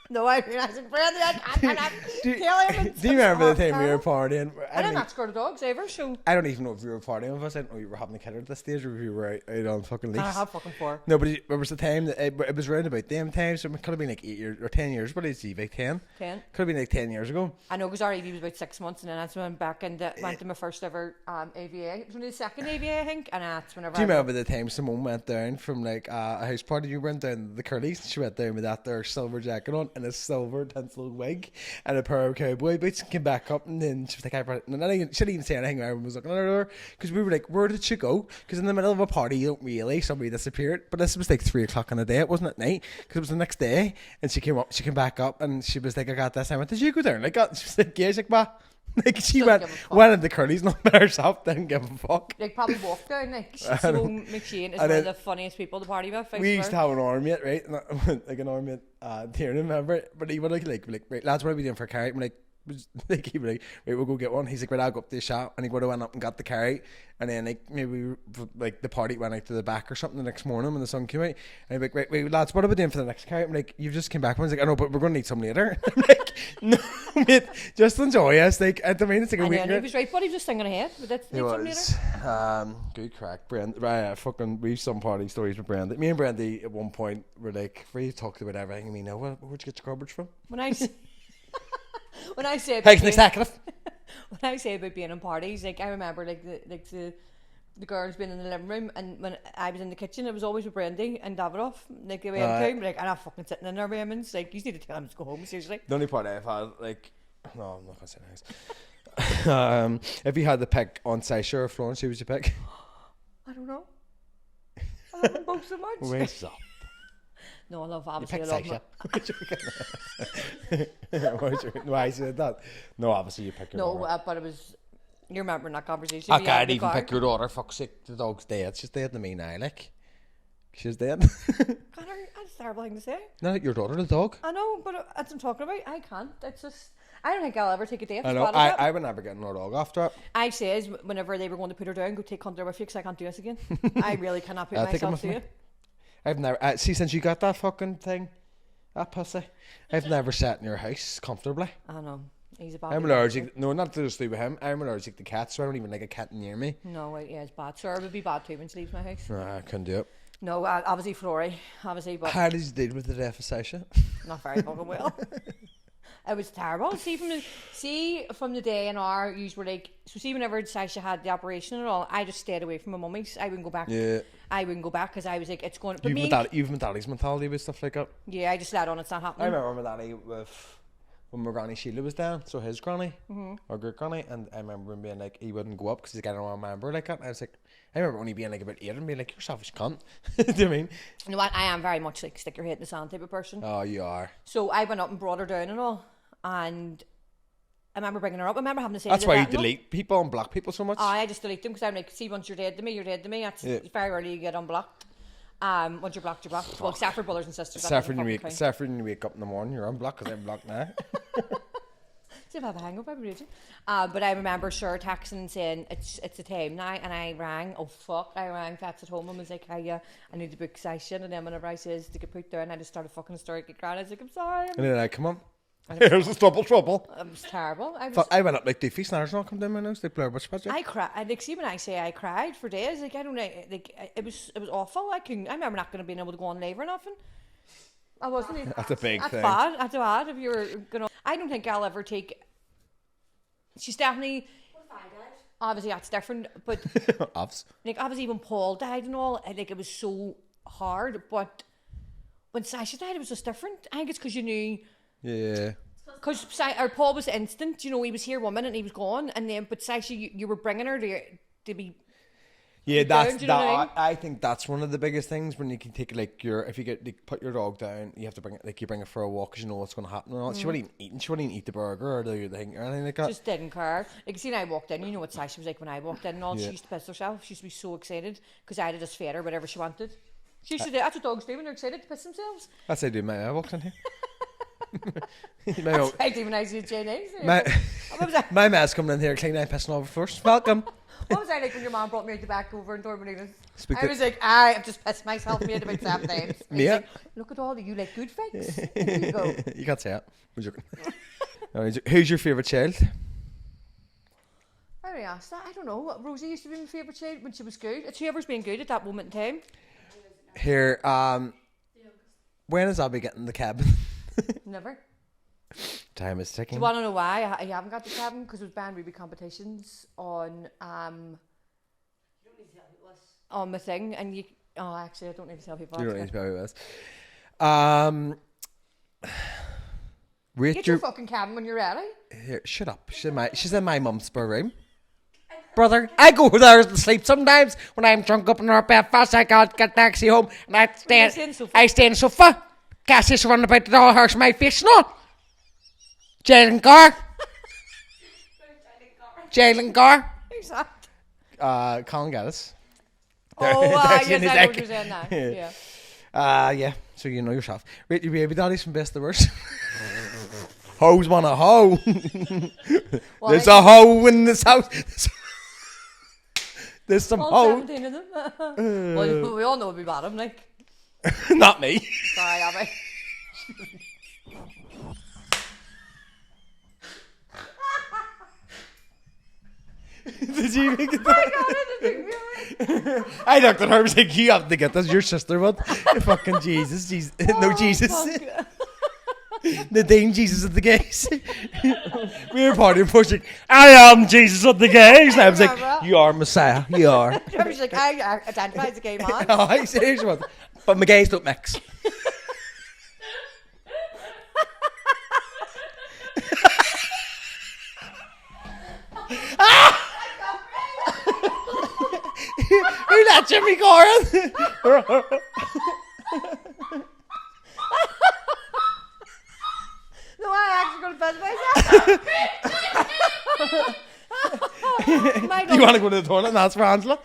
Speaker 2: No, I said, Brandy, I can't kill him.
Speaker 1: Do you remember the time we were partying?
Speaker 2: I did not scared of dogs ever, so.
Speaker 1: I don't even know if we were partying with us. I don't know if you were having a kid at this stage or if you were out on fucking lease.
Speaker 2: I had fucking 4.
Speaker 1: No, but it was the time that it was around about them times. So it could have been like 8 years or 10 years. What is he, like 10?
Speaker 2: 10.
Speaker 1: Could have been like 10 years ago.
Speaker 2: I know, because our AV was about 6 months, and then that's when I went back and went to my first ever AVA. It was only the second AVA, I think, and that's whenever.
Speaker 1: Do you remember the time Simone went down from like a house party? You went down the Curly's, and she went down with that there silver jacket on and a silver tinsel wig and a pair of cowboy boots, and came back up, and then she was like, I brought it. And then she didn't even say anything. Everyone was looking at her because we were like, where did she go? Because in the middle of a party, you don't really, somebody disappeared. But this was like 3 o'clock in the day. It wasn't at night, because it was the next day. And she came back up, and she was like, I got this. I went, did you go down? Like, she was like, yeah. She's like, bah, Like she
Speaker 2: Doesn't
Speaker 1: went
Speaker 2: give a fuck.
Speaker 1: went into Curly's not by herself, didn't give a fuck.
Speaker 2: Like, probably walked down, like, so McShane is one of the funniest people to party with. I
Speaker 1: We used to
Speaker 2: swear.
Speaker 1: have an arm mate, right? Like an arm mate, Tiernan, remember? But he would like, right, lads, what are we doing for a carrot? I'm like, he'd be like, right, we'll go get one. He's like, right, I'll go up to the shop, and he would have went up and got the carrot, and then like maybe like the party went out to the back or something the next morning when the sun came out, and he'd be like, right, lads, what are we doing for the next carrot? I'm like, you've just came back. He's like, I know, but we're gonna need some later. I'm like, no, mate, just enjoy us. Like, I mean, it's like a
Speaker 2: And
Speaker 1: week.
Speaker 2: then he was right, but he was just thinking ahead. But that's
Speaker 1: It was good crack, Brand. Right, fucking we have some party stories with Brandy. Me and Brandy at one point were like, we talked about everything. I mean, where'd you get your garbage from?
Speaker 2: When I when I say
Speaker 1: Hey, executive.
Speaker 2: when I say about being in parties, like I remember like the girls being in the living room, and when I was in the kitchen, it was always with Brandy and Davidoff. Like they were like, I'm not fucking sitting in there, Raymond's like, you need to tell him to go home. Seriously.
Speaker 1: The only party I've had, like, no, I'm not gonna say nice. If you had to pick on Sasha or Florence, who would you pick?
Speaker 2: I don't know. I love them both so much.
Speaker 1: Where's up?
Speaker 2: No, I love
Speaker 1: You
Speaker 2: obviously.
Speaker 1: pick
Speaker 2: I love
Speaker 1: Sasha. Why said that? No, obviously you pick your
Speaker 2: no,
Speaker 1: daughter.
Speaker 2: but it was. You remember in that conversation?
Speaker 1: I
Speaker 2: we had
Speaker 1: can't
Speaker 2: in the
Speaker 1: even
Speaker 2: car?
Speaker 1: pick your daughter. Fuck's sake, the dog's dead. She's dead to me now, like. She's dead.
Speaker 2: Connor, that's a terrible thing to say.
Speaker 1: Not your daughter, the dog.
Speaker 2: I know, but that's what I'm talking about. I can't. It's just. I don't think I'll ever take a day.
Speaker 1: I know. I would never get another dog after it.
Speaker 2: I says whenever they were going to put her down, go take Hunter with you because I can't do this again. I really cannot put
Speaker 1: I'll take him
Speaker 2: myself
Speaker 1: with
Speaker 2: through
Speaker 1: me.
Speaker 2: it.
Speaker 1: I've never see since you got that fucking thing, that pussy. I've never sat in your house comfortably.
Speaker 2: I know. He's a bad
Speaker 1: I'm
Speaker 2: boy.
Speaker 1: allergic. No, not to just do with him. I'm allergic to cats, so I don't even like a cat near me.
Speaker 2: No, yeah, it's bad. Sir, it would be bad too when she leaves my house.
Speaker 1: No, I couldn't do it.
Speaker 2: No, obviously Flory, obviously, but
Speaker 1: How did you deal with the death of Sasha?
Speaker 2: not very fucking well. It was terrible. See from the day and hour, you were like, so see whenever Sasha had the operation and all, I just stayed away from my mummy's. I wouldn't go back.
Speaker 1: Yeah.
Speaker 2: I wouldn't go back because I was like, it's going. But
Speaker 1: You've my daddy's mentality with stuff like that.
Speaker 2: yeah, I just let on. It's not
Speaker 1: I
Speaker 2: happening.
Speaker 1: remember my daddy with when my granny Sheila was down, so his granny, or great granny, and I remember him being like, he wouldn't go up because he's like, I don't remember like that. And I was like, I remember only being like about 8 and being like, you're a selfish cunt. Do you know what I mean?
Speaker 2: You know what? I am very much like stick your head in the sand type of person.
Speaker 1: Oh, you are.
Speaker 2: So I went up and brought her down and all, and I remember bringing her up. I remember having to say
Speaker 1: That's
Speaker 2: to
Speaker 1: why
Speaker 2: the
Speaker 1: you
Speaker 2: vet and all,
Speaker 1: delete people and block people so much.
Speaker 2: I just delete them because I'm like, see, once you're dead to me, you're dead to me. That's
Speaker 1: Yeah.
Speaker 2: it's very rarely you get unblocked. Once you're blocked, you're blocked. Well, except for brothers and sisters. that's
Speaker 1: Except for
Speaker 2: fucking
Speaker 1: when
Speaker 2: fine.
Speaker 1: you wake up in the morning, you're unblocked because I'm blocked now.
Speaker 2: See if I have a hangover, I'd be raging. But I remember sure texting and saying it's the time now, and I rang. Oh fuck! I rang Fats at home and was like, "Hey, I need to book session." And then whenever I says to get put there, and I just started fucking story, get crying. I was like, "I'm sorry."
Speaker 1: And then I come on. Here's this double trouble.
Speaker 2: It was terrible.
Speaker 1: I went up like Doofy Snars not come down my nose. They blur much budget.
Speaker 2: I cried. Like, see, when I say I cried for days, like I don't know, like it was awful. I remember not going to be able to go on leave or nothing. I wasn't. Even,
Speaker 1: That's a big
Speaker 2: that's
Speaker 1: thing.
Speaker 2: bad. That's bad. If you were gonna, I don't think I'll ever take. She's definitely.
Speaker 4: What if I died?
Speaker 2: Obviously, that's different, but
Speaker 1: Obs.
Speaker 2: like obviously when Paul died and all, like it was so hard. But when Sasha died, it was just different. I think it's because you knew.
Speaker 1: Yeah.
Speaker 2: Because Paul was instant, you know, he was here 1 minute and he was gone, and then but Sasha, you were bringing her to be.
Speaker 1: Yeah,
Speaker 2: down,
Speaker 1: that's
Speaker 2: do you know what I
Speaker 1: that.
Speaker 2: mean?
Speaker 1: I think that's one of the biggest things when you can take like if you get like, put your dog down, you have to bring it like you bring it for a walk because you know what's going to happen. And all. She wouldn't even eat. She wouldn't even eat the burger or the thing or anything like that.
Speaker 2: Just didn't care. Like, see, when I walked in, you know what Sasha was like when I walked in and all.
Speaker 1: Yeah.
Speaker 2: She used to piss herself. She used to be so excited because I had just fed her whatever she wanted. She used to do. That's what dogs do when they're excited to piss themselves.
Speaker 1: That's how I do my I walked in here.
Speaker 2: I do when I see Chinese.
Speaker 1: my
Speaker 2: What was I?
Speaker 1: my man's coming in here cleaning out pissing all over first. Welcome.
Speaker 2: What was I like when your mom brought me out the back over in Dormaninas?
Speaker 1: Speak
Speaker 2: I
Speaker 1: to-
Speaker 2: was like, I've just pissed myself made about 7 times. And he's
Speaker 1: Yeah.
Speaker 2: like, look at all of you like good fights. There you go.
Speaker 1: You can't say it. I'm joking. Who's your favourite child?
Speaker 2: I already asked that. I don't know. Rosie used to be my favourite child when she was good. It's whoever's been good at that moment in time.
Speaker 1: Here, when is Abby getting the cabin?
Speaker 2: Never.
Speaker 1: Time is
Speaker 2: Do
Speaker 1: ticking.
Speaker 2: you want to know why I haven't got the cabin? Because it was banned Ruby competitions on
Speaker 4: You don't need to tell who it was.
Speaker 2: on my thing, and you. Oh, actually, I don't need to tell people.
Speaker 1: You don't need
Speaker 2: actually.
Speaker 1: to know who it is. Rate
Speaker 2: Get your fucking cabin when you're ready.
Speaker 1: Here, shut up. She's in my mum's spare room. Brother, I go there to sleep sometimes when I'm drunk up in her bed fast. I can't get taxi home and I stay in the sofa. Cassie's running about the door, hurts my face, no. Jail and car. Jalen Carr.
Speaker 2: Who's that?
Speaker 1: Colin Gaddis.
Speaker 2: Oh,
Speaker 1: That's
Speaker 2: yes,
Speaker 1: in his
Speaker 2: I know
Speaker 1: neck.
Speaker 2: what you're saying now. Yeah.
Speaker 1: Yeah. So you know yourself. Rate your baby daddies from best to worst. Hoes want a hoe.
Speaker 2: Well,
Speaker 1: There's a hoe in this house. There's some
Speaker 2: all
Speaker 1: hoe.
Speaker 2: 17 of them. Well, we all know it'd be bottom, like.
Speaker 1: Not me.
Speaker 2: Sorry, Abby.
Speaker 1: Did you even get that? I looked at her and was like, you have to get this. Your sister, what? Fucking Jesus. No, Jesus. The Dane Jesus of the gays. We were partying for like, I am Jesus of the gays. And I was like, you are Messiah. You are.
Speaker 2: I was like, I identify as a gay man.
Speaker 1: Oh, I seriously was. But my gays don't mix. Who that Jimmy Corrin?
Speaker 2: No, I actually got to bed myself.
Speaker 1: You want to go to the toilet and ask for Angela?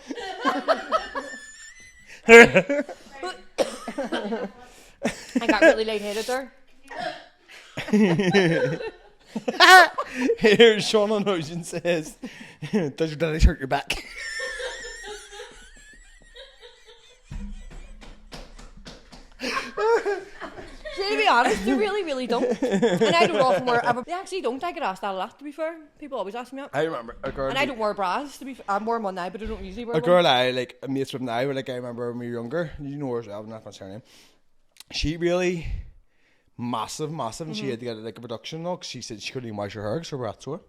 Speaker 2: I got really lightheaded there.
Speaker 1: Here, Shona Quinn says, does your daddy hurt your back?
Speaker 2: See, to be honest, they really, really don't. And I don't often wear. They actually don't. I get asked that a lot. To be fair, people always ask me that.
Speaker 1: I remember a girl.
Speaker 2: And I don't wear bras. To be, I'm wearing one now, but I don't usually wear
Speaker 1: A
Speaker 2: one.
Speaker 1: girl I like mates with now, like I remember when we were younger. You know her, I'm not gonna say her name. She really massive, and she had to get like a reduction though, 'cause she said she couldn't even wash her hair, so we're at to her.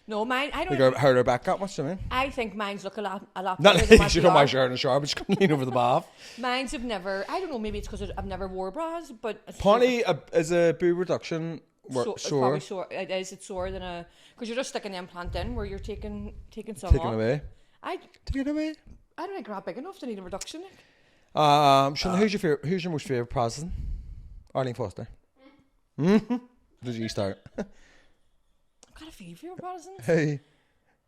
Speaker 2: No, mine. I don't.
Speaker 1: Like her back up. What's the mean?
Speaker 2: I think mine's look a lot
Speaker 1: Not
Speaker 2: better than
Speaker 1: like she can wash her hair in the shower, but she couldn't lean over the bath.
Speaker 2: Mine's have never. I don't know. Maybe it's because I've never wore bras, but it's
Speaker 1: Apparently, is a boob reduction
Speaker 2: it's
Speaker 1: sore,
Speaker 2: probably sore. It is. It's sore than a because you're just sticking the implant in where you're taking some
Speaker 1: taken
Speaker 2: off.
Speaker 1: away.
Speaker 2: I
Speaker 1: Taken away.
Speaker 2: don't think I'm big enough to need a reduction.
Speaker 1: Shona, who's your most favourite president? Arlene Foster. Mm-hmm. Did you start?
Speaker 2: I've got a few favourite Protestants.
Speaker 1: Hey.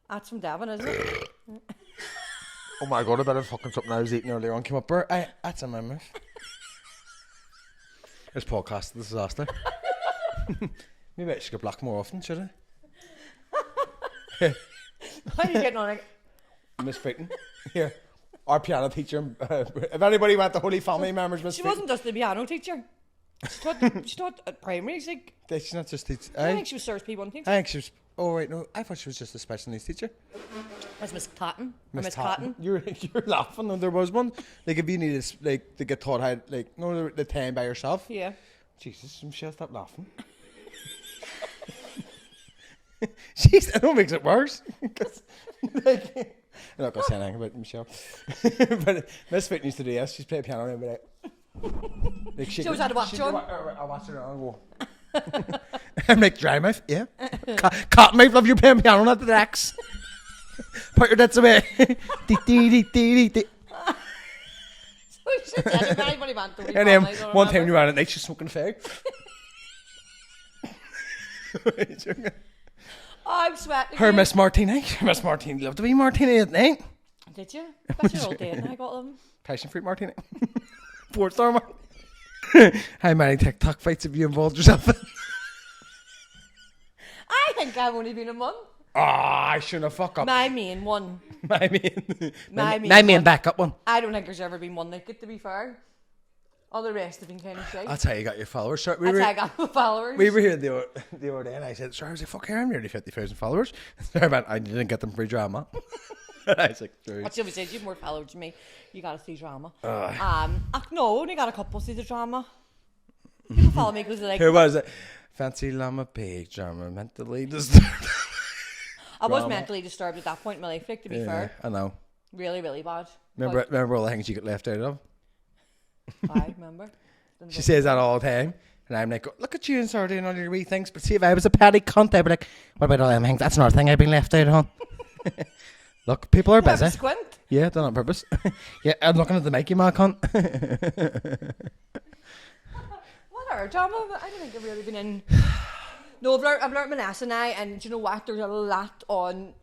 Speaker 2: That's from Devon, isn't it?
Speaker 1: Oh my god, I better fucking something I was eating earlier on came up there. That's in my mouth. This podcast, this is disaster. Maybe I should get black more often, should I?
Speaker 2: How are you getting on? Like,
Speaker 1: Miss Fitton. Here. Our piano teacher. If anybody went to Holy Family members, Miss
Speaker 2: she
Speaker 1: Fitton.
Speaker 2: wasn't just the piano teacher. She taught at primary. She's like,
Speaker 1: She's not just teach.
Speaker 2: I think she was Sir's P1 teacher.
Speaker 1: I think she was. Oh wait, no. I thought she was just a special needs teacher.
Speaker 2: That's Miss Cotton. Or
Speaker 1: Miss
Speaker 2: Miss Cotton.
Speaker 1: You're laughing. And there was one. Like if you needed like to get taught how like no the time by yourself.
Speaker 2: Yeah.
Speaker 1: Jesus, Michelle, stop laughing. Jeez, I know it makes it worse. Like, I'm not gonna say anything about Michelle. But Miss Fitton used to do this. She's playing piano and be like
Speaker 2: She knows how to watch
Speaker 1: she'd
Speaker 2: on.
Speaker 1: I watch her and go. I'm like dry mouth, yeah. Cotton mouth, love you playing piano, not the decks. Put your debts away. And then one time you ran at night, she's smoking a fag.
Speaker 2: Oh, I'm sweating.
Speaker 1: Her Miss Martini. Miss Martini loved to be Martini at night.
Speaker 2: Did you? Especially all day, and I got them.
Speaker 1: Passion fruit Martini. 4-star one. How many TikTok fights have you involved yourself in?
Speaker 2: I think I've only been in one.
Speaker 1: I shouldn't have fucked up.
Speaker 2: My main one.
Speaker 1: My
Speaker 2: main
Speaker 1: main backup one.
Speaker 2: I don't think there's ever been one like it, to be fair. All the rest have been kind of shit.
Speaker 1: That's how you got your followers. Sorry,
Speaker 2: That's how I got my followers.
Speaker 1: we were here the other day and I said, sorry, I was like, fuck here, I'm nearly 50,000 followers. Sorry, man, I didn't get them free drama. I was like, true.
Speaker 2: What she always says, you have more followers than me. You gotta see drama. No, only got a couple see the drama. People follow me because they're like,
Speaker 1: Who was it? Fancy llama pig drama, mentally disturbed.
Speaker 2: I was mentally disturbed at that point in my life, like, to be
Speaker 1: Yeah,
Speaker 2: fair.
Speaker 1: I know.
Speaker 2: Really, really bad.
Speaker 1: Remember all the things you got left out of?
Speaker 2: I remember.
Speaker 1: She says that all the time. And I'm like, look at you and sort of doing all your wee things. But see, if I was a petty cunt, I'd be like, what about all them things? That's another thing I've been left out on. Look, people are busy.
Speaker 2: Squint.
Speaker 1: Yeah, done on purpose. Yeah, I'm looking at the Mikey Man cunt.
Speaker 2: What are drama? I don't think I've really been in. No, I've learned my lesson now, and do you know what? There's a lot on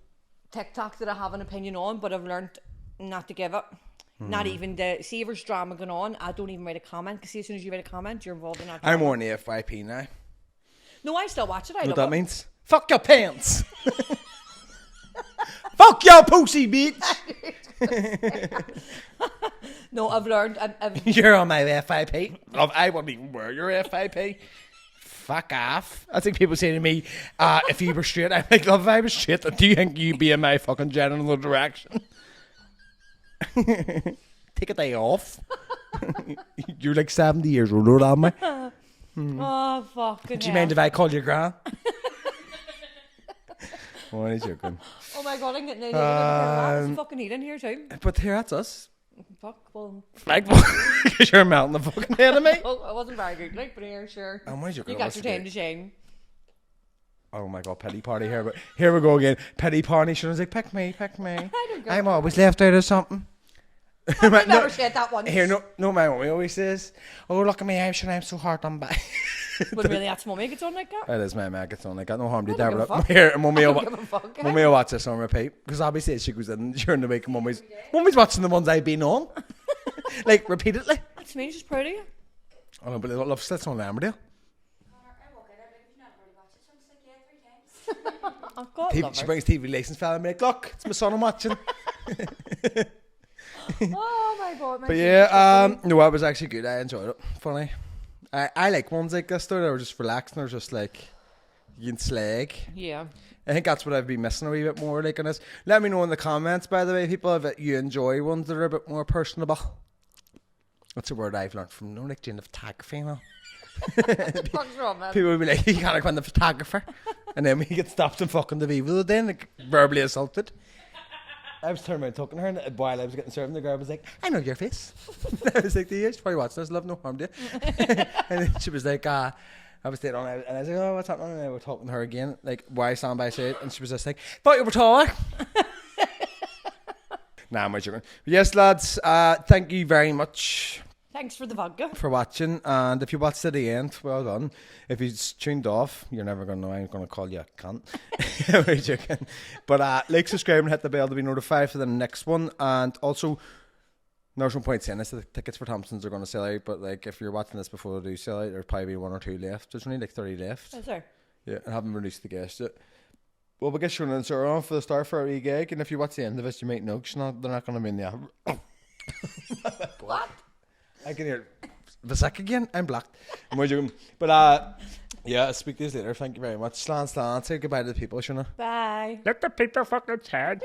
Speaker 2: TikTok that I have an opinion on, but I've learned not to give it. Not even the Savers drama going on. I don't even write a comment because as soon as you write a comment, you're involved in that drama.
Speaker 1: I'm more in the FYP now.
Speaker 2: No, I still watch it. I
Speaker 1: You know
Speaker 2: love
Speaker 1: what that
Speaker 2: it.
Speaker 1: means? Fuck your pants. Fuck your pussy, bitch.
Speaker 2: No, I've learned.
Speaker 1: You're on my FYP. I wouldn't even wear your FYP. Fuck off. I think people say to me, if you were straight, I'm like, love, if I was straight, do you think you'd be in my fucking genital direction? Take a day off. You're like 70 years old, aren't me?
Speaker 2: Oh, fucking
Speaker 1: Do you mind if I call your gran? What are you joking?
Speaker 2: Oh my god, I'm getting it's fucking heat in here too.
Speaker 1: But here, that's us.
Speaker 2: Fuck, well,
Speaker 1: Like, because you're melting the fucking head of me.
Speaker 2: well, I wasn't very good, like, but here, sure.
Speaker 1: Oh, why you
Speaker 2: You got your time to shine.
Speaker 1: Oh my god, pity party here. But here we go again. Pity party. She was like, pick me, pick me.
Speaker 2: I don't go.
Speaker 1: I'm always left out of something.
Speaker 2: I've never said that once.
Speaker 1: Here, no, my mummy always says, oh, look at me, I'm sure I'm so hard on back.
Speaker 2: But really, that's mummy gets on like that.
Speaker 1: It is my mag, it's on. Like, got no harm to
Speaker 2: I don't
Speaker 1: that.
Speaker 2: give a
Speaker 1: But
Speaker 2: fuck.
Speaker 1: here, mummy
Speaker 2: I
Speaker 1: will,
Speaker 2: don't give a fuck, eh?
Speaker 1: mummy will watch this on repeat. Because obviously she goes in during the week and mummy's watching the ones I've been on. Like, repeatedly.
Speaker 2: That's me, just proud of you.
Speaker 1: I know, but I love slits on Lamerdale.
Speaker 4: I'm okay. You've not already watched it. So I'm just like, yeah, 3 times.
Speaker 2: I've got
Speaker 1: She
Speaker 2: lovers.
Speaker 1: brings TV license file and be like, look, it's my son I'm watching.
Speaker 2: Oh my god, my
Speaker 1: But yeah, no, it was actually good. I enjoyed it. Funny. I like ones like this though. They were just relaxing. They were just like, you can slag.
Speaker 2: Yeah.
Speaker 1: I think that's what I've been missing a wee bit more like on this. Let me know in the comments, by the way, people, if you enjoy ones that are a bit more personable. That's a word I've learned from like doing the photography and all.
Speaker 2: What's wrong, man?
Speaker 1: People will be like, you can't like when the photographer. And then we get stopped in fucking the Viva then, like verbally assaulted. I was turning around talking to her, and while I was getting served, the girl was like, I know your face. I was like, you should probably watch this, love, no harm to you. And then she was like, I was staying on, and I was like, oh, what's happening? And I was talking to her again, like, why stand by side? And she was just like, thought you were taller. Nah, I'm joking. But yes, lads, thank you very much
Speaker 2: Thanks for the vodka.
Speaker 1: for watching, and if you watched to the end, well done. If you tuned off, you're never going to know. I'm going to call you a cunt. We're joking. But like, subscribe and hit the bell to be notified for the next one. And also, there's no point saying this, the tickets for Thompson's are going to sell out, but like, if you're watching this before they do sell out, there'll probably be 1 or 2 left. There's only like 30 left.
Speaker 2: Is there?
Speaker 1: Yeah, I haven't released the guest yet. Well, we'll get Shona and Sarah on for the start for our wee gig, and if you watch the end of it, you might know, 'cause they're not going to be in the app.
Speaker 2: What?
Speaker 1: I can hear the sick again. I'm blocked. I'm joking. But yeah, I'll speak to you later. Thank you very much. Slan, say goodbye to the people, Shona.
Speaker 2: Bye.
Speaker 3: Let the people fucking chat.